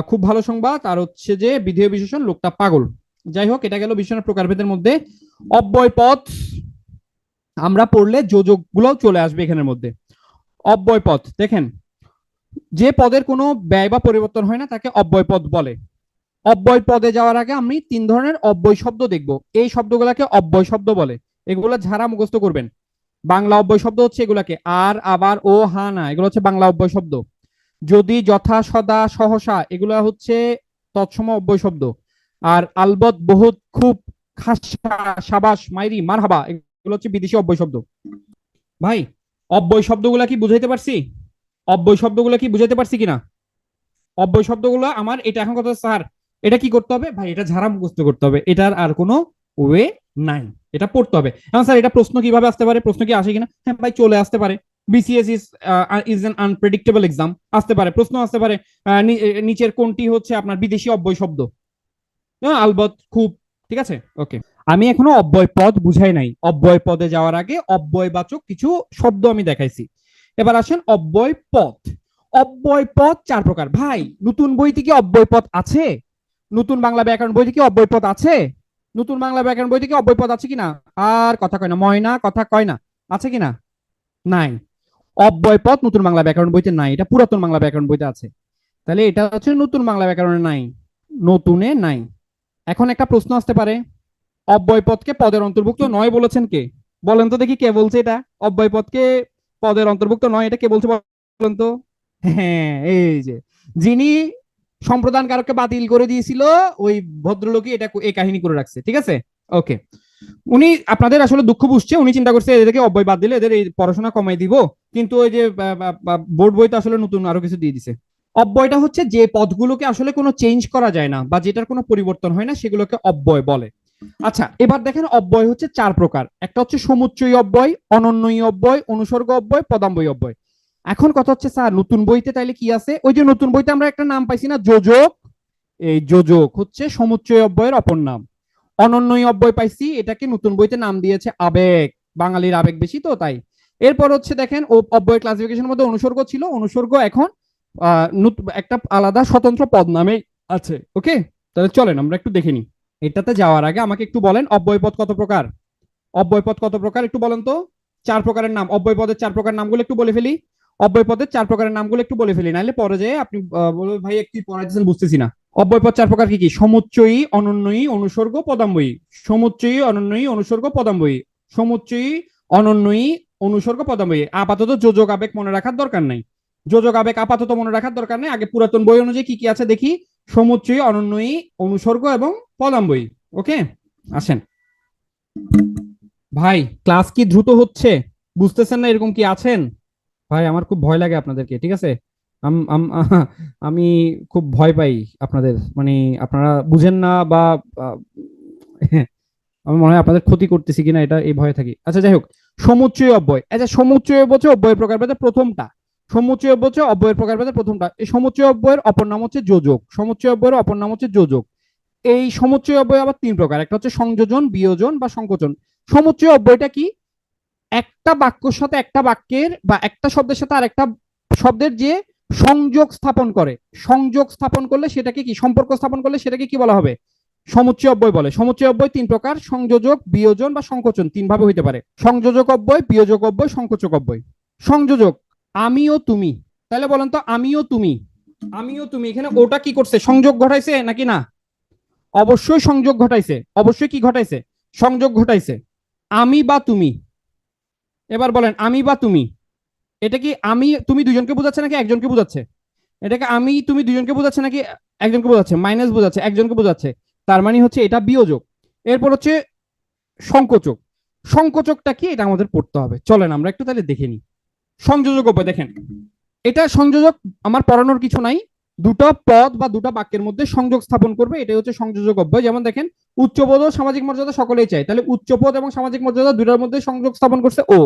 খুব ভালো সংবাদ। আর হচ্ছে যে বিধেয় বিশেষণ, লোকটা পাগল। যাই হোক, এটা গেল বিশেষণের প্রকারভেদের মধ্যে। অব্যয় পদ আমরা পড়লে যোজক গুলো চলে আসবে এখানের মধ্যে। অব্যয় পদ দেখেন, যে পদের কোনো ব্যয় বা পরিবর্তন হয় না তাকে অব্যয় পদ বলে। অব্যয় পদে যাওয়ার আগে আমি 3 ধরনের অব্যয় শব্দ দেখব। এই শব্দগুলোকে অব্যয় শব্দ বলে। এগুলো ঝাড়া মুখস্থ করবেন। বাংলা অব্যয় শব্দ হচ্ছে এগুলাকে আর, আবার, ও, হা, না, এগুলো হচ্ছে বাংলা অব্যয় শব্দ। যদি, যথা, সদা, সহসা, এগুলা হচ্ছে তৎসম অব্যয় শব্দ। আর আলবত, বহুত, খুব, খাসা, সাবাস, মাইরি, মারহাবা, এগুলো হচ্ছে বিদেশি অব্যয় শব্দ। ভাই, অব্যয় শব্দগুলা কি বুঝাইতে পারছি? অব্যয় শব্দগুলো কি বুঝাইতে পারছি কিনা? অব্যয় শব্দগুলো আমার, এটা এখন কথা স্যার, এটা কি করতে হবে ভাই? এটা ঝাড়া মুখস্থ করতে হবে, এটার আর কোনো ওয়ে নাই, এটা পড়তে হবে। এখন স্যার এটা প্রশ্ন কিভাবে আসতে পারে? প্রশ্ন কি আসে কিনা? হ্যাঁ ভাই, চলে আসতে পারে। BCS is an unpredictable exam, আসতে পারে, প্রশ্ন আসতে পারে। নিচের কোনটি হচ্ছে আপনার বিদেশি অব্যয় শব্দ? আলবত, খুব। ঠিক আছে, ওকে। আমি এখনো অব্যয় পদ বুঝাই নাই। অব্যয় পদে যাওয়ার আগে অব্যয়বাচক কিছু শব্দ আমি দেখাইছি। এবার আসেন অব্যয় পদ। অব্যয় পদ 4 প্রকার। ভাই, নতুন বইতে কি অব্যয় পদ আছে? নতুন বাংলা ব্যাকরণ বইতে কি অব্যয় পদ আছে? নতুন বাংলা ব্যাকরণ বইতে কি অব্যয় পদ আছে কিনা? আর কথা কয় না, ময়না কথা কয় না। আছে কিনা? নাই। অব্যয় পদ নতুন বাংলা ব্যাকরণ বইতে নাই, এটা পুরাতন বাংলা ব্যাকরণ বইতে আছে। তাহলে এটা হচ্ছে নতুন বাংলা ব্যাকরণে নাই, নতুনে নাই। এখন একটা প্রশ্ন আসতে পারে, অব্যয় পদকে পদের অন্তর্ভুক্ত নয় বলেছেন কে? বলেন তো দেখি, কে বলছে এটা? অব্যয় পদকে পদের অন্তর্ভুক্ত নয়, এটা কে বলছে বলেন তো? হ্যাঁ, এই যে, যিনি সম্প্রদান কারককে বাতিল করে দিয়েছিল, ওই ভদ্রলোকই এটা এই কাহিনী করে রাখছে। ঠিক আছে, ওকে। উনি আপনাদের আসলে দুঃখ বুঝছে, উনি চিন্তা করছে এদেরকে অব্যয় বাদ দিলে এদের এই পড়াশোনা কমাই দিব। কিন্তু ওই যে বোর্ড বইতে আসলে নতুন আরো কিছু দিয়ে দিছে। অব্যয়টা হচ্ছে যে পদগুলোকে আসলে কোনো চেঞ্জ করা যায় না বা যেটার কোনো পরিবর্তন হয় না, সেগুলোকে অব্যয় বলে। আচ্ছা, এবার দেখেন অব্যয় হচ্ছে 4 প্রকার। একটা হচ্ছে সমুচ্চয়ী অব্যয়, অনন্যয়ী অব্যয়, অনুসর্গ অব্যয়, পদাম্বয়ী অব্যয়। এখন কথা হচ্ছে স্যার নতুন বইতে তাইলে কি আছে? ওই যে নতুন বইতে আমরা একটা নাম পাইছি না, যোজক। এই যোজক হচ্ছে সমুচ্চয়ী অব্যয়ের অপর নাম। অনন্যয়ী অব্যয় পাইছি, এটাকে নতুন বইতে নাম দিয়েছে আবেগ। বাঙালির আবেগ বেশি তো তাই। এরপর হচ্ছে দেখেন অব্যয় ক্লাসিফিকেশনের মধ্যে অনুসর্গ ছিল, অনুসর্গ এখন একটা আলাদা স্বতন্ত্র পদ নামে আছে। ওকে, তাহলে চলেন আমরা একটু দেখে নিই। এটাতে যাওয়ার আগে আমাকে একটু বলেন অব্যয় পদ কত প্রকার? অব্যয় পদ কত প্রকার একটু বলেন তো। 4 প্রকারের নাম, অব্যয় পদের 4 প্রকার নামগুলো একটু বলে ফেলি। অব্যয় পদের 4 প্রকারের নামগুলো একটু বলে ফেলি, নাহলে পরে যে আপনি বলবেন ভাই একটু পড়াইতেছেন বুঝতেছি না। অব্যয় পদ 4 প্রকার কি কি? সমুচ্চয়ী, অনন্যয়ী, অনুসর্গ, পদাম্বয়ী। সমুচ্চয়ী, অনন্যয়ী, অনুসর্গ, পদাম্বয়ী। সমুচ্চয়ী, অনন্যয়ী, অনুসর্গ, পদাম্বয়ী। আপাতত যোজক আবেগ মনে রাখার দরকার নাই। যোজক আবেগ আপাতত মনে রাখার দরকার নেই। আগে পুরাতন বই অনুযায়ী কি কি আছে দেখি। সমুচ্চয়ী, অনন্যয়ী, অনুসর্গ এবং পদাম্বয়ী। ওকে, আসেন ভাই। ক্লাস কি দ্রুত হচ্ছে? বুঝতেছেন না এরকম কি আছেন? ভাই আমার খুব ভয় লাগে আপনাদেরকে, ঠিক আছে? আমি খুব ভয় পাই আপনাদের, মানে আপনারা বুঝেন না বা আহ, আমার মনে হয় আপনাদের ক্ষতি করতেছি কিনা এটা এই ভয়ে থাকি। আচ্ছা যাই হোক, সমুচ্চয় অব্যয়। আচ্ছা সমুচ্চয় বলছে অব্যয়ের প্রকারভেদে প্রথমটা, সমুচ্চয় বলছে অব্যয়ের প্রকারভেদে প্রথমটা। এই সমুচ্চয় অব্যয়ের অপর নাম হচ্ছে যোজক, সমুচ্চয় অব্যয়ের অপর নাম হচ্ছে যোজক। এই সমুচ্চয় অব্যয় আবার তিন প্রকার, একটা হচ্ছে সংযোজন, বিয়োজন বা সংকোচন। সমুচ্চয় অব্যয়টা কি? একটা বাক্যের সাথে একটা বাক্যের বা একটা শব্দের সাথে আরেকটা শব্দের যে সংযোগ স্থাপন করে, সংযোগ স্থাপন করলে সেটাকে কি, সম্পর্ক স্থাপন করলে সেটাকে কি বলা হবে? সমুচ্চয় অব্যয় বলে। সমুচ্চয় অব্যয় তিন প্রকার, সংযোজক, বিয়োজন বা সংকোচন, তিন ভাবে হইতে পারে: সংযোজক অব্যয়, বিয়োজক অব্যয়, সংকোচক অব্যয়। সংযোজক, আমি ও তুমি। তাহলে বলেন তো, আমি ও তুমি, আমি ও তুমি, এখানে ওটা কি করছে? সংযোগ ঘটাইছে নাকি না? অবশ্যই সংযোগ ঘটাইছে। অবশ্যই কি ঘটাইছে? সংযোগ ঘটাইছে। আমি বা তুমি, এবার বলেন আমি বা তুমি, এটা কি আমি তুমি দুজনকে বোঝাচ্ছে নাকি একজনকে বোঝাচ্ছে? এটাকে আমি তুমি দুজনকে বোঝাচ্ছে নাকি একজনকে বোঝাচ্ছে? মাইনাস বোঝাচ্ছে, একজনকে বোঝাচ্ছে। তার মানে হচ্ছে এটা বিয়োজক। এরপর হচ্ছে সংকোচক। সংকোচকটা কি এটা আমাদের পড়তে হবে, চলেন আমরা একটু তাহলে দেখে নিই। সংযোজক অব্যয় দেখেন, এটা সংযোজক, আমার পড়ানোর কিছু নাই। দুটো পদ বা দুটো বাক্যের মধ্যে সংযোগ স্থাপন করবে, এটাই হচ্ছে সংযোজক অব্যয়। যেমন দেখেন, উচ্চপদ ও সামাজিক মর্যাদা সকলেই চায়, তাহলে উচ্চপদ এবং সামাজিক মর্যাদা দুটার মধ্যে সংযোগ স্থাপন করছে ও।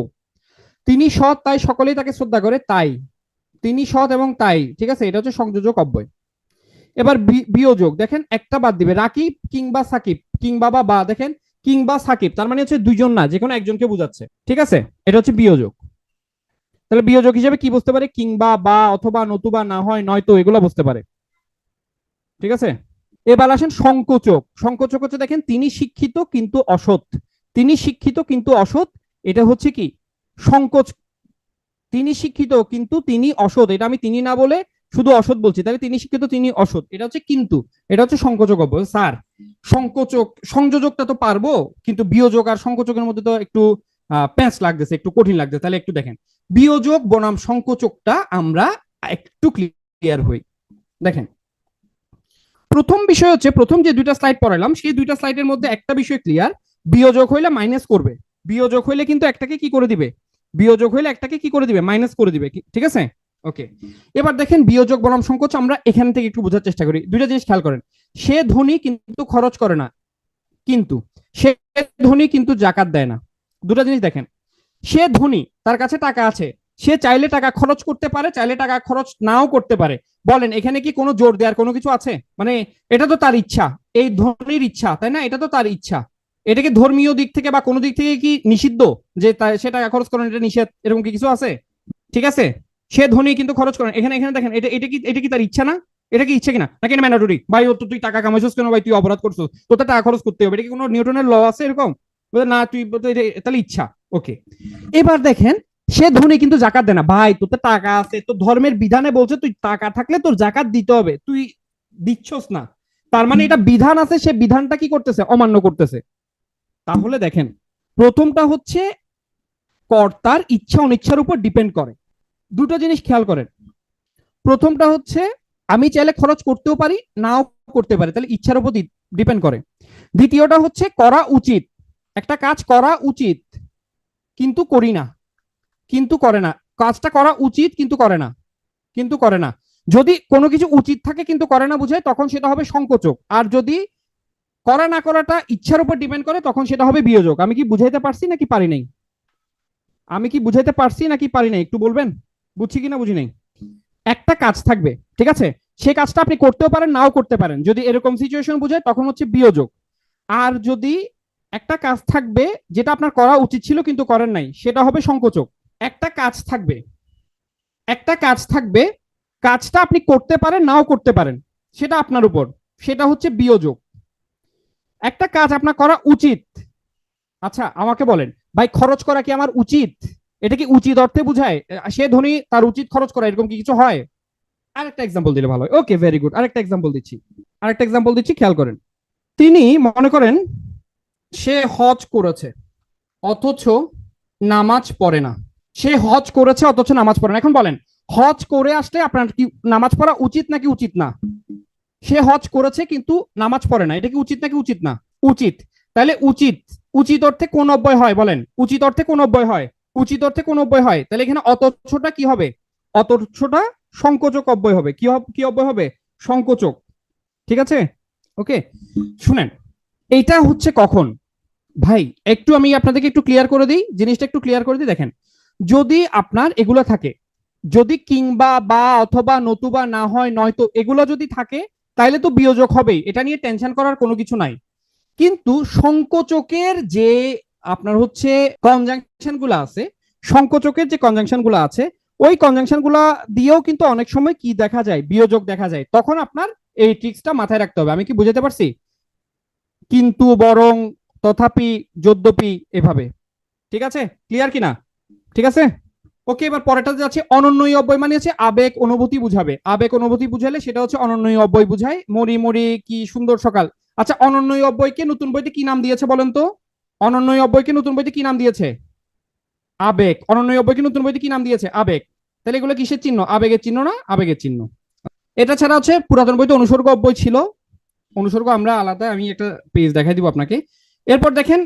তিনি সৎ তাই সকলেই তাকে শ্রদ্ধা করে, তাই তিনি সৎ এবং তাই, ঠিক আছে, এটা হচ্ছে সংযোজক অব্যয়। এবার বিয়োজক দেখেন, একটা বাদ দিবে, রাকিব কিংবা সাকিব, কিংবা বা দেখেন, কিংবা সাকিব, তার মানে হচ্ছে দুইজন না, যে কোনো একজনকে বোঝাচ্ছে, ঠিক আছে, এটা হচ্ছে বিয়োজক। তাহলে বিয়োজক হিসেবে কি বুঝতে পারে? কিংবা, বা, অথবা, নতুবা, না হয়, নয়তো, এগুলো বুঝতে পারে, ঠিক আছে। এবার আসেন সংকোচক। সংকোচক হচ্ছে দেখেন, তিনি শিক্ষিত কিন্তু অসৎ, তিনি শিক্ষিত কিন্তু অসৎ, এটা হচ্ছে কি সংকোচ। তিনি শিক্ষিত কিন্তু তিনি অসৎ, এটা আমি তিনি না বলে শুধু অসৎ বলছি, তাহলে তিনি শিক্ষিত তিনি অসৎ, এটা হচ্ছে কিন্তু, এটা হচ্ছে সংকোচক অব্যয়। স্যার সংকোচক সংযোজকটা তো পারবো, কিন্তু বিয়োজক আর সংকোচকের মধ্যে তো একটু প্যাঁচ লাগতেছে, একটু কঠিন লাগতেছে। তাহলে একটু দেখেন, বিয়োজক বনাম সংকোচকটা আমরা একটু ক্লিয়ার হই। দেখেন, প্রথম বিষয় হচ্ছে, প্রথম যে দুইটা স্লাইড পড়ালাম সেই দুইটা স্লাইডের মধ্যে একটা বিষয় ক্লিয়ার, বিয়োজক হইলে মাইনাস করবে, বিয়োজক হইলে কিন্তু একটাকে কি করে দিবে, বিয়োজক হইলে একটাকে কি করে দিবে, মাইনাস করে দিবে, ঠিক আছে। ওকে, এবার দেখেন বিয়োজক বনাম সংকোচ আমরা এখান থেকে একটু বোঝার চেষ্টা করি। দুইটা জিনিস খেয়াল করেন, সে ধনী কিন্তু খরচ করে না, কিন্তু সে ধনী কিন্তু জাকাত দেয় না। দুটা জিনিস দেখেন, সে ধনী, তার কাছে টাকা আছে, সে চাইলে টাকা খরচ করতে পারে, চাইলে টাকা খরচ নাও করতে পারে। বলেন এখানে কি কোনো জোর দেওয়ার কোনো কিছু আছে? মানে এটা তো তার ইচ্ছা, এই ধনীর ইচ্ছা, তাই না? এটা তো তার ইচ্ছা। এটাকে ধর্মীয় দিক থেকে বা কোনো দিক থেকে কি নিষিদ্ধ যে সে টাকা খরচ করেন, এটা নিষেধ, এরকম কি কিছু আছে? ঠিক আছে, সে ধনী কিন্তু খরচ করেন। এখানে এখানে দেখেন, এটা কি তার ইচ্ছা না? এটা কি ইচ্ছা কিনা নাকি ম্যান্ডেটরি? ভাই ও তো তুই টাকা কামাইছিস কেন ভাই, তুই অপরাধ করছিস, তোর তো টাকা খরচ করতে হবে, এটা কি কোনো নিউটনের ল আছে এরকম? না তুই তাহলে ইচ্ছা। ওকে, এবার দেখেন, সে ধনী কিন্তু জাকাত দেয় না। ভাই তোর তো টাকা আছে, তোর ধর্মের বিধানে বলছে তুই টাকা থাকলে তোর জাকাত দিতে হবে, তুই দিচ্ছস না, তার মানে এটা বিধান আছে, সে বিধানটা কি করতেছে, অমান্য করতেছে। তাহলে দেখেন, প্রথমটা হচ্ছে কর্তার ইচ্ছা অনিচ্ছার উপর ডিপেন্ড করে। দুটো জিনিস খেয়াল করেন, প্রথমটা হচ্ছে আমি চাইলে খরচ করতেও পারি নাও করতে পারি, তাহলে ইচ্ছার উপর ডিপেন্ড করে। দ্বিতীয়টা হচ্ছে করা উচিত, একটা কাজ করা উচিত কিন্তু করি না, কিন্তু করে না, কাজটা করা উচিত কিন্তু করে না, কিন্তু করে না। যদি কোনো কিছু উচিত থাকে কিন্তু করে না বুঝায়, তখন সেটা হবে সংকোচক। আর যদি করা না করাটা ইচ্ছার উপর ডিপেন্ড করে, তখন সেটা হবে বিয়োজক। আমি কি বুঝাইতে পারছি নাকি পারি নাই? আমি কি বুঝাইতে পারছি নাকি পারি নাই একটু বলবেন, বুঝছি কিনা বুঝি নাই। একটা কাজ থাকবে, ঠিক আছে, সেই কাজটা আপনি করতেও পারেন নাও করতে পারেন, যদি এরকম সিচুয়েশন বুঝায় তখন হচ্ছে বিয়োজক। আর যদি একটা কাজ থাকবে যেটা আপনার করা উচিত ছিল কিন্তু করেন নাই, সেটা হবে সংকোচক। একটা কাজ থাকবে, একটা কাজ থাকবে, কাজটা আপনি করতে পারেন নাও করতে পারেন, সেটা আপনার উপর, সেটা হচ্ছে বিয়োজক। একটা কাজ আপনার করা উচিত, আচ্ছা আমাকে বলেন, ভাই খরচ করা কি আমার উচিত? এটা কি উচিত অর্থে বুঝায় সে ধনী তার উচিত খরচ করা, এরকম কি কিছু হয়? আরেকটা এক্সাম্পল দিলে ভালো হয়। ওকে ভেরি গুড, আরেকটা এক্সাম্পল দিচ্ছি, আরেকটা এক্সাম্পল দিচ্ছি, খেয়াল করেন। তিনি মনে করেন সে হজ করেছে অথচ নামাজ পড়ে না, সে হজ করেছে অথচ নামাজ পড়ে না। এখন বলেন, হজ করে আসলে আপনার কি নামাজ পড়া উচিত নাকি উচিত না? সে হজ করেছে কিন্তু নামাজ পড়ে না, এটা কি উচিত নাকি উচিত না? উচিত। তাহলে উচিত, উচিত অর্থে কোন অব্যয় হয় বলেন, উচিত অর্থে কোন অব্যয় হয়, উচিত অর্থে কোন অব্যয় হয়, তাহলে এখানে অতচ্ছটা কি হবে, অতচ্ছটা সংকোচক অব্যয় হবে, কি অব্যয় হবে, সংকোচক। ঠিক আছে, ওকে। শুনেন, এইটা হচ্ছে কখন ভাই, একটু আমি আপনাদেরকে একটু ক্লিয়ার করে দিই, জিনিসটা একটু ক্লিয়ার করে দিই। দেখেন, যদি আপনার এগুলো থাকে, যদি কিংবা বা অথবা নতুবা না হয় নয়তো এগুলো যদি থাকে, তাইলে তো বিয়োজক হবেই, এটা নিয়ে টেনশন করার কোনো কিছু নাই। কিন্তু সংকোচকের যে আপনার হচ্ছে কনজাংশন গুলো আছে, সংকোচকের যে কনজাংশন গুলো আছে, ওই কনজাংশন গুলা দিয়েও কিন্তু অনেক সময় কি দেখা যায়, বিয়োজক দেখা যায়। তখন আপনার এই ট্রিক্সটা মাথায় রাখতে হবে। আমি কি বুঝাতে পারছি? কিন্তু, বরং, তথাপি, যদ্যপি, এভাবে। ঠিক আছে, ক্লিয়ার কিনা? ঠিক আছে, ওকে। এবার পরেরটা যাচ্ছে অনন্যই অব্যয়, মানে হচ্ছে আবেগ অনুভূতি বুঝাবে, আবেগ অনুভূতি বুঝালে সেটা হচ্ছে অনন্যই অব্যয় বুঝায়। মরি মরি কি সুন্দর সকাল। আচ্ছা, অনন্যই অব্যয়কে নতুন বইতে কি নাম দিয়েছে বলেন তো? অনন্যই অব্যয়কে নতুন বইতে কি নাম দিয়েছে? আবেগ। অনন্যই অব্যয়কে নতুন বইতে কি নাম দিয়েছে? আবেগ। তাহলে এগুলো কিসের চিহ্ন? আবেগের চিহ্ন না আবেগের চিহ্ন। এটা ছাড়া হচ্ছে পুরাতন বইতে অনুসর্গ অব্যয় ছিল, অনুসর্গ আমরা আলাদা, আমি একটা পেজ দেখাই দিব আপনাকে। এরপর দেখেন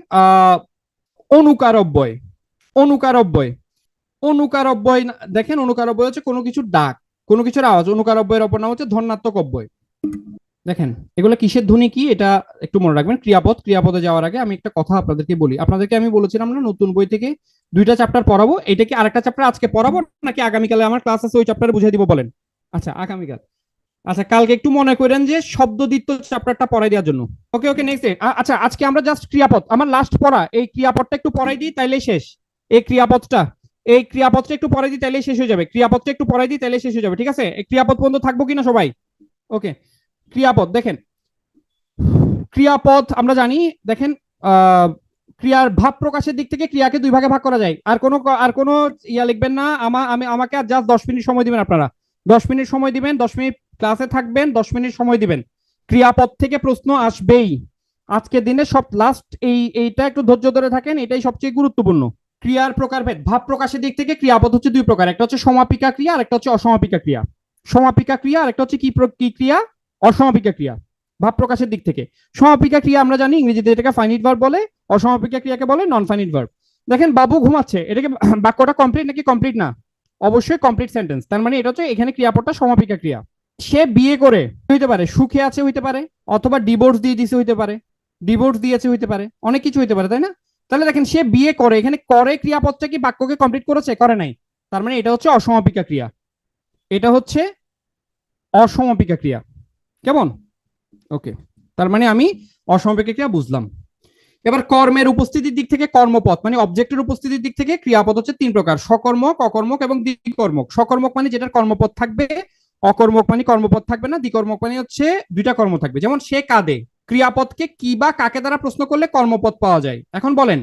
অনুকার অব্যয়, অনুকার অব্যয়, অনুকার অব্যয় দেখেন, অনুকার অব্যয় হচ্ছে কোনো কিছুর ডাক, কোনো কিছুর আওয়াজ। অনুকার অব্যয়ের অপর নাম হচ্ছে ধন্যাত্মক অব্যয়। দেখেন, এগুলো কিসের ধ্বনি কি এটা একটু মনে রাখবেন। ক্রিয়াপদ, ক্রিয়াপদে যাওয়ার আগে আমি একটা কথা আপনাদেরকে বলি। আপনাদেরকে আমি বলেছিলাম না নতুন বই থেকে দুইটা চ্যাপ্টার পড়াবো, এটা কি আরেকটা চ্যাপ্টার আজকে পড়াবো নাকি আগামীকালে আমার ক্লাস আছে ওই চ্যাপ্টারে বুঝিয়ে দিব বলেন? আচ্ছা, আগামীকাল। আচ্ছা, কালকে একটু মনে করেন যে শব্দদ্বিত্ব চ্যাপ্টারটা পড়াই দেওয়ার জন্য। ওকে ওকে, নেক্সট। আচ্ছা, আজকে আমরা জাস্ট ক্রিয়াপদ, আমার লাস্ট পড়া এই ক্রিয়াপদটা একটু পড়াই দিই তাইলেই শেষ। এই ক্রিয়াপদটা, এই ক্রিয়াপদটা একটু পড়াই দিই তাইলেই শেষ হয়ে যাবে, ক্রিয়াপদটা একটু পড়াই দিই তাইলেই শেষ হয়ে যাবে। ঠিক আছে, এই ক্রিয়াপদ পর্যন্ত থাকবো কিনা সবাই? ওকে, ক্রিয়াপদ দেখেন, ক্রিয়াপদ আমরা জানি। দেখেন, ক্রিয়ার ভাব প্রকাশের দিক থেকে ক্রিয়াকে দুই ভাগে ভাগ করা যায়। আর কোনো ইয়া লিখবেন না, আমাকে আর জাস্ট 10 মিনিট সময় দিবেন আপনারা। 10 মিনিট সময় দিবেন, 10 মিনিট ক্লাসে থাকবেন, 10 মিনিট সময় দিবেন। ক্রিয়াপদ থেকে প্রশ্ন আসবেই আজকের দিনে সব লাস্ট। এইটা একটু ধৈর্য ধরে থাকেন, এটাই সবচেয়ে গুরুত্বপূর্ণ। ক্রিয়ার প্রকারভেদ, ভাব প্রকাশের দিক থেকে ক্রিয়াপদ হচ্ছে দুই প্রকার, একটা হচ্ছে সমাপিকা ক্রিয়া আর একটা হচ্ছে অসমাপিকা ক্রিয়া। সমাপিকা ক্রিয়া আর একটা হচ্ছে কি ক্রিয়া, অসমাপিকা ক্রিয়া। ভাব প্রকাশের দিক থেকে সমাপিকা ক্রিয়া আমরা জানি ইংরেজিতে এটাকে ফাইনিট ভার্ব বলে, অসমাপিকা ক্রিয়াকে বলে নন ফাইনিট ভার্ব। দেখেন, বাবু ঘুমাচ্ছে, এটাকে বাক্যটা কমপ্লিট নাকি কমপ্লিট না? অবশ্যই কমপ্লিট সেন্টেন্স। তার মানে এটা হচ্ছে এখানে ক্রিয়াপদটা সমাপিকা ক্রিয়া। সে বিয়ে করে হইতে পারে, সুখে আছে হইতে পারে, অথবা ডিভোর্স দিয়ে দিছে হইতে পারে, ডিভোর্স দিয়েছে হইতে পারে, অনেক কিছু হইতে পারে, তাই না? তাহলে দেখেন, সে বিয়ে করে, এখানে করে ক্রিয়াপদটা কি বাক্যকে কমপ্লিট করেছে? করে নাই। তার মানে এটা হচ্ছে অসমাপিকা ক্রিয়া, এটা হচ্ছে অসমাপিকা ক্রিয়া। কেমন? ওকে, তার মানে আমি অসমাপিকা ক্রিয়া বুঝলাম। এবার কর্মের উপস্থিতির দিক থেকে কর্মপদ মানে অবজেক্টের উপস্থিতির দিক থেকে ক্রিয়াপদ হচ্ছে তিন প্রকার: সকর্মক, অকর্মক এবং দ্বিকর্মক। সকর্মক মানে যেটার কর্মপদ থাকবে, অকর্মক মানে কর্মপদ থাকবে না, দ্বিকর্মক মানে হচ্ছে দুইটা কর্ম থাকবে। যেমন সে কাঁদে, ক্রিয়াপদকে কি বা কাকে দ্বারা প্রশ্ন করলে কর্মপদ পাওয়া যায়। এখন বলেন,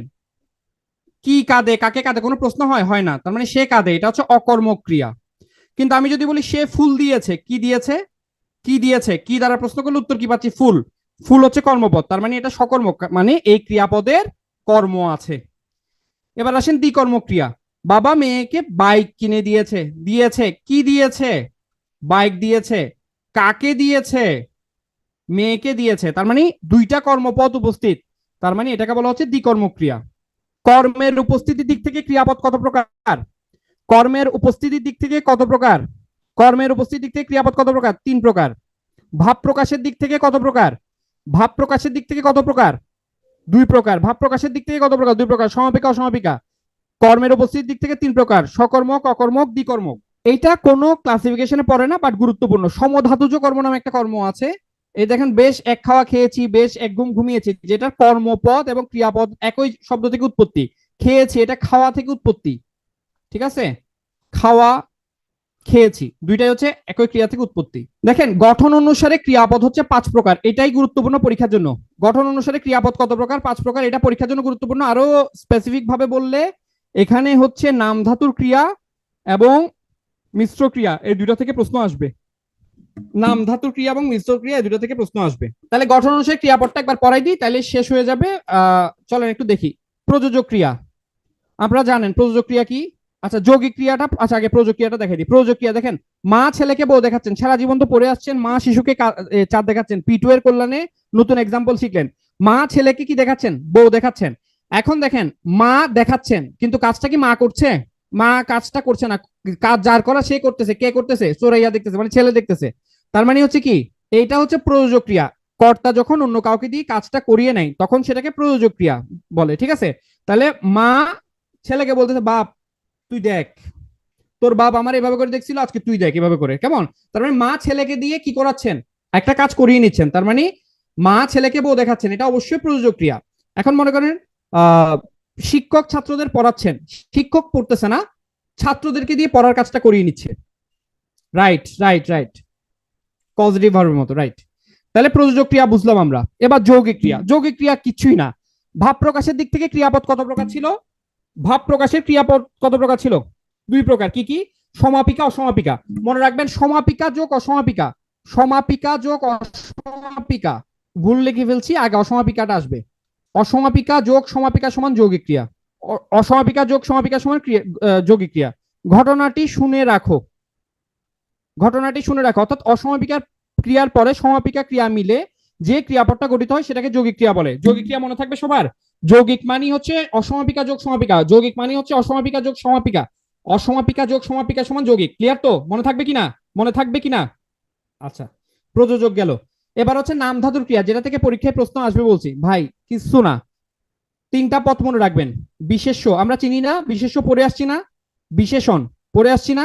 কি কাঁদে, কাকে কাঁদে, কোনো প্রশ্ন হয়? হয় না। তার মানে সে কাঁদে, এটা হচ্ছে অকর্মক ক্রিয়া। কিন্তু আমি যদি বলি সে ফুল দিয়েছে, কি দিয়েছে, কি দিয়েছে, কি দ্বারা প্রশ্ন করলে উত্তর কি পাচ্ছি? ফুল। ফুল হচ্ছে কর্মপদ, তার মানে এটা সকর্মক, মানে এই ক্রিয়াপদের কর্ম আছে। এবার আসেন দ্বিকর্মক ক্রিয়া। বাবা মেয়েকে বাইক কিনে দিয়েছে, দিয়েছে, কি দিয়েছে? বাইক দিয়েছে। কাকে দিয়েছে? মেয়েকে দিয়েছে। তার মানে দুইটা কর্মপদ উপস্থিত, তার মানে এটাকে বলা হচ্ছে দ্বিকর্মক ক্রিয়া। কর্মের উপস্থিতির দিক থেকে ক্রিয়াপদ কত প্রকার? কর্মের উপস্থিতির দিক থেকে কত প্রকার? কর্মের উপস্থিতির দিক থেকে ক্রিয়াপদ কত প্রকার? তিন প্রকার। ভাব প্রকাশের দিক থেকে কত প্রকার? ভাব প্রকাশের দিক থেকে কত প্রকার? দুই প্রকার। ভাব প্রকাশের দিক থেকে কত প্রকার? দুই প্রকার, সমাপিকা অসমাপিকা। কর্মের উপস্থিতির দিক থেকে তিন প্রকার: সকর্মক, অকর্মক, দ্বিকর্মক। এইটা কোনো ক্লাসিফিকেশনে পড়ে না, বাট গুরুত্বপূর্ণ। সমধাতুজ কর্ম নামে একটা কর্ম আছে। এই দেখেন, বেশ এক খাওয়া খেয়েছি, বেশ এক ঘুম ঘুমিয়েছি, যেটা কর্মপদ এবং ক্রিয়াপদ একই শব্দ থেকে উৎপত্তি। খেয়েছি, এটা খাওয়া থেকে উৎপত্তি। ঠিক আছে, খাওয়া, খেয়েছি, দুইটাই হচ্ছে একই ক্রিয়া থেকে উৎপত্তি। দেখেন, গঠন অনুসারে ক্রিয়াপদ হচ্ছে 5 প্রকার, এটাই গুরুত্বপূর্ণ পরীক্ষার জন্য। গঠন অনুসারে ক্রিয়াপদ কত প্রকার? 5 প্রকার, এটা পরীক্ষার জন্য গুরুত্বপূর্ণ। আরো স্পেসিফিক ভাবে বললে এখানে হচ্ছে নাম ধাতুর ক্রিয়া এবং মিশ্র ক্রিয়া, এই দুটো থেকে প্রশ্ন আসবে। নাম ধাতুর ক্রিয়া এবং মিশ্র ক্রিয়া, এই দুটো থেকে প্রশ্ন আসবে। তাহলে গঠন অনুসারে ক্রিয়াপদটা একবার পড়াই দিই, তাহলে শেষ হয়ে যাবে। চলেন একটু দেখি। প্রযোজক ক্রিয়া, আপনারা জানেন প্রযোজক ক্রিয়া কি? আচ্ছা, যৌগিক ক্রিয়াটা, আচ্ছা আগে প্রযোজক ক্রিয়াটা দেখাই দিই। প্রযোজক ক্রিয়া দেখেন, মা ছেলেকে বউ দেখাচ্ছেন, সারা জীবন তো পড়ে আসছেন। মা শিশুকে চাঁদ দেখাচ্ছেন, P2 এর কল্যাণে নতুন এক্সাম্পল শিখলেন। মা ছেলেকে কি দেখাচ্ছেন? বউ দেখাচ্ছেন। এখন দেখেন, মা দেখাচ্ছেন কিন্তু কাজটা কি মা করছে? মা কাজটা করছে না। কাজ যার করা সে করতেছে। কে করতেছে? সোরাইয়া দেখতেছে, মানে ছেলে দেখতেছে। তার মানে হচ্ছে কি, এইটা হচ্ছে প্রযোজক ক্রিয়া। কর্তা যখন অন্য কাউকে দিয়ে কাজটা করিয়ে নেয় তখন সেটাকে প্রযোজক ক্রিয়া বলে, ঠিক আছে? তাহলে মা ছেলেকে বলতেছে, বাপ তুই দেখ, তোর বাপ আমার এভাবে করে দেখছিল, আজকে তুই দেখ এভাবে করে, কেমন? তার মানে মা ছেলেকে দিয়ে কি করাচ্ছেন? একটা কাজ করিয়ে নিচ্ছেন। তার মানে মা ছেলেকে বউ দেখাচ্ছেন, এটা অবশ্যই প্রযোজক ক্রিয়া। এখন মনে করেন আহ শিক্ষক ছাত্রদের পড়াচ্ছেন, শিক্ষক পড়তেছে না, ছাত্রদেরকে দিয়ে পড়ার কাজটা করিয়ে নিচ্ছে। রাইট, রাইট, রাইট, পজিটিভ ভার্বের মতো, রাইট। তাহলে প্রযোজক ক্রিয়া বুঝলাম আমরা। এবার যৌগিক ক্রিয়া। যৌগিক ক্রিয়া কিছুই না। ভাব প্রকাশের দিক থেকে ক্রিয়াপদ কত প্রকার ছিল? ভাব প্রকাশের ক্রিয়াপদ কত প্রকার ছিল? দুই প্রকার। কি কি? সমাপিকা, অসমাপিকা। মনে রাখবেন, সমাপিকা যোগ অসমাপিকা। সমাপিকা যোগ অসমাপিকা। ভুল লিখে ফেলছি, আগে অসমাপিকাটা আসবে। অসমাপিকা যোগ সমাপিকা সমান যৌগিক ক্রিয়া। অসমাপিকা যোগ সমাপিকা সমান যৌগিক ক্রিয়া। ঘটনাটি শুনে রাখো। ঘটনাটি শুনে রাখো অর্থাৎ অসমাপিকার ক্রিয়ার পরে সমাপিকা ক্রিয়া মিলে যে ক্রিয়াপদটা গঠিত হয় সেটাকে যৌগিক ক্রিয়া বলে। যৌগিক ক্রিয়া মনে থাকবে সবার। যৌগিক মানি হচ্ছে অসমাপিকা যোগ সমাপিকা। যৌগিক মানি হচ্ছে অসমাপিকা যোগ সমাপিকা। অসমাপিকা যোগ সমাপিকা সমান যৌগিক। ক্লিয়ার তো? মনে থাকবে কিনা? মনে থাকবে কিনা? আচ্ছা, প্রযোজক গেল। এবার হচ্ছে নাম ধাতুর ক্রিয়া, যেটা থেকে পরীক্ষায় প্রশ্ন আসবে বলছি ভাই, কিছু না। তিনটা পদ মনে রাখবেন। বিশেষ্য আমরা চিনি না, বিশেষ্য পড়ে আসছি না। বিশেষণ পড়ে আসছি না।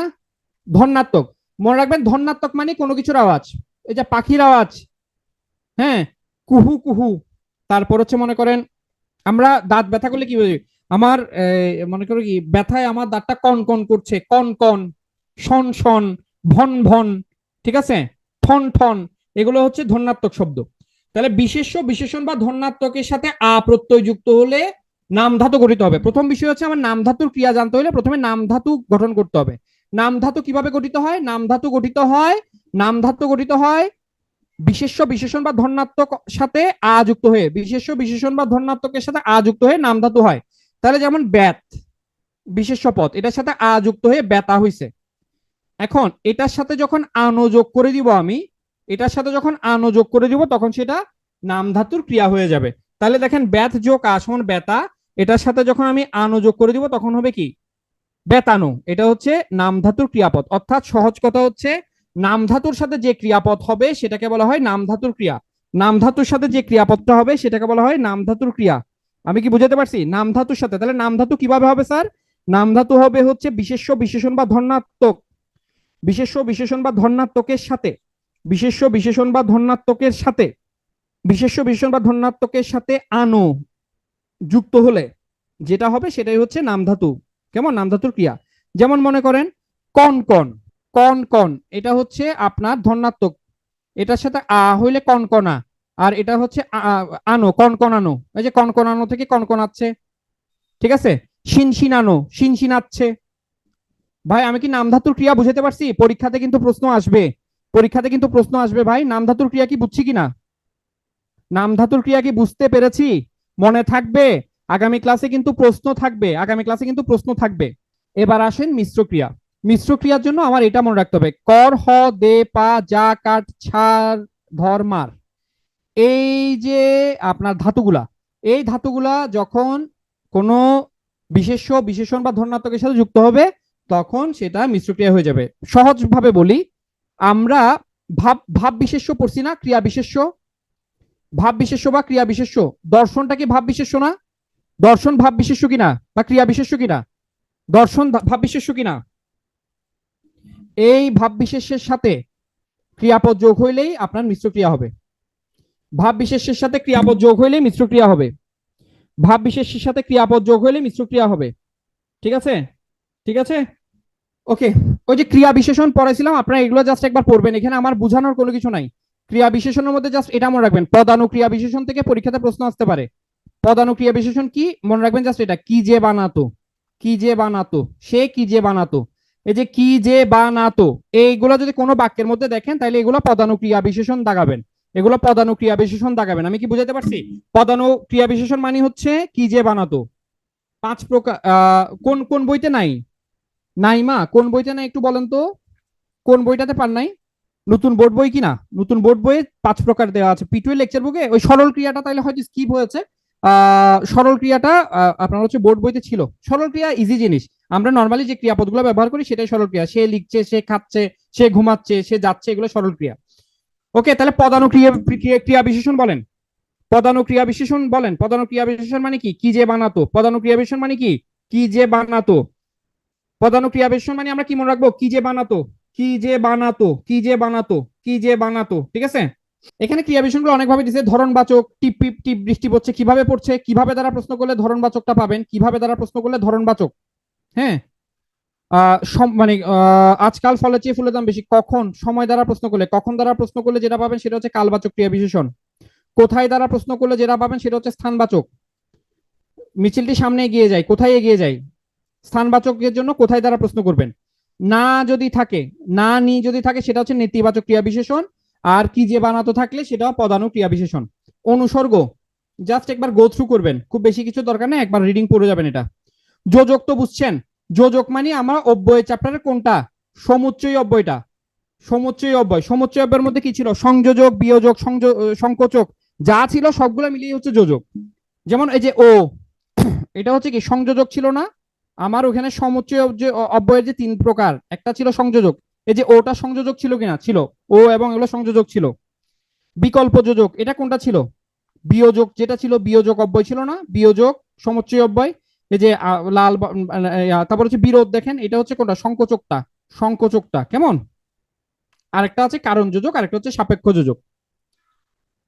ধন্যাত্মক মনে রাখবেন, ধন্যাত্মক মানে কোনো কিছুর আওয়াজ। এই যে পাখির আওয়াজ, হ্যাঁ, কুহু কুহু। তারপর হচ্ছে মনে করেন আমরা দাঁত ব্যথা করলে কি বুঝি? আমার মনে করো কি, ব্যথায় আমার দাঁতটা কন কন করছে, কন কন, শন শন, ভন ভন, ঠিক আছে, ঠন ঠন। এগুলো হচ্ছে ধন্যাত্মক শব্দ। তাহলে বিশেষ্য, বিশেষণ বা ধন্যাত্মকের সাথে আ প্রত্যয় যুক্ত হলে নাম ধাতু গঠিত হবে। প্রথম বিষয় হচ্ছে আমার নাম ধাতুর ক্রিয়া জানতে হলে প্রথমে নাম ধাতু গঠন করতে হবে। নাম ধাতু কিভাবে গঠিত হয়? নাম ধাতু গঠিত হয়, নাম ধাতু গঠিত হয় বিশেষ্য, বিশেষণ বা ধন্যাত্মক সাথে আ যুক্ত হয়ে। বিশেষ্য, বিশেষণ বা ধন্যাত্মকের সাথে আ যুক্ত হয়ে নাম ধাতু হয়। তাহলে যেমন ব্যাত, বিশেষ্য পদ, এটার সাথে আ যুক্ত হয়ে ব্যথা হইছে। এখন এটার সাথে যখন আনো যোগ করে দিব আমি, এটার সাথে যখন আনো যোগ করে দিব তখন সেটা নাম ধাতুর ক্রিয়া হয়ে যাবে। তাহলে দেখেন ব্যাথ যোগ আ সমান ব্যথা। এটার সাথে যখন আমি আনো যোগ করে দিব তখন হবে কি? বেতানো। এটা হচ্ছে নাম ধাতুর ক্রিয়াপদ। অর্থাৎ সহজ কথা হচ্ছে, নাম ধাতুর সাথে যে ক্রিয়াপদ হবে সেটাকে বলা হয় নাম ধাতুর ক্রিয়া। নাম ধাতুর সাথে যে ক্রিয়াপদটা হবে সেটাকে বলা হয় নাম ধাতুর ক্রিয়া। আমি কি বুঝাতে পারছি? নাম ধাতুর সাথে। তাহলে নাম ধাতু কিভাবে হবে স্যার? নাম ধাতু হবে হচ্ছে বিশেষ্য, বিশেষণ বা ধন্যাত্মক। বিশেষ্য, বিশেষণ বা ধন্যাত্মকের সাথে, বিশেষ্য, বিশেষণ বা ধন্যাত্মকের সাথে, বিশেষ্য, বিশেষণ বা ধন্যাত্মকের সাথে আনো যুক্ত হলে যেটা হবে সেটাই হচ্ছে নাম ধাতু। কেমন? নাম ধাতুর ক্রিয়া। যেমন মনে করেন কন কন, কন কন, এটা হচ্ছে আপনার ধন্যাত্মক। এটার সাথে আ হইলে কনকনা। আর এটা হচ্ছে আনো, কনকনানো। এই যে কনকনানো থেকে কনকনাচ্ছে, ঠিক আছে। শিনশিনানো, শিনশিনাচ্ছে। ভাই আমি কি নাম ধাতুর ক্রিয়া বুঝাতে পারছি? পরীক্ষাতে কিন্তু প্রশ্ন আসবে। পরীক্ষাতে কিন্তু প্রশ্ন আসবে ভাই, নাম ধাতুর ক্রিয়া কি বুঝছি কিনা? নাম ধাতুর ক্রিয়া কি বুঝতে পেরেছি? মনে থাকবে? আগামী ক্লাসে কিন্তু প্রশ্ন থাকবে, আগামী ক্লাসে কিন্তু প্রশ্ন থাকবে। এবার আসেন মিশ্র ক্রিয়া। মিশ্র ক্রিয়ার জন্য আমার এটা মনে রাখতে হবে, কর হ দে পা যা কাট ছাড় ধর মার। এই যে আপনার ধাতুগুলা, এই ধাতুগুলা যখন কোনো বিশেষ্য, বিশেষণ বা ধন্যাত্মকের সাথে যুক্ত হবে তখন সেটা মিশ্র ক্রিয়া হয়ে যাবে। সহজ ভাবে বলি, আমরা ভাব ভাব বিশেষ্য পড়ছি না, ক্রিয়া বিশেষ্য। ভাব বিশেষ্য বা ক্রিয়া বিশেষ্য, দর্শনটা কি ভাব বিশেষ্য না? দর্শন ভাব বিশেষ্য কিনা বা ক্রিয়া বিশেষ্য কিনা? দর্শন ভাব বিশেষ্য কিনা? এই ভাব বিশেষের সাথে ক্রিয়াপদ যোগ হইলেই আপনার মিশ্র ক্রিয়া হবে। ভাব বিশেষের সাথে ক্রিয়াপদ যোগ হইলেই মিশ্র ক্রিয়া হবে। ভাব বিশেষের সাথে ক্রিয়াপদ যোগ হইলে মিশ্র ক্রিয়া হবে। ঠিক আছে? ঠিক আছে, ওকে। ওই যে ক্রিয়া বিশেষণ পড়াইছিলাম, আপনারা এগুলো জাস্ট একবার পড়বেন, এখানে আমার বোঝানোর কোনো কিছু নাই। ক্রিয়া বিশেষণের মধ্যে জাস্ট এটা মনে রাখবেন, পদানুক্রিয়া বিশেষণ থেকে পরীক্ষাতে প্রশ্ন আসতে পারে। পদানুক্রিয়া বিশেষণ কি মনে রাখবেন? জাস্ট এটা, কি যে বানাতো, কি যে বানাতো, সে কি যে বানাতো। এই যে কি যে বানাতো, এইগুলো যদি কোনো বাক্যের মধ্যে দেখেন তাহলে এগুলো পদানুক্রিয়া বিশেষণ দাগাবেন। এগুলো পদানুক্রিয়া বিশেষণ দাগাবেন। আমি কি বুঝাতে পারছি? পদানুক্রিয়া বিশেষণ মানে হচ্ছে কি যে বানাতো। পাঁচ প্রকার। কোন কোন বইতে নাই? নাই মা, কোন বইতে নাই একটু বলেন তো, কোন বইটাতে পান নাই? নতুন বোর্ড বই কিনা, নতুন বোর্ড বইয়ে 5 প্রকার দেওয়া আছে। P2 এর লেকচার বুকে ওই সরল ক্রিয়াটা তাইলে হয়তো স্কিপ হয়েছে। সরল ক্রিয়াটা আপনার হচ্ছে বোর্ড বইতে ছিল। সরল ক্রিয়া ইজি জিনিস, আমরা নর্মালি যে ক্রিয়াপদগুলো ব্যবহার করি সেটাই সরল ক্রিয়া। সে লিখছে, সে খাচ্ছে, সে ঘুমাচ্ছে, সে যাচ্ছে, এগুলো সরল ক্রিয়া। ওকে, তাহলে পদানুক্রিয়া ক্রিয়া বিশেষণ বলেন। পদানুক্রিয়া বিশেষণ বলেন। পদানুক্রিয়া বিশেষণ মানে কি? কি যে বানাতো। পদানুক্রিয়া বিশেষণ মানে কি? কি যে বানাতো। পদানুক্রিয়া বিশেষণ মানে আমরা কি মনে রাখবো? কি যে বানাতো, কি যে বানাতো, কি যে বানাতো, কি যে বানাতো। ঠিক আছে, এখানে ক্রিয়া বিশেষণগুলো অনেকভাবে দিছে। ধরনবাচক, টিপ টিপ টিপ বৃষ্টি পড়ছে, কিভাবে পড়ছে, কিভাবে দ্বারা প্রশ্ন করলে ধরনবাচকটা পাবেন, কিভাবে দ্বারা প্রশ্ন করলে ধরনবাচক। হ্যাঁ, মানে আজকাল ফলের চেয়ে ফুলের দাম বেশি। কখন, সময় দ্বারা প্রশ্ন করলে, কখন দ্বারা প্রশ্ন করলে যেটা পাবেন সেটা হচ্ছে কালবাচক ক্রিয়া বিশেষণ। কোথায় দ্বারা প্রশ্ন করলে যেটা পাবেন সেটা হচ্ছে স্থানবাচক। মিছিলটি সামনে এগিয়ে যায়, কোথায় এগিয়ে যায়? স্থানবাচকের জন্য কোথায় দ্বারা প্রশ্ন করবেন। না যদি থাকে, না নি যদি থাকে সেটা হচ্ছে নেতিবাচক ক্রিয়া বিশেষণ। আর কি যে বানাতো থাকলে সেটা পদানু ক্রিয়া বিশেষণ। অনুসর্গ জাস্ট একবার গো থ্রু করবেন, খুব বেশি কিছু দরকার নেই, একবার রিডিং পড়ে যাবেন এটা। যোজক তো বুঝছেন, যোজক মানে আমার অব্যয় চ্যাপ্টারের কোনটা? সমুচ্চয়ী অব্যয়টা। সমুচ্চয়ী অব্যয়, সমুচ্চয়ী অব্যয়ের মধ্যে কি ছিল? সংযোজক, বিয়োজক, সংকোচক, যা ছিল সবগুলো মিলিয়ে হচ্ছে যোজক। যেমন এই যে ও, এটা হচ্ছে কি সংযোজক ছিল না? আমার ওখানে সমুচ্চয় অব্যয়ের যে 3 প্রকার, একটা ছিল সংযোজক। এই যে ওটা সংযোজক ছিল কিনা? ছিল। ও এবং এগুলো সংযোজক ছিল। বিকল্প যোজক, এটা কোনটা ছিল? বিয়োজক, যেটা ছিল বিয়োজক অব্যয় ছিল না? বিয়োজক সমুচ্চয় অব্যয়। এই যে লাল তারপর হচ্ছে বিরোধ, দেখেন এটা হচ্ছে কোনটা? সংকোচকটা। সংকোচকটা কেমন? আরেকটা আছে কারণ যোজক, আরেকটা হচ্ছে সাপেক্ষ যোজক।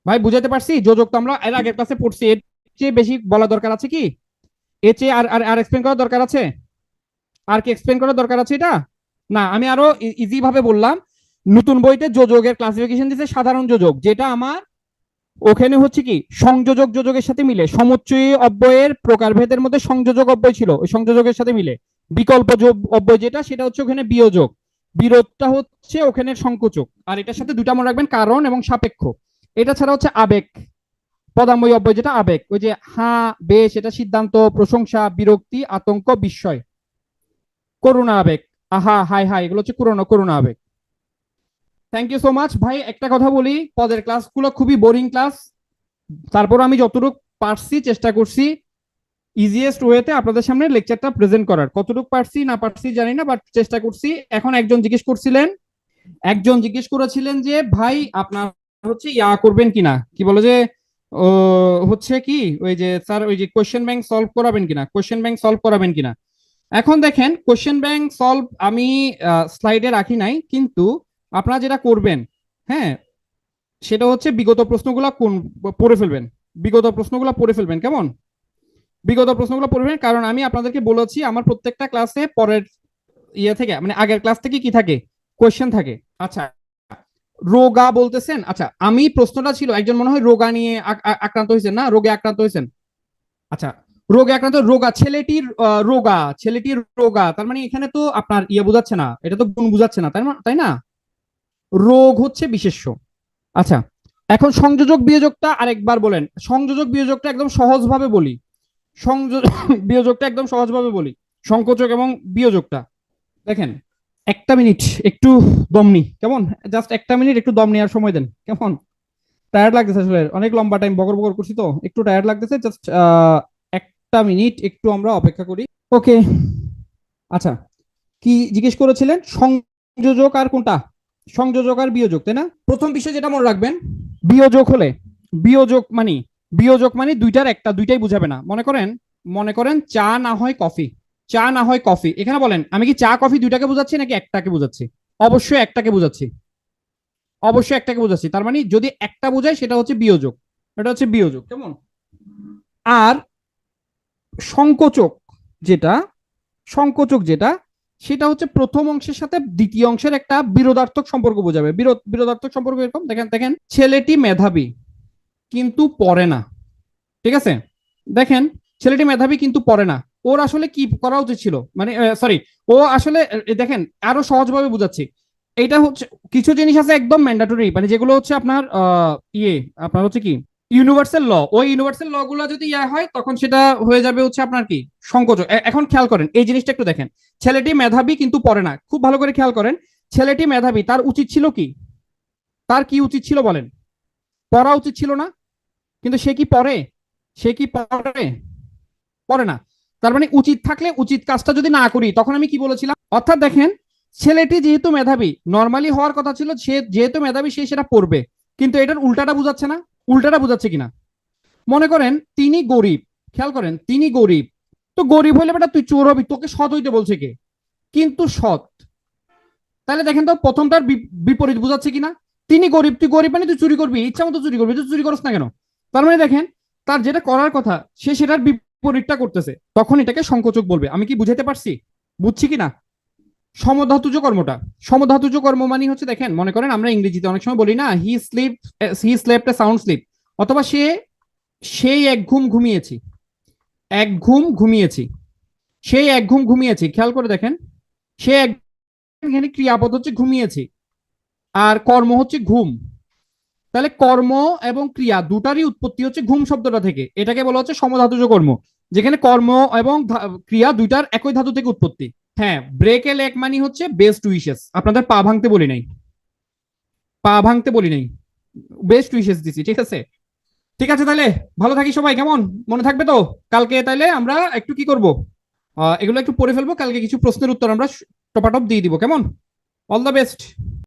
ভাই বুঝাতে পারছি? যোজক তো আমরা এর আগের ক্লাসে পড়ছি, এর চেয়ে বেশি বলা দরকার আছে কি? এর চেয়ে আর আর এক্সপ্লেন করার দরকার আছে? আর কি এক্সপ্লেন করার দরকার আছে এটা? না, আমি আরো ইজি ভাবে বললাম। নতুন বইতে যোজকের ক্লাসিফিকেশন দিয়েছে সাধারণ যোজক, যেটা আমার ওখানে হচ্ছে কি সংযোজক যোজকের সাথে মিলে। সমুচ্চয়ী অব্যয়ের প্রকারভেদের মধ্যে সংযোজক অব্যয় ছিল, ওই সংযোজকের সাথে মিলে। বিকল্প অব্যয় যেটা, সেটা হচ্ছে ওখানে বিয়োজক। বিরোধটা হচ্ছে ওখানে সংকোচক। আর এটার সাথে দুটা মনে রাখবেন, কারণ এবং সাপেক্ষ। এটা ছাড়া হচ্ছে আবেগ, পদাময় অব্যয় যেটা আবেগ, ওই যে হ্যাঁ বেশ, এটা সিদ্ধান্ত, প্রশংসা, বিরক্তি, আতঙ্ক, বিস্ময়। করুণা আবেগ, আহা হাই হাই, এগুলো হচ্ছে করুণা আবেগ। থ্যাংক ইউ সো মাচ ভাই। একটা কথা বলি, পদের ক্লাসগুলো খুবই বোরিং ক্লাস। তারপর আমি যতটুকু পারছি চেষ্টা করছি ইজিয়েস্ট ওয়েতে আপনাদের সামনে লেকচারটা প্রেজেন্ট করার। কতটুকু পারছি না পারছি জানি না, বাট চেষ্টা করছি। এখন একজন জিজ্ঞেস করেছিলেন যে ভাই আপনার হচ্ছে ইয়া করবেন কিনা, কি বলে যে ও হচ্ছে কি ওই যে স্যার ওই যে কোশ্চেন ব্যাংক সলভ করাবেন কিনা। এখন দেখেন, কোশ্চেন ব্যাংক সলভ আমি স্লাইডে রাখি নাই, কিন্তু আপনারা যেটা করবেন, হ্যাঁ, সেটা হচ্ছে বিগত প্রশ্নগুলো পড়ে ফেলবেন। বিগত প্রশ্নগুলো পড়ে ফেলবেন কেমন? বিগত প্রশ্নগুলো পড়ে ফেলবেন, কারণ আমি আপনাদেরকে বলেছি আমার প্রত্যেকটা ক্লাসে পরের ইয়ে থেকে, মানে আগের ক্লাস থেকে কি থাকে? কোশ্চেন থাকে। আচ্ছা, রোগা বলতেছেন। আচ্ছা, আমি প্রশ্নটা ছিল একজন মনে হয় রোগা নিয়ে আক্রান্ত হয়েছেন, না রোগে আক্রান্ত হয়েছেন। আচ্ছা, রোগে আক্রান্ত, রোগা ছেলেটির রোগা, তার মানে এখানে তো আপনার ইয়ে বোঝাচ্ছে না, এটা তো গুণ বোঝাচ্ছে না, তাই না? রোগ হচ্ছে বিশেষ্য। আচ্ছা, এখন সংযোজক বিয়োজকটা আরেকবার বলেন। সংযোজক বিয়োজকটা একদম সহজভাবে বলি। সংযোজক বিয়োজকটা একদম সহজভাবে বলি, সংকোচক এবং বিয়োজকটা। দেখেন, একটা মিনিট একটু দম নি কেমন? জাস্ট একটা মিনিট একটু দম নেওয়ার সময় দেন কেমন? টায়ার্ড লাগতেছে আসলে, অনেক লম্বা টাইম বকর বকর করছি তো একটু টায়ার্ড লাগতেছে। জাস্ট একটা মিনিট একটু আমরা অপেক্ষা করি। ওকে, আচ্ছা, কি জিজ্ঞেস করেছিলেন? সংযোজক আর কোনটা? সংযোজক আর বিয়োজক, তাই না? প্রথম বিষয় যেটা মনে রাখবেন, বিয়োজক হলে, বিয়োজক মানে বিয়োজক মানে দুইটার একটা, দুইটাই বুঝাবে না। মনে করেন চা না হয় কফি, চা না হয় কফি। এখানে বলেন আমি কি চা কফি দুইটাকে বুঝাচ্ছি নাকি একটাকে বুঝাচ্ছি? অবশ্যই একটাকে বুঝাচ্ছি, অবশ্যই একটাকে বুঝাচ্ছি। তার মানে যদি একটা বোঝায় সেটা হচ্ছে বিয়োজক, এটা হচ্ছে বিয়োজক কেমন? আর সংকোচক যেটা, সংকোচক যেটা, সেটা হচ্ছে প্রথম অংশের সাথে দ্বিতীয় অংশের একটা বিরোধার্থক সম্পর্ক বোঝাবে। বিরোধার্থক সম্পর্ক এরকম, দেখেন দেখেন, ছেলেটি মেধাবী কিন্তু পড়ে না। ঠিক আছে, দেখেন, ছেলেটি মেধাবী কিন্তু পড়ে না, ওর আসলে কি করা উচিত ছিল? মানে সরি, ও আসলে দেখেন আরো সহজভাবে বুঝাচ্ছি। এটা হচ্ছে কিছু জিনিস আছে একদম ম্যান্ডেটরি, মানে যেগুলো হচ্ছে আপনার ইয়ে, আপনার হচ্ছে কি ইউনিভার্সাল ল। ওই ইউনিভার্সাল ল গুলো যদি ইয়ে হয় তখন সেটা হয়ে যাবে হচ্ছে আপনার কি সংকোচক। এখন খেয়াল করেন এই জিনিসটা একটু দেখেন, ছেলেটি মেধাবী কিন্তু পড়ে না। খুব ভালো করে খেয়াল করেন, ছেলেটি মেধাবী, তার উচিত ছিল কি? তার কি উচিত ছিল বলেন? পড়া উচিত ছিল না? কিন্তু সে কি পড়ে? সে কি পড়ে? পড়ে না। তার মানে উচিত থাকলে উচিত কাজটা যদি না করি, তখন আমি কি বলেছিলাম? অর্থাৎ দেখেন, ছেলেটি যেহেতু মেধাবী, নর্মালি হওয়ার কথা ছিল, সে যেহেতু মেধাবী সে সেটা পড়বে, কিন্তু এটার উল্টাটা বুঝাচ্ছে না? উল্টাটা বুঝাচ্ছে কিনা? মনে করেন তিনি গরিব, খেয়াল করেন তিনি গরিব, তো গরিব হলে বেটা তুই চোর হবি, তোকে সৎ হইতে বলছে কে? কিন্তু সৎ। তাহলে দেখেন তো প্রথমটার বিপরীত বুঝাচ্ছে কিনা? তিনি গরিব, তুই গরিব মানে তুই চুরি করবি, ইচ্ছা মতো চুরি করবি, তুই চুরি করছ না কেন? তার মানে দেখেন, তার যেটা করার কথা সে সেটার বিপরীতটা করতেছে, তখন এটাকে সংকোচক বলবে। আমি কি বুঝাতে পারছি? বুঝছি কিনা? সমধাতুজ কর্মটা, সমধাতুজ কর্ম মানে হচ্ছে, দেখেন মনে করেন আমরা ইংরেজিতে অনেক সময় বলি না, he slept a sound sleep, অথবা সেই এক ঘুম ঘুমিয়েছি, এক ঘুম ঘুমিয়েছি, সেই এক ঘুম ঘুমিয়েছি। খেয়াল করে দেখেন, সে এক, এখানে ক্রিয়াপদ হচ্ছে ঘুমিয়েছি, আর কর্ম হচ্ছে ঘুম। তাহলে কর্ম এবং ক্রিয়া দুটারই উৎপত্তি হচ্ছে ঘুম শব্দটা থেকে। এটাকে বলা হচ্ছে সমধাতুজ কর্ম, যেখানে কর্ম এবং ক্রিয়া দুইটার একই ধাতু থেকে উৎপত্তি। হ্যাঁ, ব্রেক এ লেগ মানে হচ্ছে বেস্ট উইশেস, আপনাদের পা ভাঙতে বলি নাই, পা ভাঙতে বলি নাই, বেস্ট উইশেস দিছি, ঠিক আছে? ঠিক আছে, তাহলে ভালো থাকি সবাই, কেমন? মনে থাকবে তো? কালকে তাইলে আমরা একটু কি করব, এগুলো একটু পড়ে ফেলবো, কালকে কিছু প্রশ্নের উত্তর আমরা টপাটপ দিয়ে দিব, কেমন? All the best.